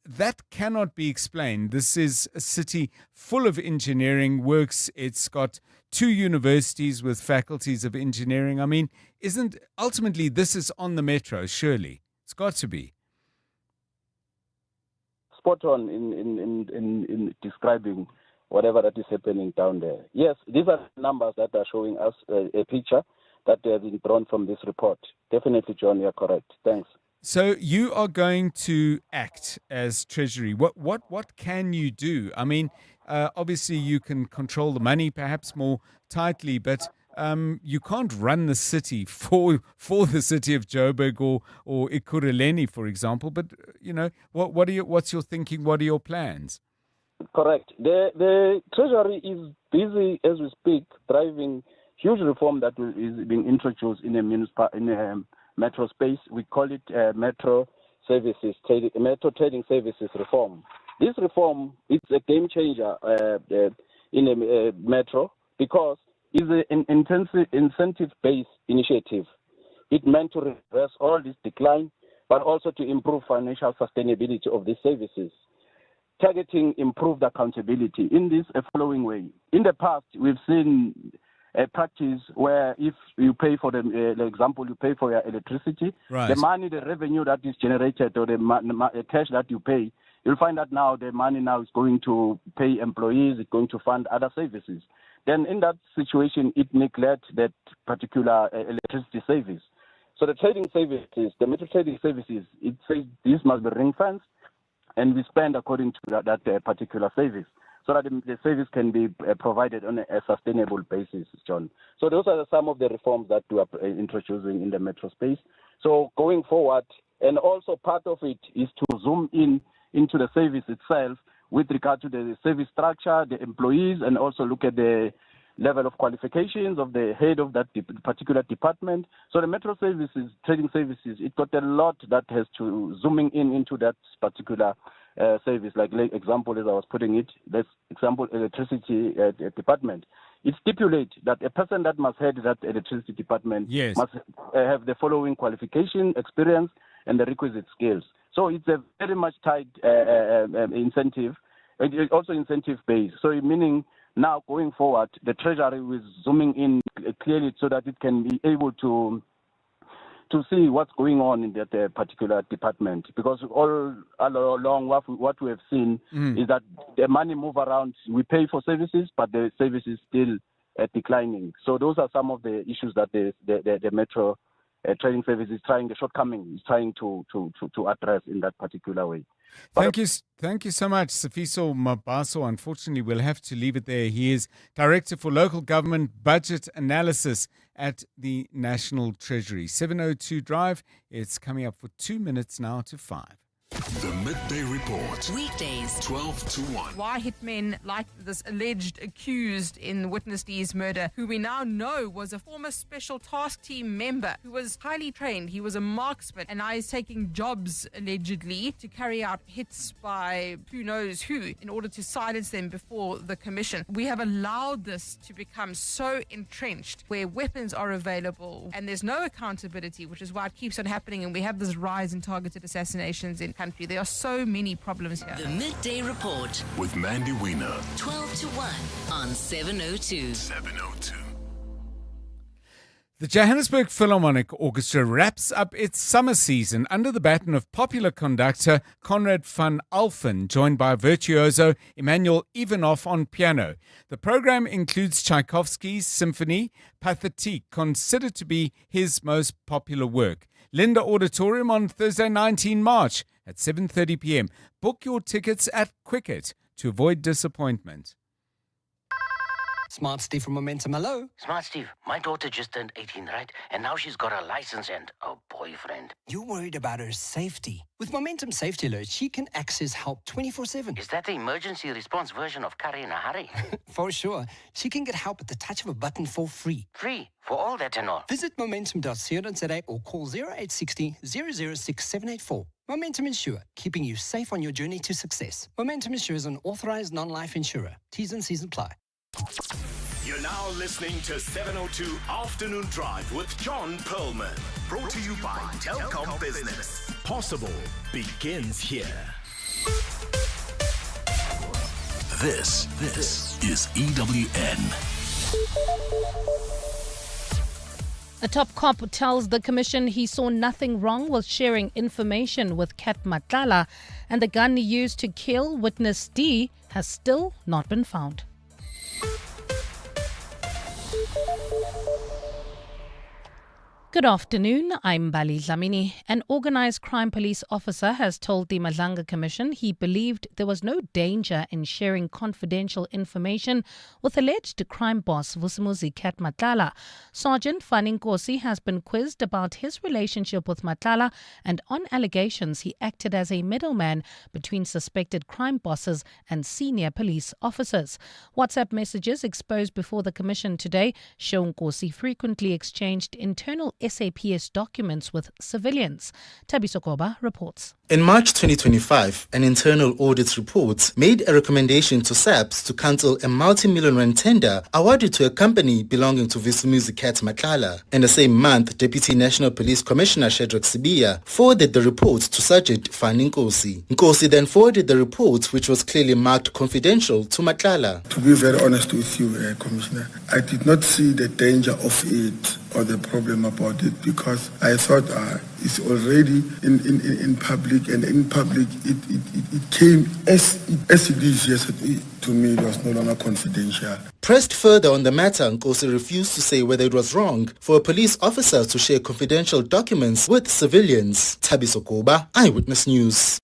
that cannot be explained. This is a city full of engineering works. It's got 2 universities with faculties of engineering. I mean, ultimately this is on the metro, surely? It's got to be. Spot on in describing whatever that is happening down there. Yes, these are numbers that are showing us a picture that has been drawn from this report. Definitely, John, you're correct. Thanks. So you are going to act as Treasury. What can you do? I mean, obviously you can control the money perhaps more tightly, but you can't run the city for the city of Joburg or Ekurhuleni, for example. But what's your thinking? What are your plans? Correct. The Treasury is busy as we speak, driving huge reform that is being introduced in a metro space. We call it metro trading services reform. This reform is a game changer in a metro because it's an incentive-based initiative. It meant to reverse all this decline, but also to improve financial sustainability of these services, targeting improved accountability in this following way. In the past, we've seen a practice where if you pay for the example, you pay for your electricity, right, the money, the revenue that is generated or the cash that you pay, you'll find that now the money now is going to pay employees, it's going to fund other services. Then in that situation, it neglects that particular electricity service. So the trading services, the metro trading services, it says this must be ring-fenced, and we spend according to that particular service, so that the service can be provided on a sustainable basis, John. So those are some of the reforms that we are introducing in the metro space. So going forward, and also part of it is to zoom into the service itself with regard to the service structure, the employees, and also look at the level of qualifications of the head of that particular department. So the metro services, trading services, it got a lot that has to zooming into that particular service. Like example, as I was putting it, this example, electricity department. It stipulates that a person that must head that electricity department must have the following qualification, experience, and the requisite skills. So it's a very much tight incentive, and also incentive-based. So meaning now going forward, the Treasury is zooming in clearly so that it can be able to see what's going on in that particular department. Because all along what we have seen is that the money move around. We pay for services, but the service is still declining. So those are some of the issues that the metro trading service is trying to address in that particular way. Thank you so much, Sifiso Mabaso. Unfortunately, we'll have to leave it there. He is Director for Local Government Budget Analysis at the National Treasury. 702 Drive. It's coming up for 2 minutes now to 5. The Midday Report. Weekdays, 12 to 1. Why hitmen like this alleged accused in Witness D's murder, who we now know was a former Special Task Team member who was highly trained. He was a marksman and now is taking jobs, allegedly, to carry out hits by who knows who in order to silence them before the commission. We have allowed this to become so entrenched where weapons are available and there's no accountability, which is why it keeps on happening, and we have this rise in targeted assassinations in country. There are so many problems here. The Midday Report with Mandy Wiener. 12 to 1 on 702. 702. The Johannesburg Philharmonic Orchestra wraps up its summer season under the baton of popular conductor Conrad van Alphen, joined by virtuoso Emmanuel Ivanov on piano. The program includes Tchaikovsky's Symphony Pathétique, considered to be his most popular work. Linda Auditorium on Thursday, 19 March at 7:30 p.m. Book your tickets at Quicket to avoid disappointment. Smart Steve from Momentum, hello. Smart Steve, my daughter just turned 18, right? And now she's got a license and a boyfriend. You're worried about her safety. With Momentum Safety Alert, she can access help 24/7. Is that the emergency response version of Curry in a Hurry? For sure. She can get help at the touch of a button for free. Free? For all that and all? Visit momentum.co.za or call 0860 006 784. Momentum Insure, keeping you safe on your journey to success. Momentum Insure is an authorized non-life insurer. T's and C's apply. You're now listening to 702 Afternoon Drive with John Perlman. Brought to you by Telkom Business. Possible begins here. This is EWN. A top cop tells the commission he saw nothing wrong with sharing information with Kat Matlala, and the gun used to kill Witness D has still not been found. Good afternoon, I'm Bali Dlamini. An organised crime police officer has told the Madlanga Commission he believed there was no danger in sharing confidential information with alleged crime boss Vusimuzi Cat Matlala. Sergeant Faninkosi has been quizzed about his relationship with Matlala and on allegations he acted as a middleman between suspected crime bosses and senior police officers. WhatsApp messages exposed before the Commission today show Nkosi frequently exchanged internal SAPS documents with civilians. Tabiso Koba reports. In March 2025, an internal audit report made a recommendation to SAPS to cancel a multi-million rand tender awarded to a company belonging to Vusimuzi Cat Matlala. In the same month, Deputy National Police Commissioner Shadrack Sibiya forwarded the report to Sergeant Faninkosi. Nkosi then forwarded the report, which was clearly marked confidential, to Matlala. To be very honest with you, Commissioner, I did not see the danger of it or the problem about it because I thought it's already in public, and in public it came as it is yesterday. To me, it was no longer confidential. Pressed further on the matter, Nkosi refused to say whether it was wrong for a police officer to share confidential documents with civilians. Tabiso Koba, Eyewitness News.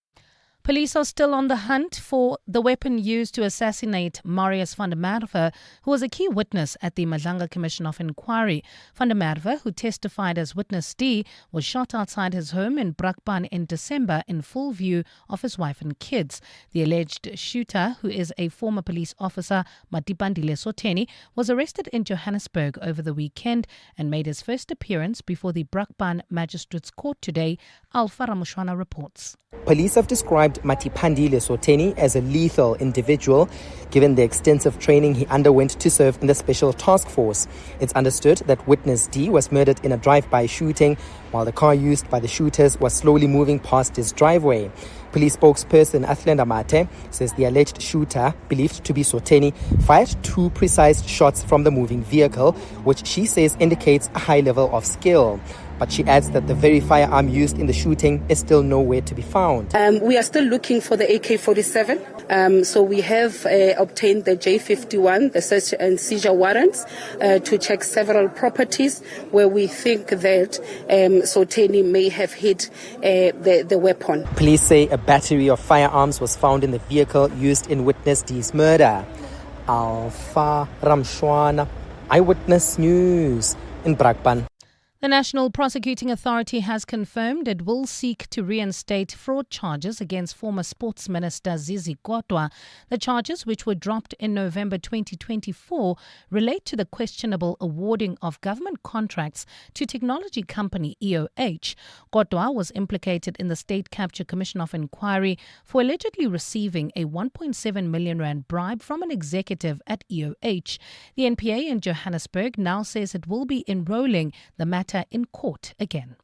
Police are still on the hunt for the weapon used to assassinate Marius van der Merwe, who was a key witness at the Madlanga Commission of Inquiry. Van der Merwe, who testified as witness D, was shot outside his home in Brakpan in December in full view of his wife and kids. The alleged shooter, who is a former police officer, Matipandile Soteni, was arrested in Johannesburg over the weekend and made his first appearance before the Brakpan Magistrates Court today. Alpha Ramushwana reports. Police have described Matipandile Soteni as a lethal individual, given the extensive training he underwent to serve in the Special Task Force. It's understood that witness D was murdered in a drive-by shooting while the car used by the shooters was slowly moving past his driveway. Police spokesperson Athlenda Mate says the alleged shooter, believed to be Soteni, fired 2 precise shots from the moving vehicle, which she says indicates a high level of skill. But she adds that the very firearm used in the shooting is still nowhere to be found. We are still looking for the AK-47. So we have obtained the J51, the search and seizure warrants, to check several properties where we think that Soteni may have hid the weapon. Police say a battery of firearms was found in the vehicle used in witness D's murder. Alpha Ramshwana, Eyewitness News in Brakpan. The National Prosecuting Authority has confirmed it will seek to reinstate fraud charges against former Sports Minister Zizi Kodwa. The charges, which were dropped in November 2024, relate to the questionable awarding of government contracts to technology company EOH. Kodwa was implicated in the State Capture Commission of Inquiry for allegedly receiving a 1.7 million rand bribe from an executive at EOH. The NPA in Johannesburg now says it will be enrolling the matter in court again.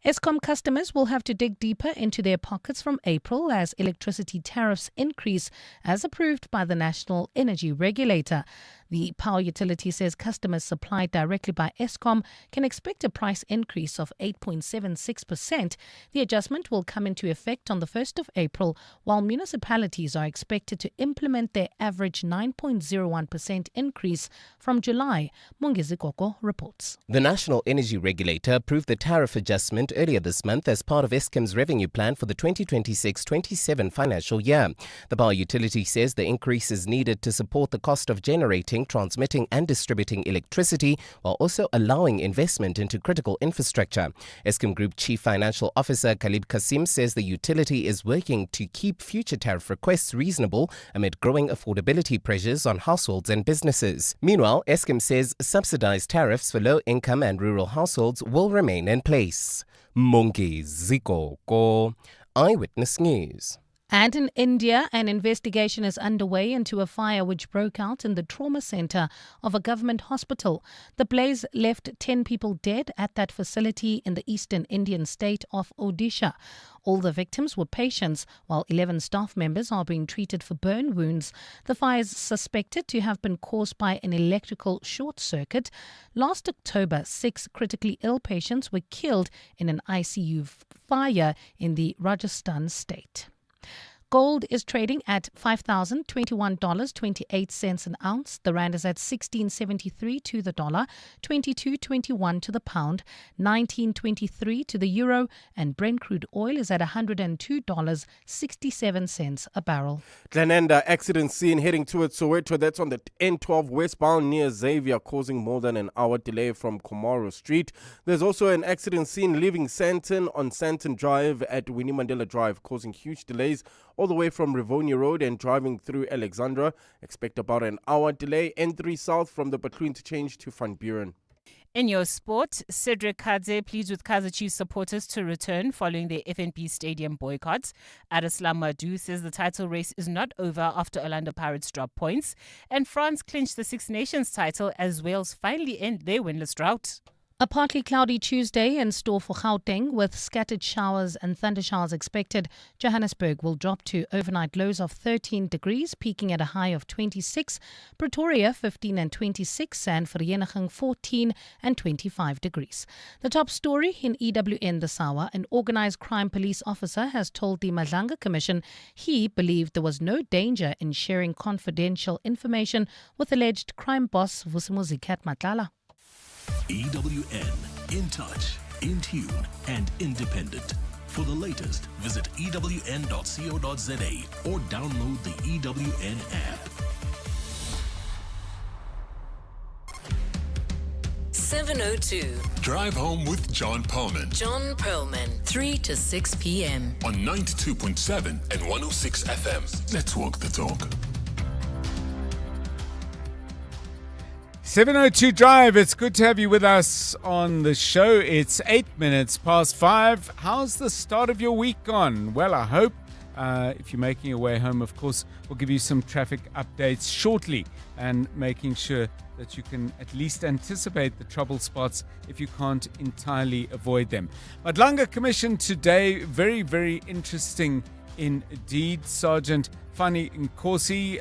Eskom customers will have to dig deeper into their pockets from April as electricity tariffs increase, as approved by the National Energy Regulator. The power utility says customers supplied directly by Eskom can expect a price increase of 8.76%. The adjustment will come into effect on the 1st of April, while municipalities are expected to implement their average 9.01% increase from July. Mungezi Koko reports. The National Energy Regulator approved the tariff adjustment earlier this month as part of Eskom's revenue plan for the 2026-27 financial year. The power utility says the increase is needed to support the cost of generating, transmitting and distributing electricity while also allowing investment into critical infrastructure. Eskom Group Chief Financial Officer Khalib Kasim says the utility is working to keep future tariff requests reasonable amid growing affordability pressures on households and businesses. Meanwhile, Eskom says subsidized tariffs for low-income and rural households will remain in place. Mongi Zikoko, Eyewitness News. And in India, an investigation is underway into a fire which broke out in the trauma centre of a government hospital. The blaze left 10 people dead at that facility in the eastern Indian state of Odisha. All the victims were patients, while 11 staff members are being treated for burn wounds. The fire is suspected to have been caused by an electrical short circuit. Last October, 6 critically ill patients were killed in an ICU fire in the Rajasthan state. Gold is trading at $5,021.28 an ounce. The rand is at 16.73 to the dollar, 22.21 to the pound, 19.23 to the euro, and Brent crude oil is at $102.67 a barrel. Glenenda accident scene heading towards Soweto. That's on the N12 westbound near Xavier, causing more than an hour delay from Komoro Street. There's also an accident scene leaving Sandton on Sandton Drive at Winnie Mandela Drive, causing huge delays all the way from Rivonia Road and driving through Alexandra. Expect about an hour delay. N3 south from the Butlu interchange to Van Buren. In your sport, Cedric Kadze pleads with Kaizer Chiefs supporters to return following their FNB Stadium boycott. Adeslam Madou says the title race is not over after Orlando Pirates drop points. And France clinched the Six Nations title as Wales finally end their winless drought. A partly cloudy Tuesday in store for Gauteng with scattered showers and thundershowers expected. Johannesburg will drop to overnight lows of 13 degrees, peaking at a high of 26. Pretoria 15 and 26, and Vereeniging 14 and 25 degrees. The top story in EWN this hour, an organized crime police officer has told the Madlanga Commission he believed there was no danger in sharing confidential information with alleged crime boss Vusimuzi Kat Matlala. EWN, in touch, in tune, and independent. For the latest, visit ewn.co.za or download the EWN app. 702. Drive home with John Perlman. John Perlman, 3 to 6 p.m. On 92.7 and 106 FM. Let's walk the talk. 702 Drive, it's good to have you with us on the show. It's 8 minutes past 5. How's the start of your week gone? Well, I hope if you're making your way home, of course, we'll give you some traffic updates shortly and making sure that you can at least anticipate the trouble spots if you can't entirely avoid them. Madlanga Commission today, very, very interesting indeed. Sergeant Fani Nkosi,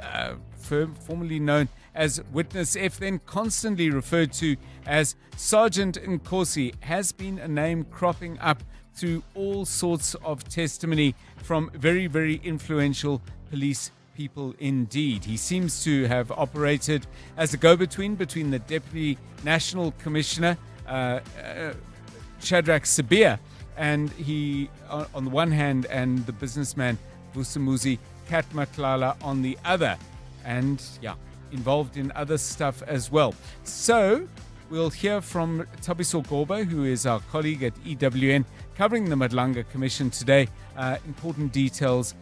formerly known as Witness F, then constantly referred to as Sergeant Nkosi, has been a name cropping up through all sorts of testimony from very, very influential police people indeed. He seems to have operated as a go-between between the Deputy National Commissioner, Shadrack Sabir, and he, on the one hand, and the businessman Vusimuzi Kat Matlala on the other. And, involved in other stuff as well. So we'll hear from Tabiso Goba, who is our colleague at EWN, covering the Madlanga Commission today. Important details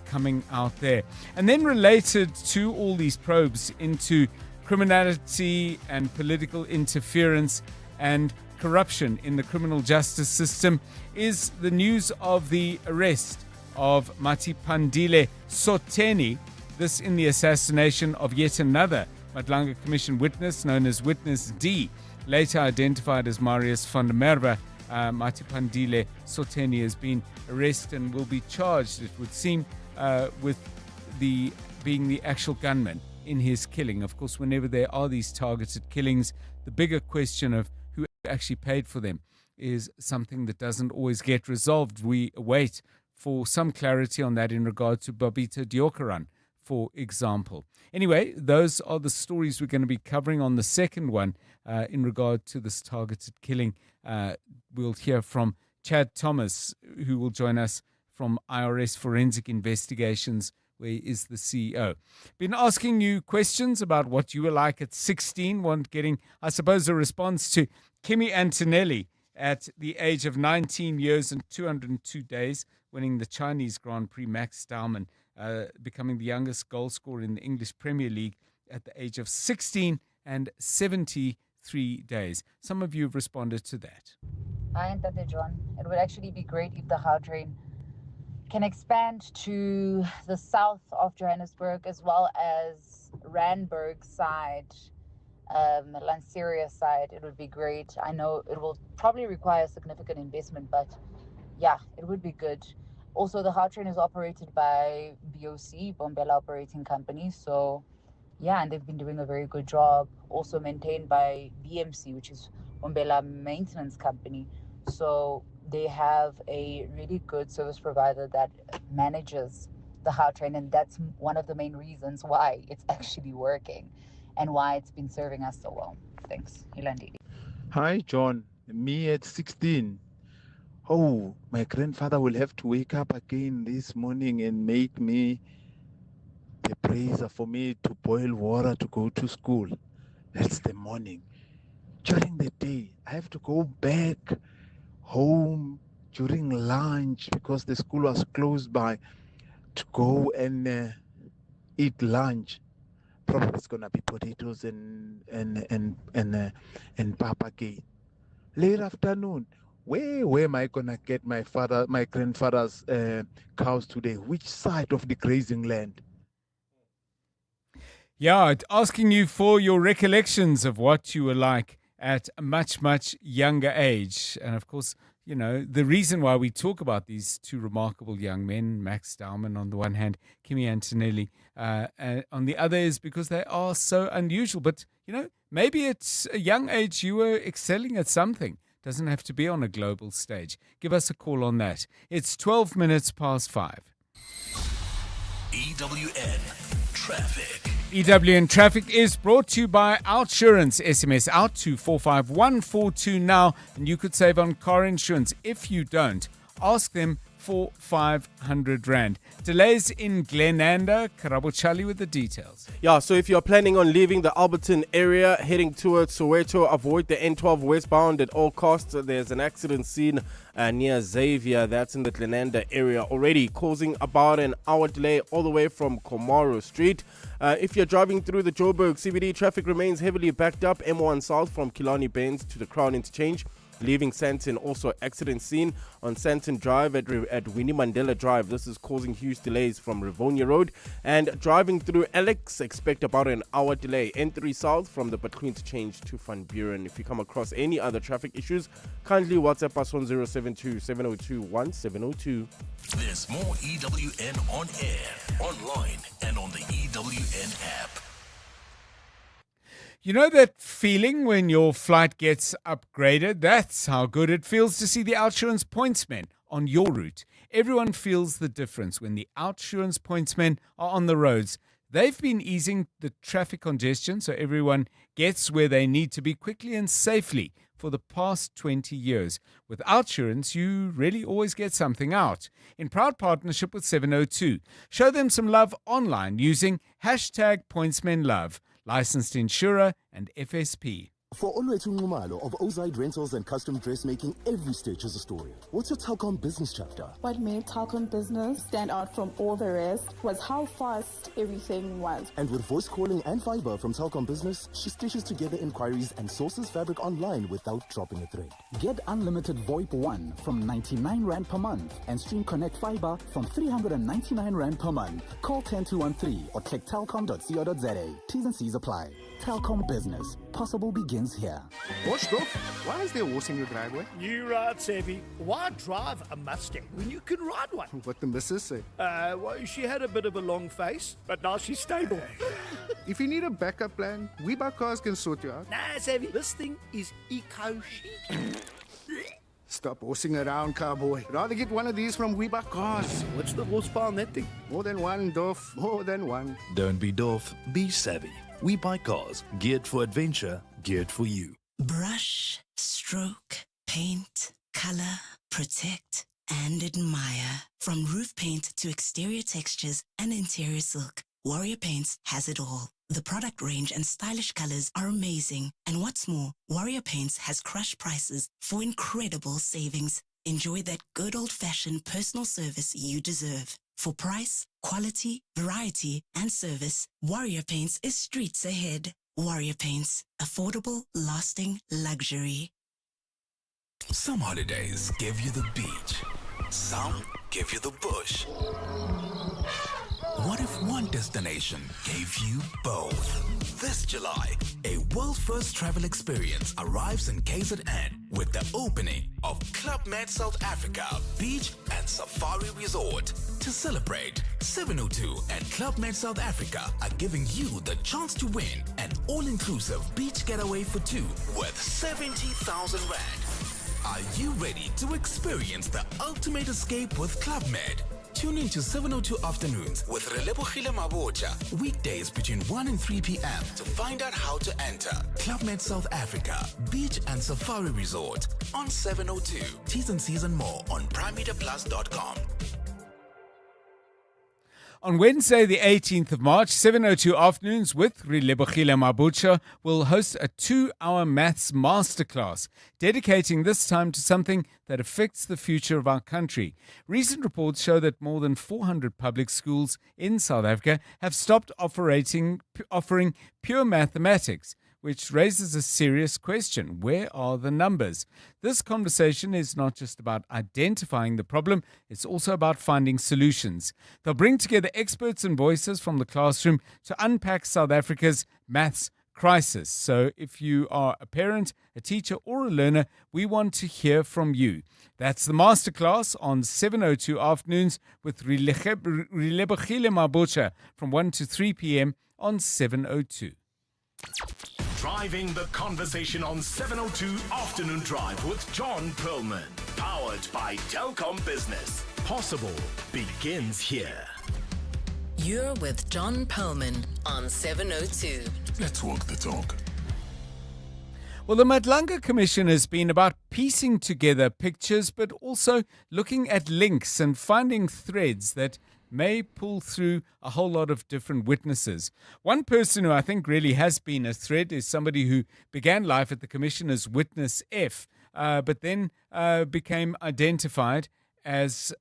coming out there. And then related to all these probes into criminality and political interference and corruption in the criminal justice system is the news of the arrest of Matipandile Soteni. This in the assassination of yet another Madlanga Commission witness known as Witness D, later identified as Marius van der Merwe. Matipandile Soteni has been arrested and will be charged, it would seem, with being the actual gunman in his killing. Of course, whenever there are these targeted killings, the bigger question of who actually paid for them is something that doesn't always get resolved. We await for some clarity on that in regard to Babita Diokaran, for example. Anyway, those are the stories we're going to be covering. On the second one, in regard to this targeted killing, we'll hear from Chad Thomas, who will join us from IRS Forensic Investigations, where he is the CEO. Been asking you questions about what you were like at 16, getting, I suppose, a response to Kimi Antonelli at the age of 19 years and 202 days, winning the Chinese Grand Prix. Max Staumann becoming the youngest goal scorer in the English Premier League at the age of 16 and 73 days. Some of you have responded to that. Hi, Ntate John. It would actually be great if the Gautrain can expand to the south of Johannesburg as well as Randburg side, Lanseria side. It would be great. I know it will probably require significant investment, but yeah, it would be good. Also, the Gautrain is operated by BOC, Bombela Operating Company. So, yeah, and they've been doing a very good job. Also maintained by BMC, which is Bombela Maintenance Company. So they have a really good service provider that manages the Gautrain, and that's one of the main reasons why it's actually working and why it's been serving us so well. Thanks. Ilandidi. Hi, John. Me at 16. Oh, my grandfather will have to wake up again this morning and make me the brazier for me to boil water to go to school. That's the morning. During the day, I have to go back home during lunch because the school was close by to go and eat lunch. Probably it's gonna be potatoes and pap again. Late afternoon, where am I gonna get my grandfather's cows today? Which side of the grazing land? Yeah, asking you for your recollections of what you were like at a much, much younger age. And of course, you know, the reason why we talk about these two remarkable young men, Max Dowman on the one hand, Kimi Antonelli on the other, is because they are so unusual. But, you know, maybe at a young age you were excelling at something. Doesn't have to be on a global stage. Give us a call on that. It's 12 minutes past 5. EWN Traffic. EWN Traffic is brought to you by Outsurance. SMS out to 45142 now, and you could save on car insurance. If you don't, ask them for 500 Rand. Delays in Glenanda. Karabo Chali with the details. Yeah, so if you're planning on leaving the Alberton area, heading towards Soweto, avoid the N12 westbound at all costs. There's an accident scene near Xavier. That's in the Glenanda area already, causing about an hour delay all the way from Komaro Street. If you're driving through the Joburg CBD, traffic remains heavily backed up. M1 South from Killarney Benz to the Crown Interchange. Leaving Sandton, also accident scene on Sandton Drive at Winnie Mandela Drive. This is causing huge delays from Rivonia Road. And driving through Alex, expect about an hour delay. N3 South from the Butler Interchange to Van Buren. If you come across any other traffic issues, kindly WhatsApp us on 072-702-1702. There's more EWN on air, online, and on the EWN app. You know that feeling when your flight gets upgraded? That's how good it feels to see the Outsurance pointsmen on your route. Everyone feels the difference when the Outsurance pointsmen are on the roads. They've been easing the traffic congestion so everyone gets where they need to be quickly and safely for the past 20 years. With Outsurance, you really always get something out. In proud partnership with 702. Show them some love online using #PointsmenLove. Licensed insurer and FSP. For Onwethu Nxumalo of Ozide Rentals and Custom Dressmaking, every stitch is a story. What's your Telkom business chapter? What made Telkom business stand out from all the rest was how fast everything was. And with voice calling and fiber from Telkom Business, she stitches together inquiries and sources fabric online without dropping a thread. Get unlimited VoIP 1 from 99 Rand per month and Stream Connect Fiber from 399 Rand per month. Call 10213 or click telkom.co.za. T's and C's apply. Telkom Business. Possible begins here. What's up? Why is there a horse in your driveway? You ride savvy. Why drive a Mustang when you can ride one? What the missus say? Well, she had a bit of a long face, but now she's stable. If you need a backup plan, We Buy Cars can sort you out. Nah, savvy. This thing is eco-chic. Stop horsing around, cowboy. Rather get one of these from We Buy Cars. What's the horsepower on that thing? More than one, Dorf. More than one. Don't be Dorf, be savvy. We Buy Cars, geared for adventure, geared for you. Brush, stroke, paint, color, protect, and admire. From roof paint to exterior textures and interior silk, Warrior Paints has it all. The product range and stylish colors are amazing. And what's more, Warrior Paints has crushed prices for incredible savings. Enjoy that good old-fashioned personal service you deserve. For price, quality, variety, and service, Warrior Paints is streets ahead. Warrior Paints. Affordable, lasting luxury. Some holidays give you the beach. Some give you the bush. What if one destination gave you both? This July, a world-first travel experience arrives in KZN with the opening of Club Med South Africa Beach and Safari Resort. To celebrate, 702 and Club Med South Africa are giving you the chance to win an all-inclusive beach getaway for two worth 70,000 Rand. Are you ready to experience the ultimate escape with Club Med? Tune in to 702 Afternoons with Relebogile Mabocha, weekdays between 1 and 3 p.m. to find out how to enter Club Med South Africa Beach and Safari Resort on 702. T's and C's and more on primemeterplus.com. On Wednesday, the 18th of March, 7:02 Afternoons with Relebogile Mabucha will host a 2-hour maths masterclass, dedicating this time to something that affects the future of our country. Recent reports show that more than 400 public schools in South Africa have stopped offering pure mathematics, which raises a serious question. Where are the numbers? This conversation is not just about identifying the problem, it's also about finding solutions. They'll bring together experts and voices from the classroom to unpack South Africa's maths crisis. So if you are a parent, a teacher, or a learner, we want to hear from you. That's the masterclass on 7:02 Afternoons with Relebogile Mabucha from 1 to 3 p.m. on 7:02. Driving the conversation on 702 Afternoon Drive with John Perlman. Powered by Telkom Business. Possible begins here. You're with John Perlman on 702. Let's walk the talk. Well, the Madlanga Commission has been about piecing together pictures, but also looking at links and finding threads that may pull through a whole lot of different witnesses. One person who I think really has been a thread is somebody who began life at the Commission as Witness F, but then became identified as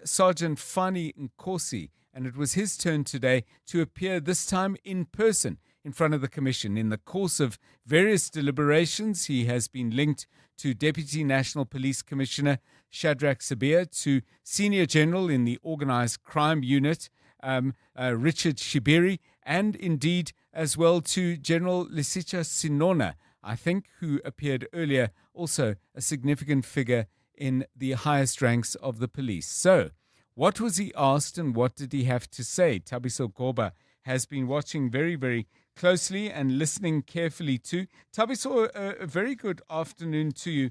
Sergeant Fani Nkosi, and it was his turn today to appear, this time in person, in front of the Commission. In the course of various deliberations, he has been linked to Deputy National Police Commissioner Shadrach Sabia, to Senior General in the Organised Crime Unit, Richard Shibiri, and indeed as well to General Lisicha Sinona, I think, who appeared earlier, also a significant figure in the highest ranks of the police. So, what was he asked and what did he have to say? Thabiso Goba has been watching very, very closely and listening carefully too. Thabiso, a very good afternoon to you.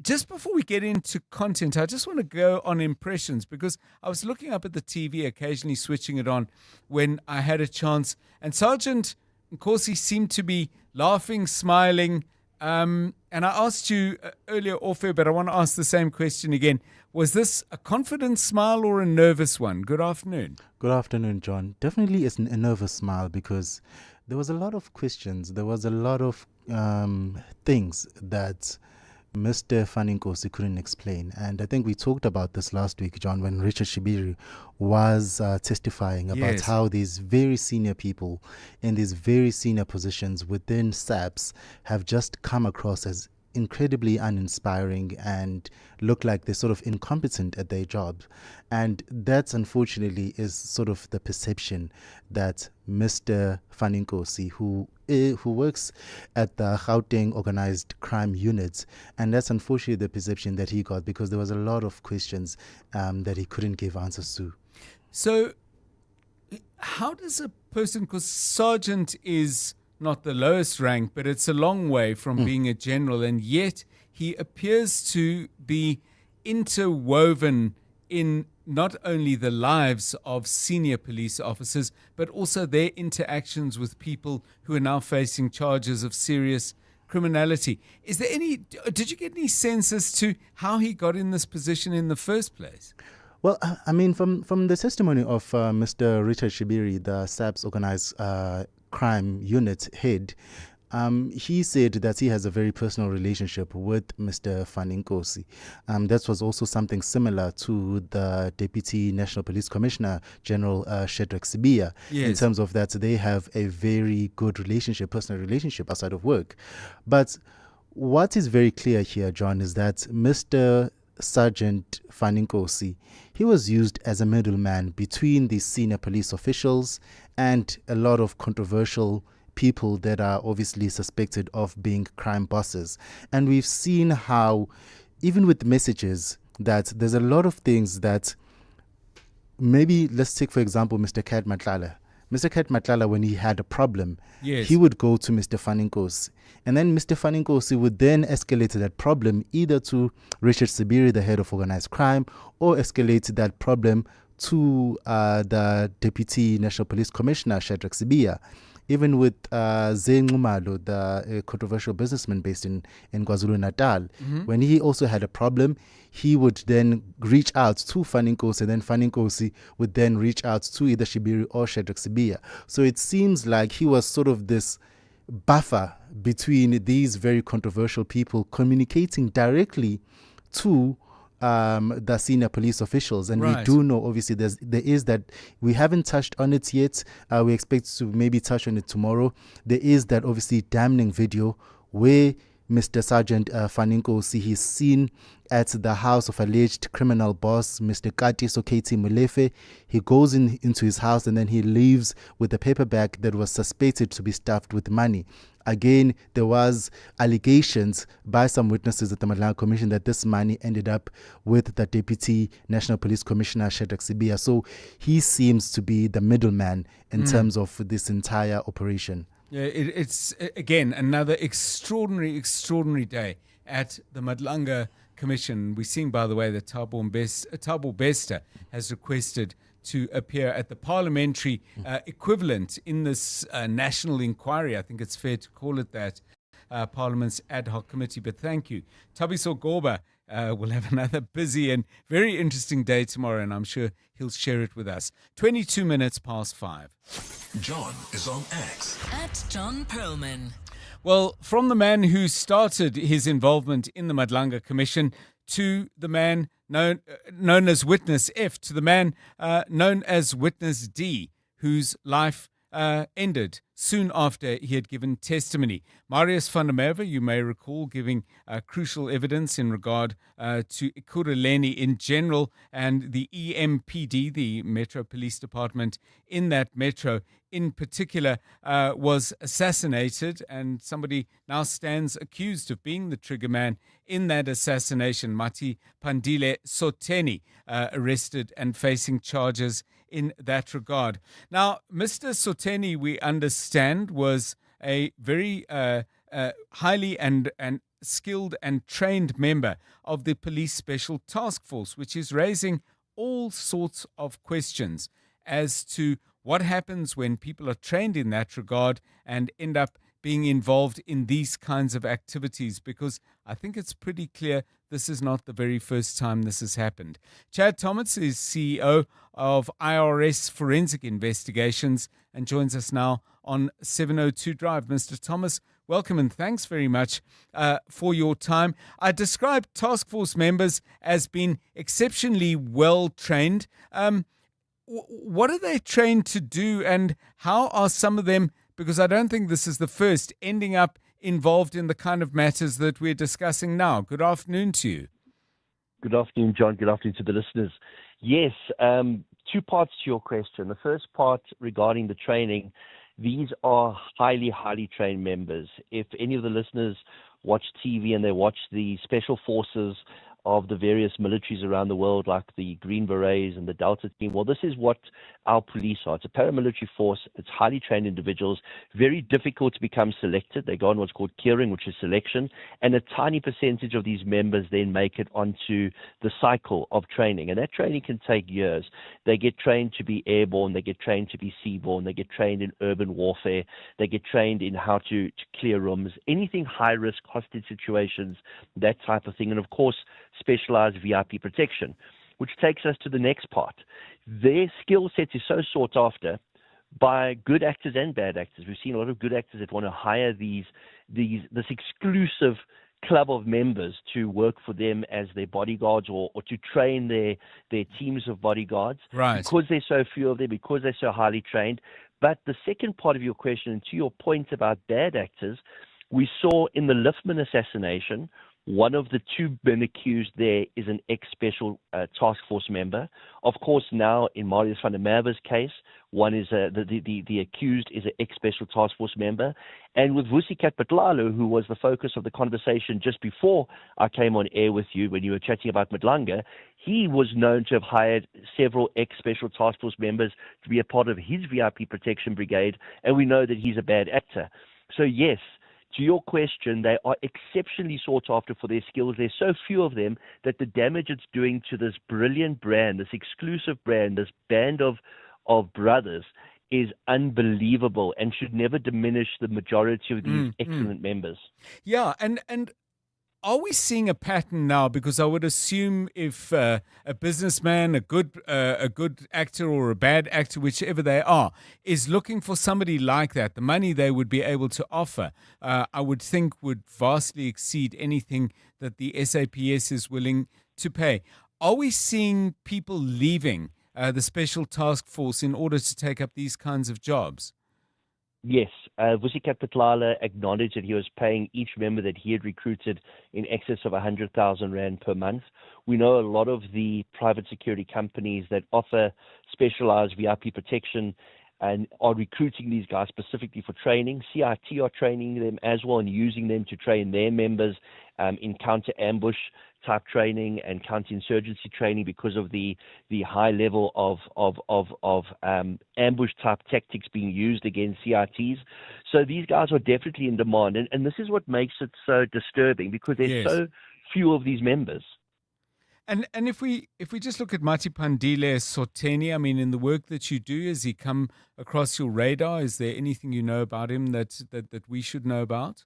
Just before we get into content, I just want to go on impressions, because I was looking up at the TV, occasionally switching it on when I had a chance, and Sergeant Nkosi seemed to be laughing, smiling, and I asked you earlier off air, but I want to ask the same question again. Was this a confident smile or a nervous one? Good afternoon. Good afternoon, John. Definitely it's a nervous smile, because there was a lot of questions. There was a lot of things that Mr. Fani Nkosi couldn't explain. And I think we talked about this last week, John, when Richard Shibiri was testifying about how these very senior people in these very senior positions within SAPS have just come across as incredibly uninspiring and look like they're sort of incompetent at their job. And that, unfortunately, is sort of the perception that Mr. Fani Nkosi, who works at the Gauteng Organized Crime Unit, and that's unfortunately the perception that he got, because there was a lot of questions that he couldn't give answers to. So how does a person, because Sergeant is not the lowest rank, but it's a long way from being a general, and yet he appears to be interwoven in not only the lives of senior police officers, but also their interactions with people who are now facing charges of serious criminality. Is there did you get any sense as to how he got in this position in the first place? Well, I mean, from the testimony of Mr. Richard Shibiri, the SAPS Organized Crime Unit head, he said that he has a very personal relationship with Mr. Fani Nkosi. That was also something similar to the Deputy National Police Commissioner, General Shadrach Sabia, in terms of that they have a very good relationship, personal relationship outside of work. But what is very clear here, John, is that Mr. Sergeant Fani Nkosi, he was used as a middleman between the senior police officials and a lot of controversial people that are obviously suspected of being crime bosses. And we've seen how, even with messages, that there's a lot of things that maybe, let's take for example Mr. Matlala. Mr. Kat Matlala, when he had a problem, Yes. he would go to Mr. Faninkosi. And then Mr. Faninkosi would then escalate that problem either to Richard Sibiri, the head of organized crime, or escalate that problem to the Deputy National Police Commissioner, Shadrack Sibia. Even with Zayn Ngumalo, the controversial businessman based in KwaZulu-Natal, when he also had a problem, he would then reach out to Faninkosi, and then Faninkosi would then reach out to either Shibiri or Shadrack Sibia. So it seems like he was sort of this buffer between these very controversial people communicating directly to the senior police officials. And we do know, obviously, there is that, we haven't touched on it yet. We expect to maybe touch on it tomorrow. There is that obviously damning video where Mr. Sergeant Faninkosi, he's seen at the house of alleged criminal boss, Mr. Kati Soketi Mulefe. He goes into his house and then he leaves with a paper bag that was suspected to be stuffed with money. Again, there was allegations by some witnesses at the Madlanga Commission that this money ended up with the Deputy National Police Commissioner, Shadrack Sibia. So he seems to be the middleman in terms of this entire operation. Yeah, it's again another extraordinary day at the Madlanga Commission. We're seeing, by the way, that Thabo Bester has requested to appear at the parliamentary equivalent in this national inquiry. I think it's fair to call it that, Parliament's ad hoc committee. But thank you. Thabiso Goba will have another busy and very interesting day tomorrow, and I'm sure he'll share it with us. 22 minutes past 5. John is on X. At John Perlman. Well, from the man who started his involvement in the Madlanga Commission to the man known as Witness F, to the man known as Witness D, whose life ended soon after he had given testimony. Marius van der Merwe, you may recall, giving crucial evidence in regard to Ekurhuleni in general and the EMPD, the Metro Police Department in that metro in particular, was assassinated, and somebody now stands accused of being the triggerman in that assassination. Mathiphandile Sotheni, arrested and facing charges in that regard. Now, Mr. Sotheni, we understand, was a very highly and skilled and trained member of the Police Special Task Force, which is raising all sorts of questions as to what happens when people are trained in that regard and end up being involved in these kinds of activities, because I think it's pretty clear this is not the very first time this has happened. Chad Thomas is CEO of IRS Forensic Investigations and joins us now on 702 Drive. Mr. Thomas, welcome and thanks very much for your time. I described task force members as being exceptionally well trained. What are they trained to do, and how are some of them, because I don't think this is the first, ending up involved in the kind of matters that we're discussing now? Good afternoon to you. Good afternoon, John. Good afternoon to the listeners. Yes, two parts to your question. The first part regarding the training, these are highly, highly trained members. If any of the listeners watch TV and they watch the special forces of the various militaries around the world, like the Green Berets and the Delta Team, well, this is what our police are. It's a paramilitary force. It's highly trained individuals, very difficult to become selected. They go on what's called kering, which is selection, and a tiny percentage of these members then make it onto the cycle of training, and that training can take years. They get trained to be airborne, they get trained to be seaborne, they get trained in urban warfare, they get trained in how to clear rooms, anything high-risk, hostage situations, that type of thing, and of course, specialized VIP protection, which takes us to the next part. Their skill set is so sought after by good actors and bad actors. We've seen a lot of good actors that want to hire this exclusive club of members to work for them as their bodyguards or to train their teams of bodyguards, right, because there's so few of them, because they're so highly trained. But the second part of your question, and to your point about bad actors, we saw in the Liffman assassination One of the two men accused there is an ex-special task force member. Of course, now in Marius van der Merwe's case, one is the accused is an ex-special task force member. And with Vusikat Matlalo, who was the focus of the conversation just before I came on air with you when you were chatting about Madlanga, he was known to have hired several ex-special task force members to be a part of his VIP protection brigade, and we know that he's a bad actor. So yes, to your question, they are exceptionally sought after for their skills. There's so few of them that the damage it's doing to this brilliant brand, this exclusive brand, this band of brothers is unbelievable and should never diminish the majority of these excellent members. Yeah, and are we seeing a pattern now? Because I would assume if a businessman, a good actor or a bad actor, whichever they are, is looking for somebody like that, the money they would be able to offer, I would think would vastly exceed anything that the SAPS is willing to pay. Are we seeing people leaving the Special Task Force in order to take up these kinds of jobs? Yes, Vusikat Matlala acknowledged that he was paying each member that he had recruited in excess of 100,000 Rand per month. We know a lot of the private security companies that offer specialized VIP protection and are recruiting these guys specifically for training. CIT are training them as well and using them to train their members in counter-ambush type training and counterinsurgency training because of the high level of ambush type tactics being used against CITs. So these guys are definitely in demand, and this is what makes it so disturbing because there's so few of these members. And if we just look at Matipandile Soteni, I mean, in the work that you do, has he come across your radar? Is there anything you know about him that we should know about?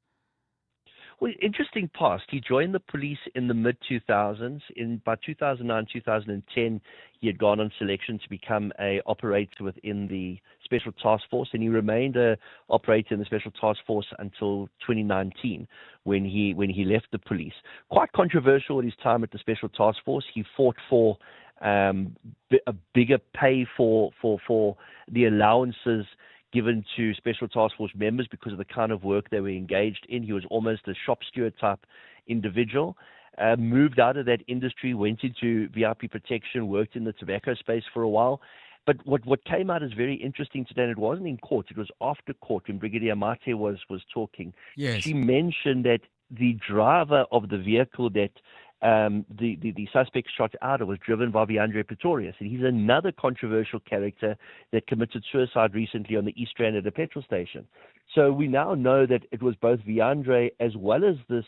Well, interesting past. He joined the police in the mid-2000s. By 2009, 2010, he had gone on selection to become a operator within the Special Task Force, and he remained a operator in the Special Task Force until 2019 when he left the police. Quite controversial at his time at the Special Task Force. He fought for a bigger pay for the allowances given to Special Task Force members because of the kind of work they were engaged in. He was almost a shop steward type individual. Moved out of that industry, went into VIP protection, worked in the tobacco space for a while. But what came out is very interesting today, and it wasn't in court, it was after court when Brigadier Mate was talking. Yes. She mentioned that the driver of the vehicle that the suspect shot out of was driven by Viandre Pretorius, and he's another controversial character that committed suicide recently on the East Rand at a petrol station. So we now know that it was both Viandre as well as this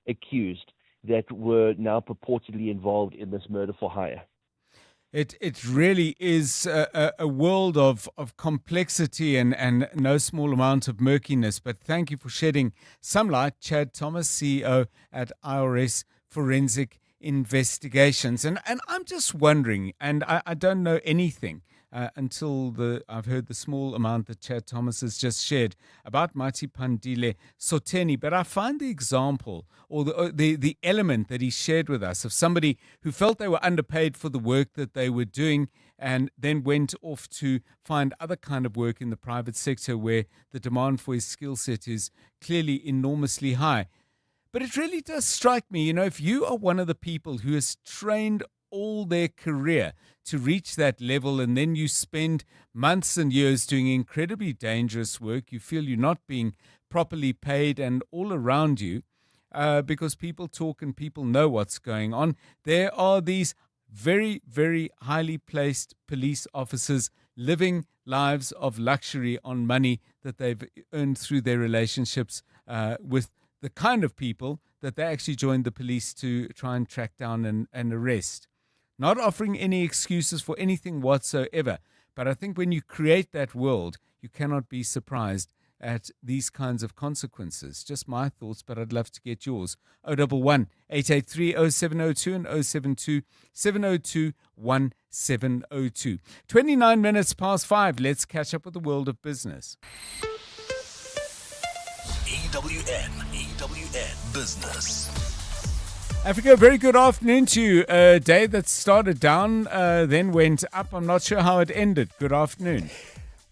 accused that were now purportedly involved in this murder for hire. It really is a world of complexity and no small amount of murkiness. But thank you for shedding some light. Chad Thomas, CEO at IRS Forensic Investigations. And I'm just wondering, and I don't know anything until I've heard the small amount that Chad Thomas has just shared about Matipandile Soteni, but I find the example or the element that he shared with us of somebody who felt they were underpaid for the work that they were doing and then went off to find other kind of work in the private sector where the demand for his skill set is clearly enormously high. But it really does strike me, if you are one of the people who has trained all their career to reach that level and then you spend months and years doing incredibly dangerous work, you feel you're not being properly paid and all around you, because people talk and people know what's going on. There are these very, very highly placed police officers living lives of luxury on money that they've earned through their relationships with the kind of people that they actually joined the police to try and track down and arrest. Not offering any excuses for anything whatsoever, but I think when you create that world, you cannot be surprised at these kinds of consequences. Just my thoughts, but I'd love to get yours. 011 883 0702 and 072 702 1702. 29 minutes past 5. Let's catch up with the world of business. EWN Business. Africa, very good afternoon to you. A day that started down, then went up. I'm not sure how it ended. Good afternoon.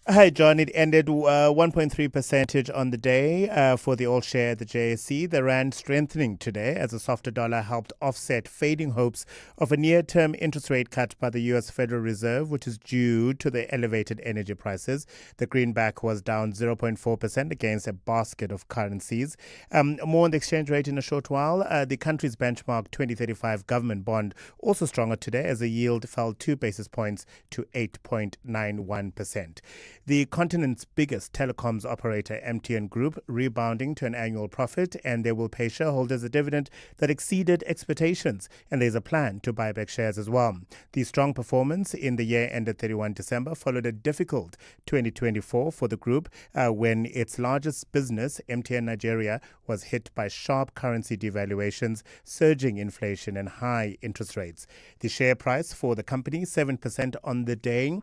Hi, John. It ended 1.3% on the day for the all-share at the JSE. The rand strengthening today as a softer dollar helped offset fading hopes of a near-term interest rate cut by the U.S. Federal Reserve, which is due to the elevated energy prices. The greenback was down 0.4% against a basket of currencies. More on the exchange rate in a short while. The country's benchmark 2035 government bond also stronger today as the yield fell 2 basis points to 8.91%. The continent's biggest telecoms operator, MTN Group, rebounding to an annual profit, and they will pay shareholders a dividend that exceeded expectations, and there's a plan to buy back shares as well. The strong performance in the year ended 31 December followed a difficult 2024 for the group when its largest business, MTN Nigeria, was hit by sharp currency devaluations, surging inflation and high interest rates. The share price for the company, 7% on the day.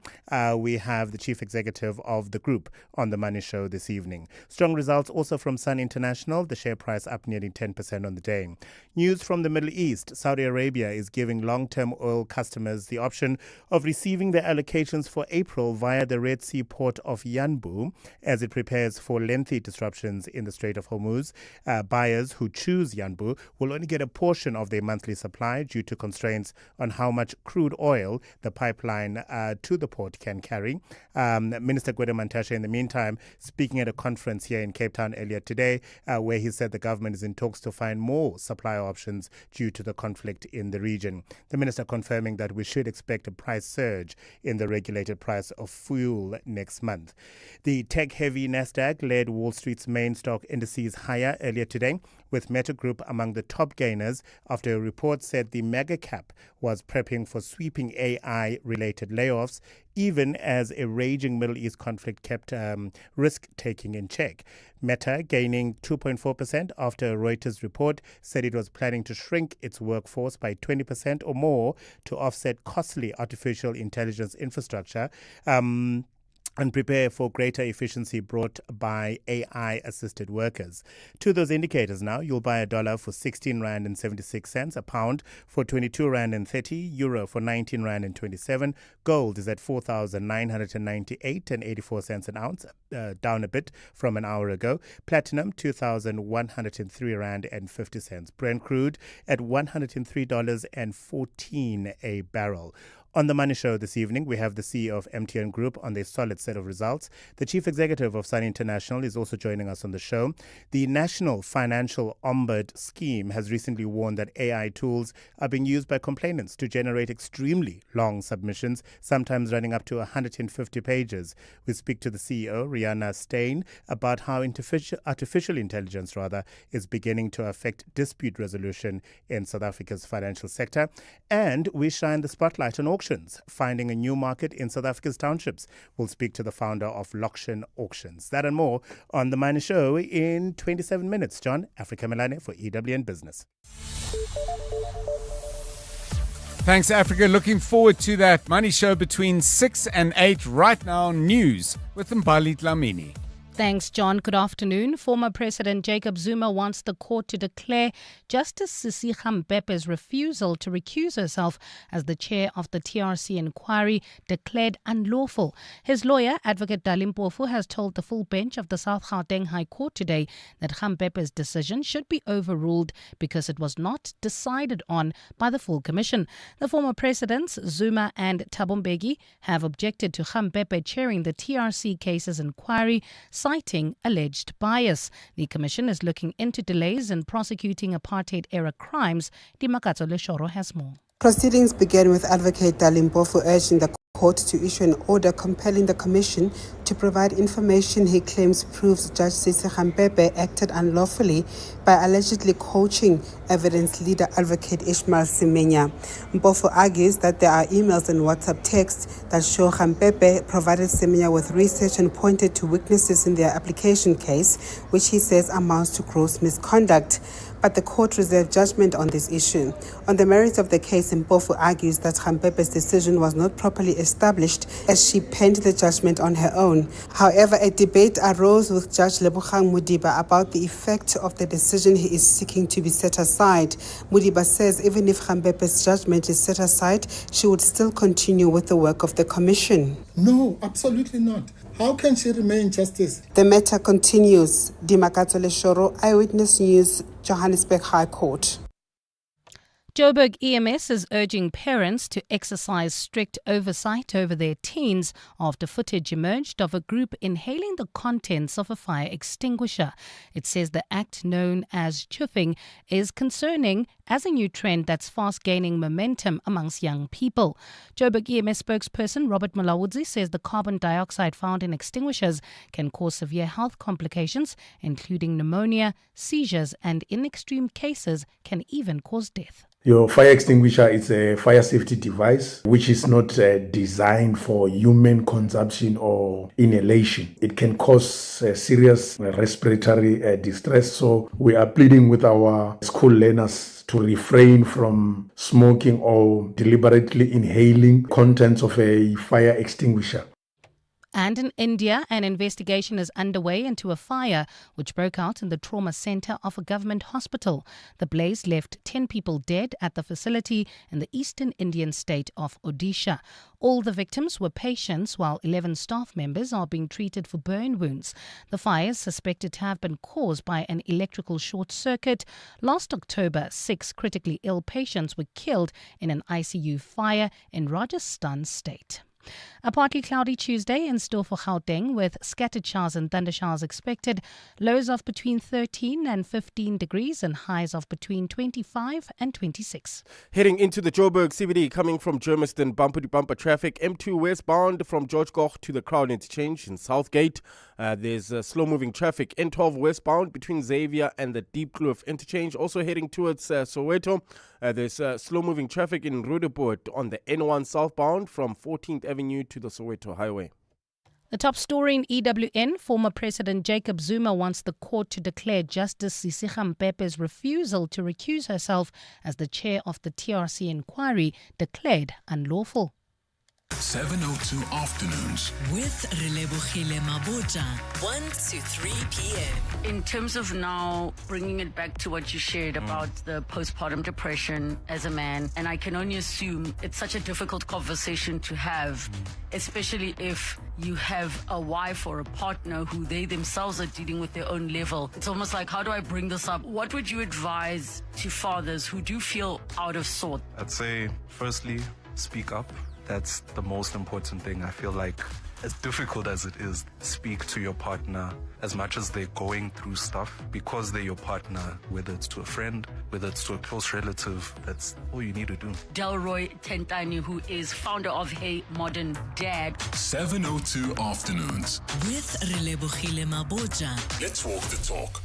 We have the chief executive of the group on the Money Show this evening. Strong results also from Sun International, the share price up nearly 10% on the day. News from the Middle East. Saudi Arabia is giving long-term oil customers the option of receiving their allocations for April via the Red Sea port of Yanbu as it prepares for lengthy disruptions in the Strait of Hormuz. Buyers who choose Yanbu will only get a portion of their monthly supply due to constraints on how much crude oil the pipeline to the port can carry. Minister Gwede Mantashe, in the meantime, speaking at a conference here in Cape Town earlier today, where he said the government is in talks to find more supply options due to the conflict in the region. The minister confirming that we should expect a price surge in the regulated price of fuel next month. The tech-heavy Nasdaq led Wall Street's main stock indices higher earlier today, with Meta Group among the top gainers after a report said the mega cap was prepping for sweeping AI-related layoffs, even as a raging Middle East conflict kept risk-taking in check. Meta gaining 2.4% after a Reuters report said it was planning to shrink its workforce by 20% or more to offset costly artificial intelligence infrastructure. And prepare for greater efficiency brought by AI-assisted workers. To those indicators now, you'll buy a dollar for 16 Rand and 76 cents, a pound for 22 Rand and 30, euro for 19 Rand and 27. Gold is at 4,998 and 84 cents an ounce, down a bit from an hour ago. Platinum, 2,103 Rand and 50 cents. Brent crude at $103.14 a barrel. On the Money Show this evening, we have the CEO of MTN Group on their solid set of results. The chief executive of Sun International is also joining us on the show. The National Financial Ombud Scheme has recently warned that AI tools are being used by complainants to generate extremely long submissions, sometimes running up to 150 pages. We speak to the CEO, Rihanna Steyn, about how artificial intelligence is beginning to affect dispute resolution in South Africa's financial sector. And we shine the spotlight on auctions, finding a new market in South Africa's townships. We'll speak to the founder of Lokshin Auctions. That and more on The Money Show in 27 minutes. John, Africa Melane for EWN Business. Thanks, Africa. Looking forward to that Money Show between 6 and 8. Right now, news with Mbali Dlamini. Thanks, John. Good afternoon. Former President Jacob Zuma wants the court to declare Justice Sisi Khampepe's refusal to recuse herself as the chair of the TRC inquiry declared unlawful. His lawyer, Advocate Dalimpofu, has told the full bench of the South Gauteng High Court today that Khampepe's decision should be overruled because it was not decided on by the full commission. The former presidents, Zuma and Thabo Mbeki, have objected to Khampepe chairing the TRC cases inquiry, citing alleged bias. The commission is looking into delays in prosecuting apartheid-era crimes. Dimakatso Leshoro has more. Proceedings began with Advocate Dalimpofu urging the court to issue an order compelling the commission to provide information he claims proves Judge Sisi Khampepe acted unlawfully by allegedly coaching evidence leader Advocate Ishmael Semenya. Mpofu argues that there are emails and WhatsApp texts that show Khampepe provided Semenya with research and pointed to weaknesses in their application case, which he says amounts to gross misconduct. But the court reserved judgment on this issue. On the merits of the case, Mpofu argues that Khampepe's decision was not properly established as she penned the judgment on her own. However, a debate arose with Judge Lebogang Modiba about the effect of the decision he is seeking to be set aside. Modiba says even if Khampepe's judgment is set aside, she would still continue with the work of the commission. No, absolutely not. How can she remain justice? The matter continues. Dimakatso Leshoro, Eyewitness News, Johannesburg High Court. Joburg EMS is urging parents to exercise strict oversight over their teens after footage emerged of a group inhaling the contents of a fire extinguisher. It says the act, known as chuffing, is concerning as a new trend that's fast gaining momentum amongst young people. Joburg EMS spokesperson Robert Malawudzi says the carbon dioxide found in extinguishers can cause severe health complications, including pneumonia, seizures, and in extreme cases can even cause death. Your fire extinguisher is a fire safety device which is not designed for human consumption or inhalation. It can cause serious respiratory distress. So we are pleading with our school learners to refrain from smoking or deliberately inhaling contents of a fire extinguisher. And in India, an investigation is underway into a fire which broke out in the trauma center of a government hospital. The blaze left 10 people dead at the facility in the eastern Indian state of Odisha. All the victims were patients, while 11 staff members are being treated for burn wounds. The fire is suspected to have been caused by an electrical short circuit. Last October, 6 critically ill patients were killed in an ICU fire in Rajasthan state. A partly cloudy Tuesday in store for Gauteng with scattered showers and thundershowers expected. Lows of between 13 and 15 degrees and highs of between 25 and 26. Heading into the Joburg CBD, coming from Germiston, bumper-to-bumper traffic. M2 westbound from George Koch to the Crown Interchange in Southgate. There's slow-moving traffic. N12 westbound between Xavier and the Deep Kloof Interchange. Also heading towards Soweto. There's slow-moving traffic in Roodepoort on the N1 southbound from 14th Avenue to the Soweto Highway. The top story in EWN, former President Jacob Zuma wants the court to declare Justice Sisika Mpepe's refusal to recuse herself as the chair of the TRC inquiry declared unlawful. 702 Afternoons with Relebohile Maboja, 1 to 3 p.m. In terms of now bringing it back to what you shared about the postpartum depression as a man, and I can only assume it's such a difficult conversation to have, especially if you have a wife or a partner who they themselves are dealing with their own level. It's almost like, how do I bring this up? What would you advise to fathers who do feel out of sort? I'd say, firstly, speak up. That's the most important thing. I feel like, as difficult as it is, speak to your partner as much as they're going through stuff, because they're your partner, whether it's to a friend, whether it's to a close relative. That's all you need to do. Delroy Tentani, who is founder of Hey Modern Dad. 702 Afternoons with Relebohile Maboja. Let's walk the talk.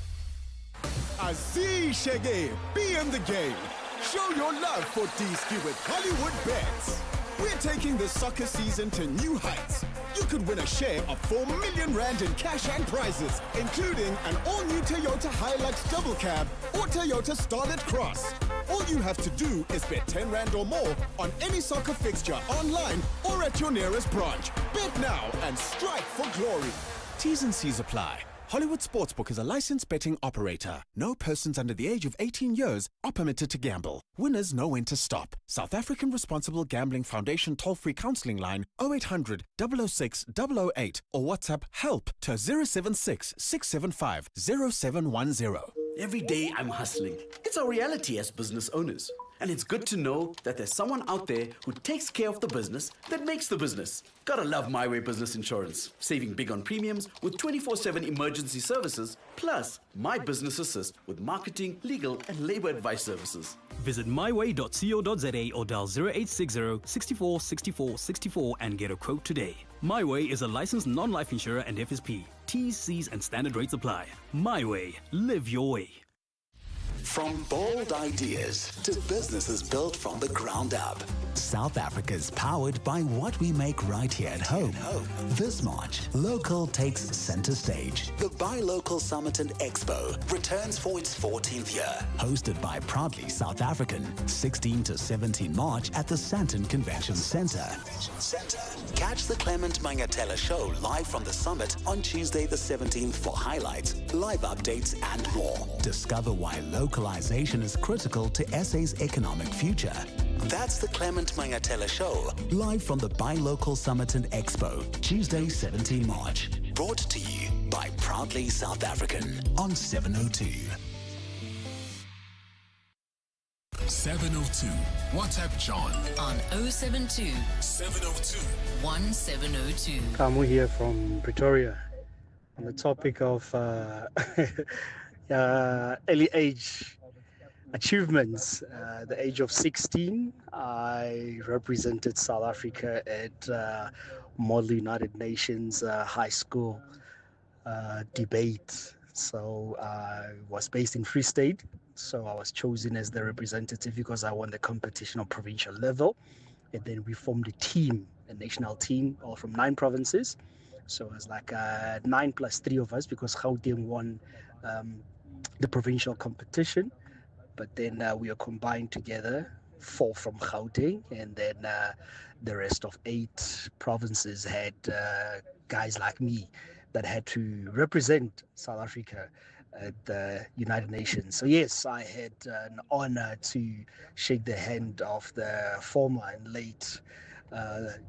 Aziz Shege, be in the game. Show your love for D-Ski with Hollywood Bets. We're taking the soccer season to new heights. You could win a share of 4 million rand in cash and prizes, including an all-new Toyota Hilux double cab or Toyota Starlet Cross. All you have to do is bet 10 rand or more on any soccer fixture online or at your nearest branch. Bet now and strike for glory. T's and C's apply. Hollywood Sportsbook is a licensed betting operator. No persons under the age of 18 years are permitted to gamble. Winners know when to stop. South African Responsible Gambling Foundation toll-free counselling line 0800 006 008 or WhatsApp HELP to 076 675 0710. Every day I'm hustling. It's our reality as business owners. And it's good to know that there's someone out there who takes care of the business that makes the business. Gotta love My Way Business Insurance. Saving big on premiums with 24/7 emergency services, plus My Business Assist with marketing, legal, and labor advice services. Visit myway.co.za or dial 0860 64 64 64 and get a quote today. My Way is a licensed non-life insurer and FSP. T's, C's, and standard rates apply. My Way. Live your way. From bold ideas to businesses built from the ground up, South Africa's powered by what we make right here at home. This March, local takes center stage. The Buy Local Summit and Expo returns for its 14th year. Hosted by proudly South African, 16 to 17 March at the Sandton Convention Center. Catch the Clement Mangatela show live from the summit on Tuesday the 17th for highlights, live updates, and more. Discover why localization is critical to SA's economic future. That's the Clement Mangatela Show. Live from the Buy Local Summit and Expo, Tuesday, 17 March. Brought to you by Proudly South African on 702. 702. WhatsApp John on 072 702 1702. Kamu here from Pretoria. On the topic of early age achievements, the age of 16, I represented South Africa at Model United Nations high school debate. So I was based in Free State. So I was chosen as the representative because I won the competition on provincial level. And then we formed a team, a national team, all from 9 provinces. So it was like 9 plus 3 of us because Gauteng won the provincial competition. But then we were combined together, 4 from Gauteng. And then the rest of 8 provinces had guys like me that had to represent South Africa at the United Nations. So yes, I had an honor to shake the hand of the former and late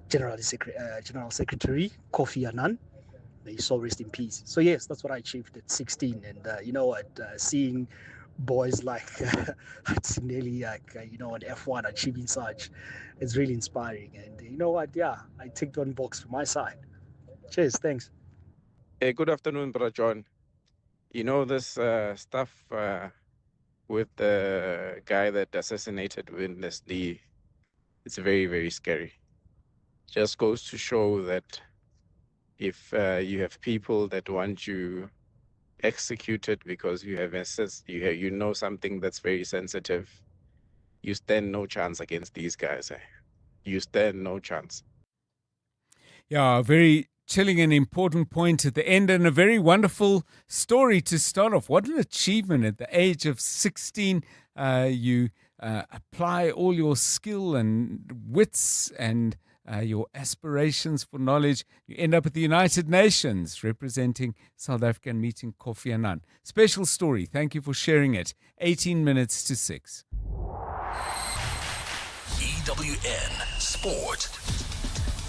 General Secretary Kofi Annan. May his soul rest in peace. So yes, that's what I achieved at 16. And you know what, seeing boys like Sinelli, on F1 achieving such, it's really inspiring. And you know what, yeah, I ticked one box from my side. Cheers, thanks. Hey, good afternoon, Brother John. You know, this stuff with the guy that assassinated Witness D, it's very, very scary. Just goes to show that if you have people that want you executed because you have you know something that's very sensitive, you stand no chance against these guys. You stand no chance. Yeah, very chilling and important point at the end, and a very wonderful story to start off. What an achievement at the age of 16. You apply all your skill and wits and your aspirations for knowledge. You end up at the United Nations representing South Africa and meeting Kofi Annan. Special story. Thank you for sharing it. 18 minutes to 6. EWN Sport.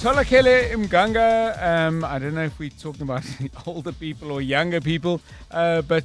Tolakele Mganga, I don't know if we're talking about older people or younger people, but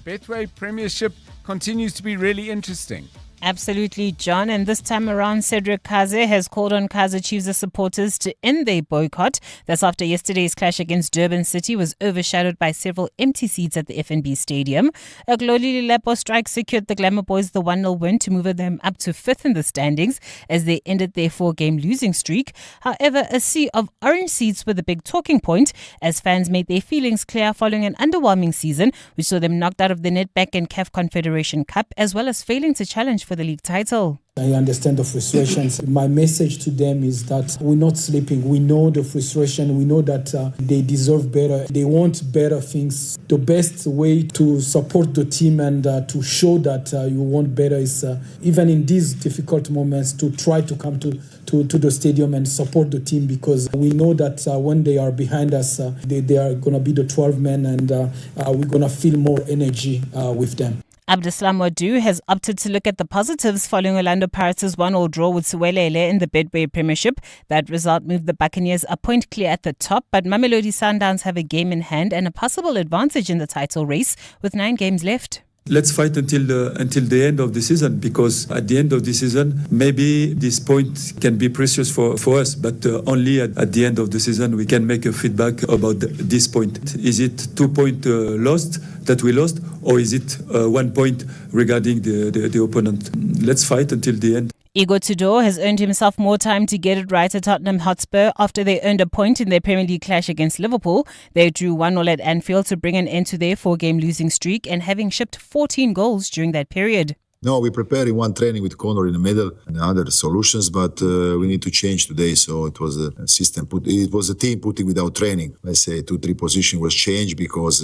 Betway Premiership continues to be really interesting. Absolutely, John. And this time around, Cedric Kaze has called on Kaizer Chiefs supporters to end their boycott. That's after yesterday's clash against Durban City was overshadowed by several empty seats at the FNB Stadium. A Gloli Lepo strike secured the Glamour Boys the 1-0 win to move them up to 5th in the standings as they ended their 4-game losing streak. However, a sea of orange seats were the big talking point as fans made their feelings clear following an underwhelming season, which saw them knocked out of the Nedbank and CAF Confederation Cup, as well as failing to challenge for the league title. I understand the frustrations. My message to them is that we're not sleeping. We know the frustration. We know that they deserve better. They want better things. The best way to support the team and to show that you want better is, even in these difficult moments, to try to come to the stadium and support the team, because we know that when they are behind us, they are going to be the 12 men, and we're going to feel more energy with them. Abdeslam Wadu has opted to look at the positives following Orlando Pirates' 1-1 draw with Suwelele in the Betway Premiership. That result moved the Buccaneers a point clear at the top, but Mamelodi Sundowns have a game in hand and a possible advantage in the title race with 9 games left. Let's fight until the end of the season, because at the end of the season, maybe this point can be precious for us, but only at the end of the season we can make a feedback about this point. Is it 2 points lost that we lost, or is it 1 point regarding the opponent? Let's fight until the end. Igor Tudor has earned himself more time to get it right at Tottenham Hotspur after they earned a point in their Premier League clash against Liverpool. They drew 1-0 at Anfield to bring an end to their 4-game losing streak and having shipped 14 goals during that period. No, we prepared in one training with Connor in the middle and other solutions, but we need to change today. So it was a system. It was a team putting without training. Let's say 2-3 position was changed because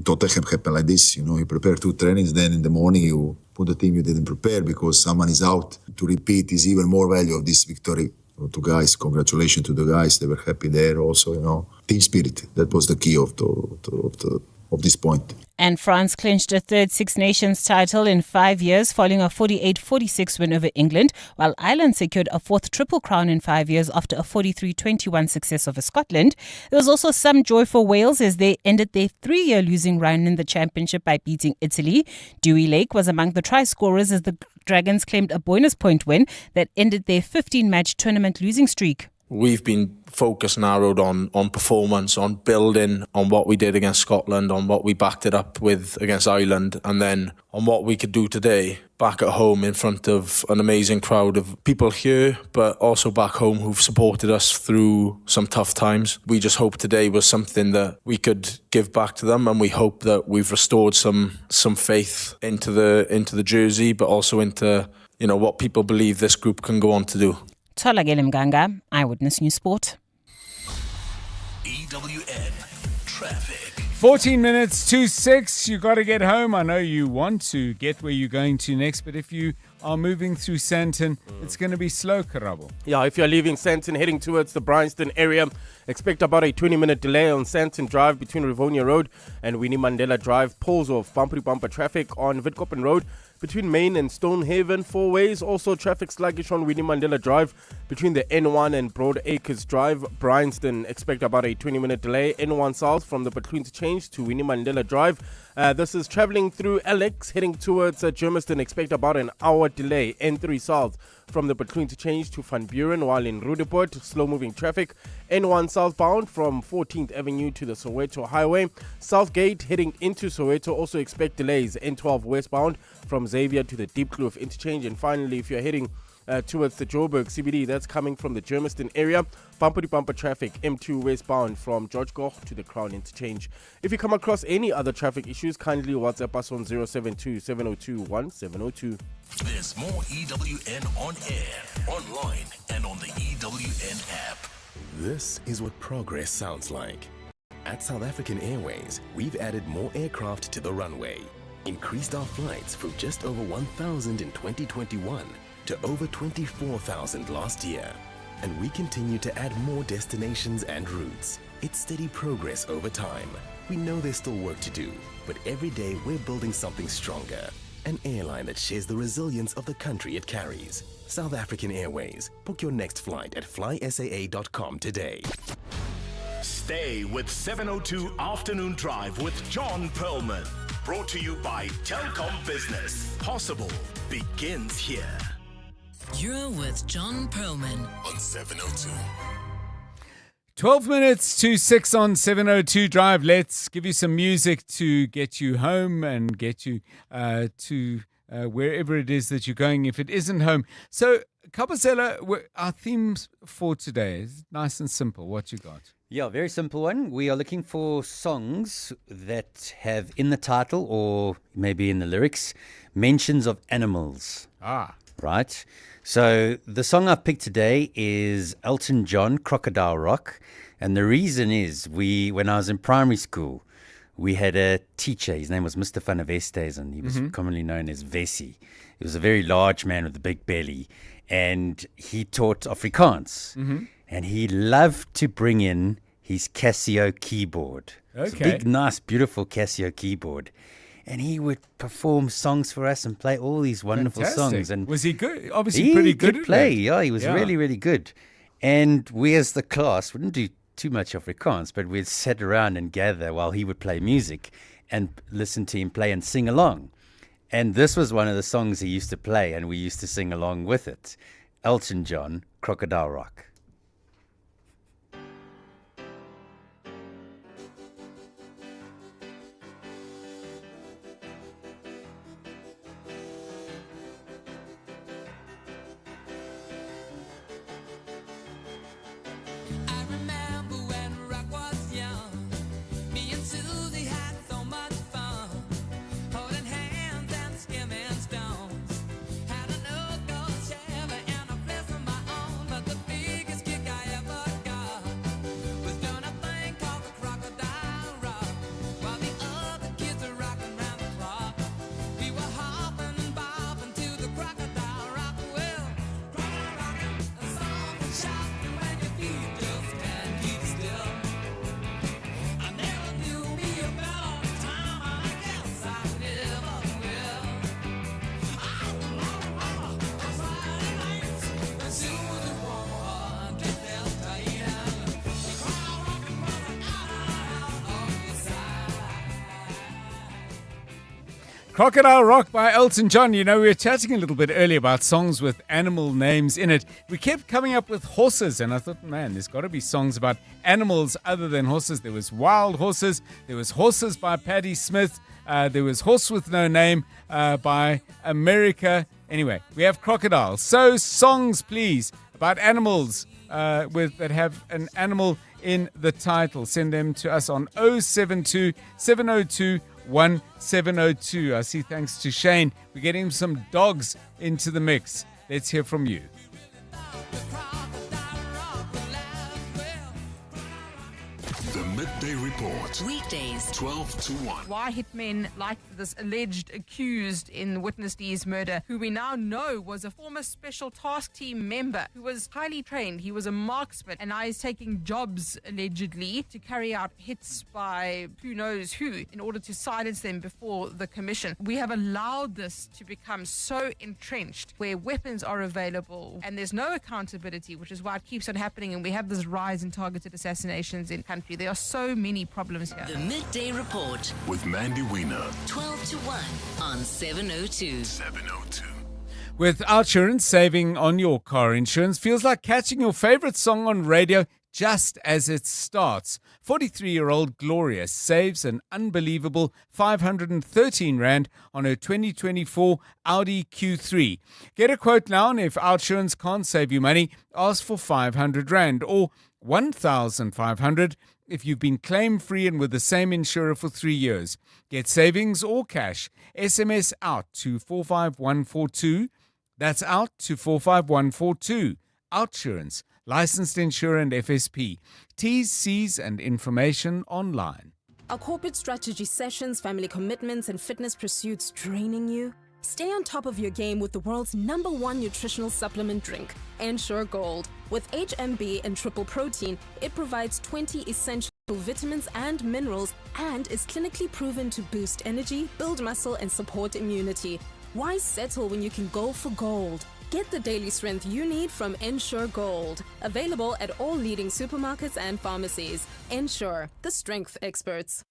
Tottenham happened like this. You prepare 2 trainings, then in the morning you put the team you didn't prepare because someone is out. To repeat is even more value of this victory. To guys, congratulations to the guys. They were happy there also. Team spirit. That was the key of of this point. And France clinched a third Six Nations title in 5 years following a 48-46 win over England, while Ireland secured a fourth Triple Crown in 5 years after a 43-21 success over Scotland. There was also some joy for Wales as they ended their 3-year losing run in the championship by beating Italy. Dewey Lake was among the try scorers as the Dragons claimed a bonus point win that ended their 15-match tournament losing streak. We've been focused narrowed on performance, on building on what we did against Scotland, on what we backed it up with against Ireland, and then on what we could do today back at home in front of an amazing crowd of people here, but also back home who've supported us through some tough times. We just hope today was something that we could give back to them, and we hope that we've restored some faith into the jersey, but also into what people believe this group can go on to do. Tholakele Mganga, Eyewitness News Sport. EWN Traffic. 14 minutes to 6. You got to get home. I know you want to get where you're going to next, but if you are moving through Sandton, it's going to be slow, Karabo. Yeah, if you're leaving Sandton heading towards the Bryanston area, expect about a 20-minute delay on Sandton Drive between Rivonia Road and Winnie Mandela Drive. Pulls off bumper traffic on Witkoppen Road between Main and Stonehaven, 4 ways. Also traffic sluggish on Winnie Mandela Drive between the N1 and Broad Acres Drive. Bryanston, expect about a 20-minute delay. N1 south from the Bethune Interchange to Winnie Mandela Drive. This is traveling through Alex, heading towards Germiston. Expect about an hour delay. N3 south from the Bethune Interchange to Van Buren, while in Rudeport, slow-moving traffic. N1 southbound from 14th Avenue to the Soweto Highway. Southgate heading into Soweto, also expect delays. N12 westbound from Xavier to the Deep Kloof Interchange. And finally, if you're heading towards the Joburg CBD, that's coming from the Germiston area. Bumper-to-bumper traffic, M2 westbound from George Goch to the Crown Interchange. If you come across any other traffic issues, kindly WhatsApp us on 072-702-1702. There's more EWN on air, online, and on the EWN app. This is what progress sounds like. At South African Airways, we've added more aircraft to the runway, increased our flights from just over 1,000 in 2021 to over 24,000 last year. And we continue to add more destinations and routes. It's steady progress over time. We know there's still work to do, but every day we're building something stronger. An airline that shares the resilience of the country it carries. South African Airways. Book your next flight at flysaa.com today. Stay with 702 Afternoon Drive with John Perlman. Brought to you by Telkom Business. Possible begins here. You're with John Perlman on 702. 12 minutes to 6 on 702 Drive. Let's give you some music to get you home and get you to wherever it is that you're going if it isn't home. So, Kabazela, our themes for today is nice and simple. What you got? Yeah, very simple one. We are looking for songs that have in the title or maybe in the lyrics mentions of animals. Right. So the song I've picked today is Elton John, Crocodile Rock. And the reason is when I was in primary school, we had a teacher. His name was Mr. Van Vestes, and he was commonly known as Vessie. He was a very large man with a big belly, and he taught Afrikaans. And he loved to bring in his Casio keyboard. It's a big, nice, beautiful Casio keyboard. And he would perform songs for us and play all these wonderful songs. And was he good? Obviously pretty good at play. Yeah, he was really, really good. And we as the class wouldn't do too much Afrikaans, but we'd sit around and gather while he would play music and listen to him play and sing along. And this was one of the songs he used to play, and we used to sing along with it. Elton John, Crocodile Rock. Biggest Crocodile Rock by Elton John. You know, we were chatting a little bit earlier about songs with animal names in it. We kept coming up with horses, and I thought, man, there's got to be songs about animals other than horses. There was Wild Horses. There was Horses by Patti Smith. There was Horse with No Name by America. Anyway, we have Crocodile. So songs, please, about animals that have an animal in the title. Send them to us on 072 702 1702. I see, thanks to Shane, we're getting some dogs into the mix. Let's hear from you. The Midday Report. Weekdays, 12 to 1. Why hitmen like this alleged accused in Witness D's murder, who we now know was a former special task team member who was highly trained. He was a marksman, and now he's taking jobs, allegedly, to carry out hits by who knows who in order to silence them before the commission. We have allowed this to become so entrenched, where weapons are available and there's no accountability, which is why it keeps on happening, and we have this rise in targeted assassinations in country. There are so many problems here. The Midday Report With Mandy Wiener. 12 to 1 on 702. 702. With Outsurance, saving on your car insurance feels like catching your favorite song on radio just as it starts. 43-year-old Gloria saves an unbelievable 513 Rand on her 2024 Audi Q3. Get a quote now, and if Outsurance can't save you money, ask for 500 Rand or 1,500 if you've been claim-free and with the same insurer for 3 years. Get savings or cash. SMS out to 45142. That's out to 45142. Outsurance. Licensed insurer and FSP. T's, C's and information online. Are corporate strategy sessions, family commitments, and fitness pursuits draining you? Stay on top of your game with the world's #1 nutritional supplement drink, Ensure Gold. With HMB and triple protein, it provides 20 essential vitamins and minerals and is clinically proven to boost energy, build muscle, and support immunity. Why settle when you can go for gold? Get the daily strength you need from Ensure Gold. Available at all leading supermarkets and pharmacies. Ensure, the strength experts.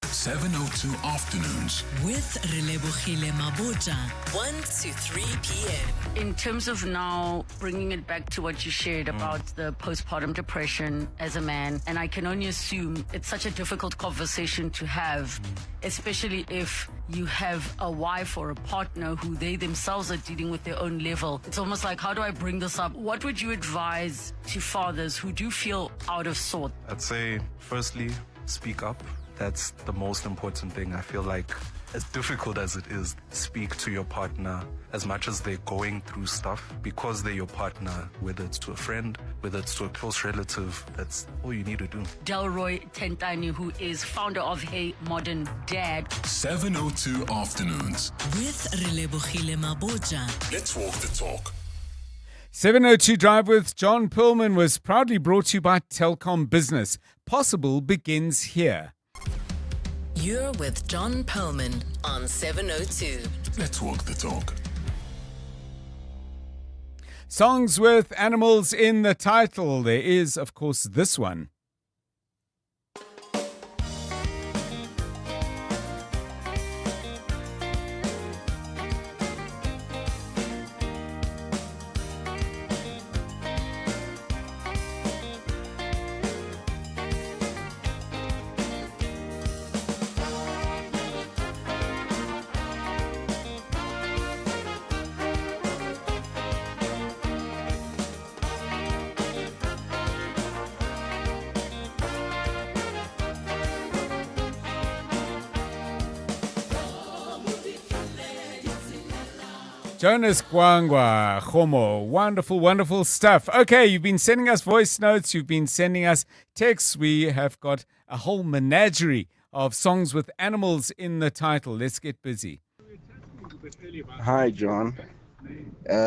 702 Afternoons. With Relebogile Maboja, 1 to 3 p.m. In terms of now bringing it back to what you shared about the postpartum depression as a man, and I can only assume it's such a difficult conversation to have, especially if you have a wife or a partner who they themselves are dealing with their own level. It's almost like, how do I bring this up? What would you advise to fathers who do feel out of sort? I'd say, firstly, speak up. That's the most important thing. I feel like, as difficult as it is, speak to your partner as much as they're going through stuff, because they're your partner, whether it's to a friend, whether it's to a close relative. That's all you need to do. Delroy Tentani, who is founder of Hey Modern Dad. 702 Afternoons. With Relebogile Maboja. Let's walk the talk. 702 Drive with John Perlman was proudly brought to you by Telkom Business. Possible begins here. You're with John Perlman on 702. Let's walk the talk. Songs with animals in the title. There is, of course, this one. Jonas Gwangwa, Homo, wonderful, wonderful stuff. Okay, you've been sending us voice notes, you've been sending us texts. We have got a whole menagerie of songs with animals in the title. Let's get busy. Hi, John.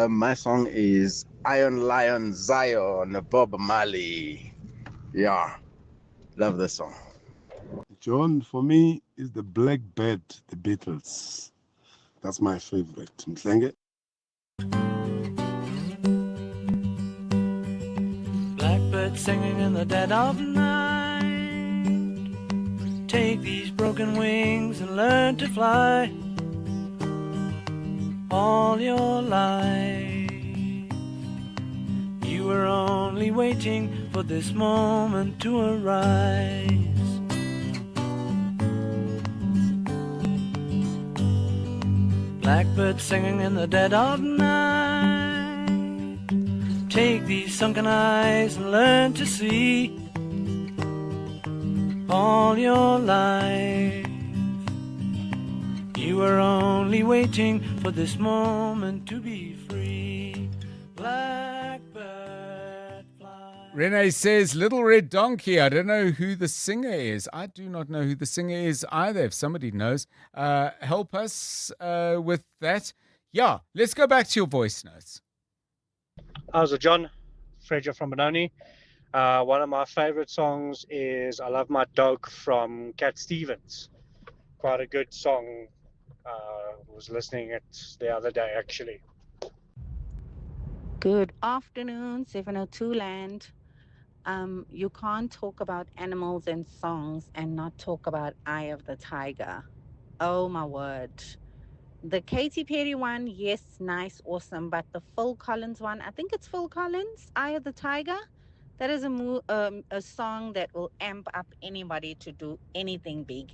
My song is Iron Lion Zion, Bob Marley. Yeah, love the song. John, for me, is the Blackbird, the Beatles. That's my favorite. Mhlenge? Blackbird singing in the dead of night. Take these broken wings and learn to fly. all your life. You were only waiting for this moment to arise. Blackbird singing in the dead of night. Take these sunken eyes and learn to see all your life. You were only waiting for this moment to be free. Blackbird fly. Renee says, Little Red Donkey. I don't know who the singer is. I do not know who the singer is either. If somebody knows, help us with that. Yeah, let's go back to your voice notes. How's it, John? Frederick from Benoni. One of my favorite songs is I Love My Dog from Cat Stevens. Quite a good song. Was listening it the other day, actually. Good afternoon, 702 Land. You can't talk about animals and songs and not talk about Eye of the Tiger. Oh my word. The Katy Perry one, yes, nice, awesome. But the Phil Collins one, I think it's Phil Collins, Eye of the Tiger. That is a song that will amp up anybody to do anything big.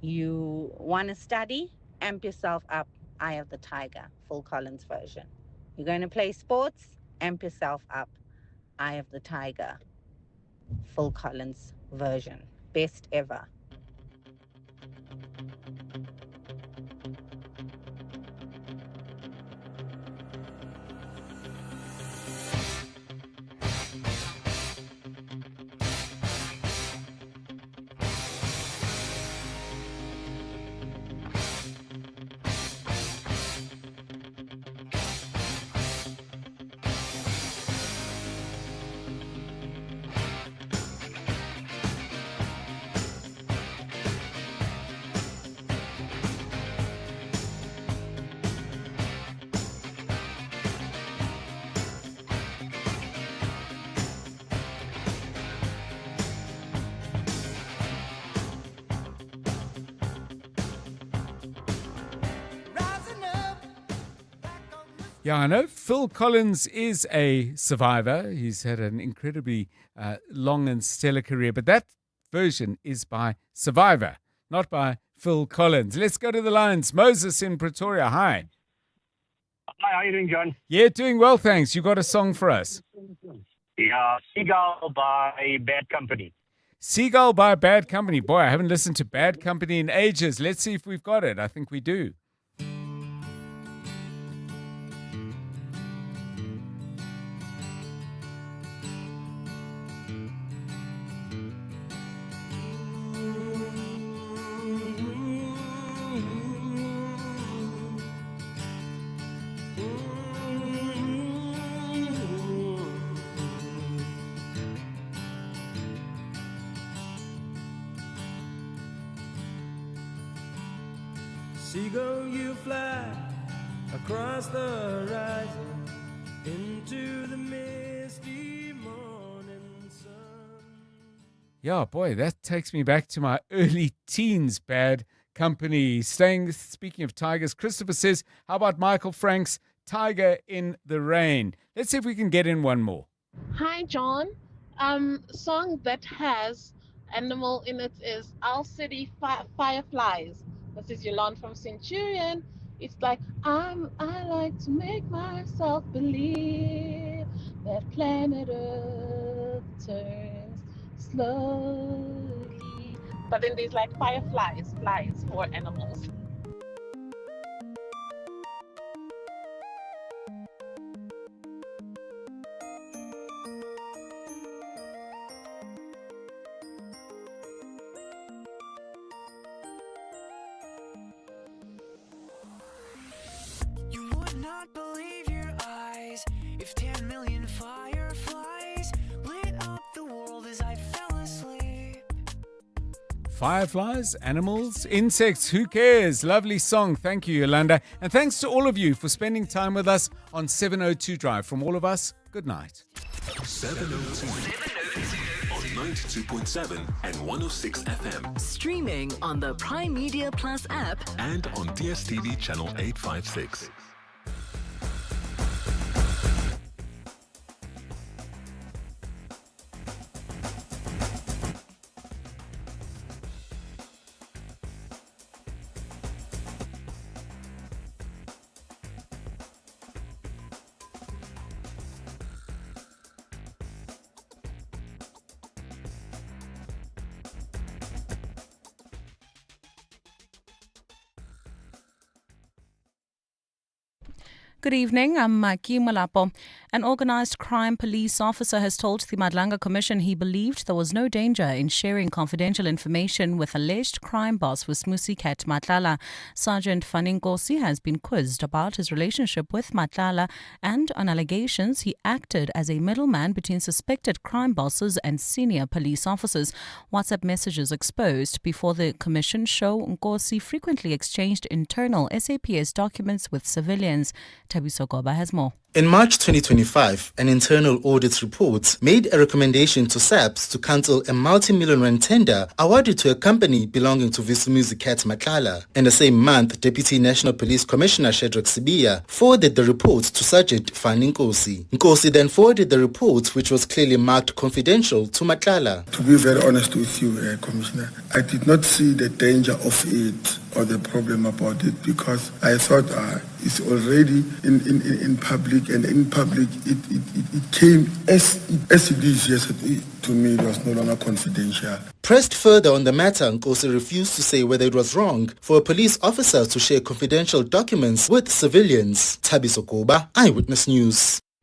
You want to study? Amp yourself up, Eye of the Tiger, Phil Collins version. You're going to play sports? Amp yourself up, Eye of the Tiger, Phil Collins version. Best ever. Yeah, I know Phil Collins is a survivor. He's had an incredibly long and stellar career, but that version is by Survivor, not by Phil Collins. Let's go to the lines. Moses in Pretoria, hi. Hi, how are you doing, John? Yeah, doing well, thanks. You got a song for us? Yeah, Seagull by Bad Company. Seagull by Bad Company. Boy, I haven't listened to Bad Company in ages. Let's see if we've got it. I think we do. Seagull, you fly across the horizon into the misty morning sun. Yeah, boy, that takes me back to my early teens, Bad Company. Speaking of tigers, Christopher says, how about Michael Frank's Tiger in the Rain? Let's see if we can get in one more. Hi, John. Song that has animal in it is Owl City Fireflies. This is Yolande from Centurion. It's like, I like to make myself believe that planet Earth turns slowly. But then there's like fireflies, flies for animals. Not believe your eyes if 10 million fireflies lit up the world as I fell asleep. Fireflies, animals, insects, who cares? Lovely song. Thank you, Yolanda. And thanks to all of you for spending time with us on 702 Drive. From all of us, good night. 702 on 92.7 and 106 FM. Streaming on the Prime Media Plus app And on DSTV channel 856. Good evening, I'm Maki Malapo. An organised crime police officer has told the Madlanga Commission he believed there was no danger in sharing confidential information with alleged crime boss Wismusi Cat Matlala. Sergeant Faninkosi has been quizzed about his relationship with Matlala and on allegations he acted as a middleman between suspected crime bosses and senior police officers. WhatsApp messages exposed before the commission show Nkosi frequently exchanged internal SAPS documents with civilians. Tabiso Goba has more. In March 2025, an internal audit report made a recommendation to SAPS to cancel a multi-million rand tender awarded to a company belonging to Visumuzi Cat Matlala. In the same month, Deputy National Police Commissioner Shadrack Sibiya forwarded the report to Sergeant Fani Nkosi. Nkosi then forwarded the report, which was clearly marked confidential, to Matlala. To be very honest with you, Commissioner, I did not see the danger of it or the problem about it because I thought it's already in public, and in public it came as it is yesterday. To me, it was no longer confidential. Pressed further on the matter, Nkosi refused to say whether it was wrong for a police officer to share confidential documents with civilians. Tabiso Koba, Eyewitness News.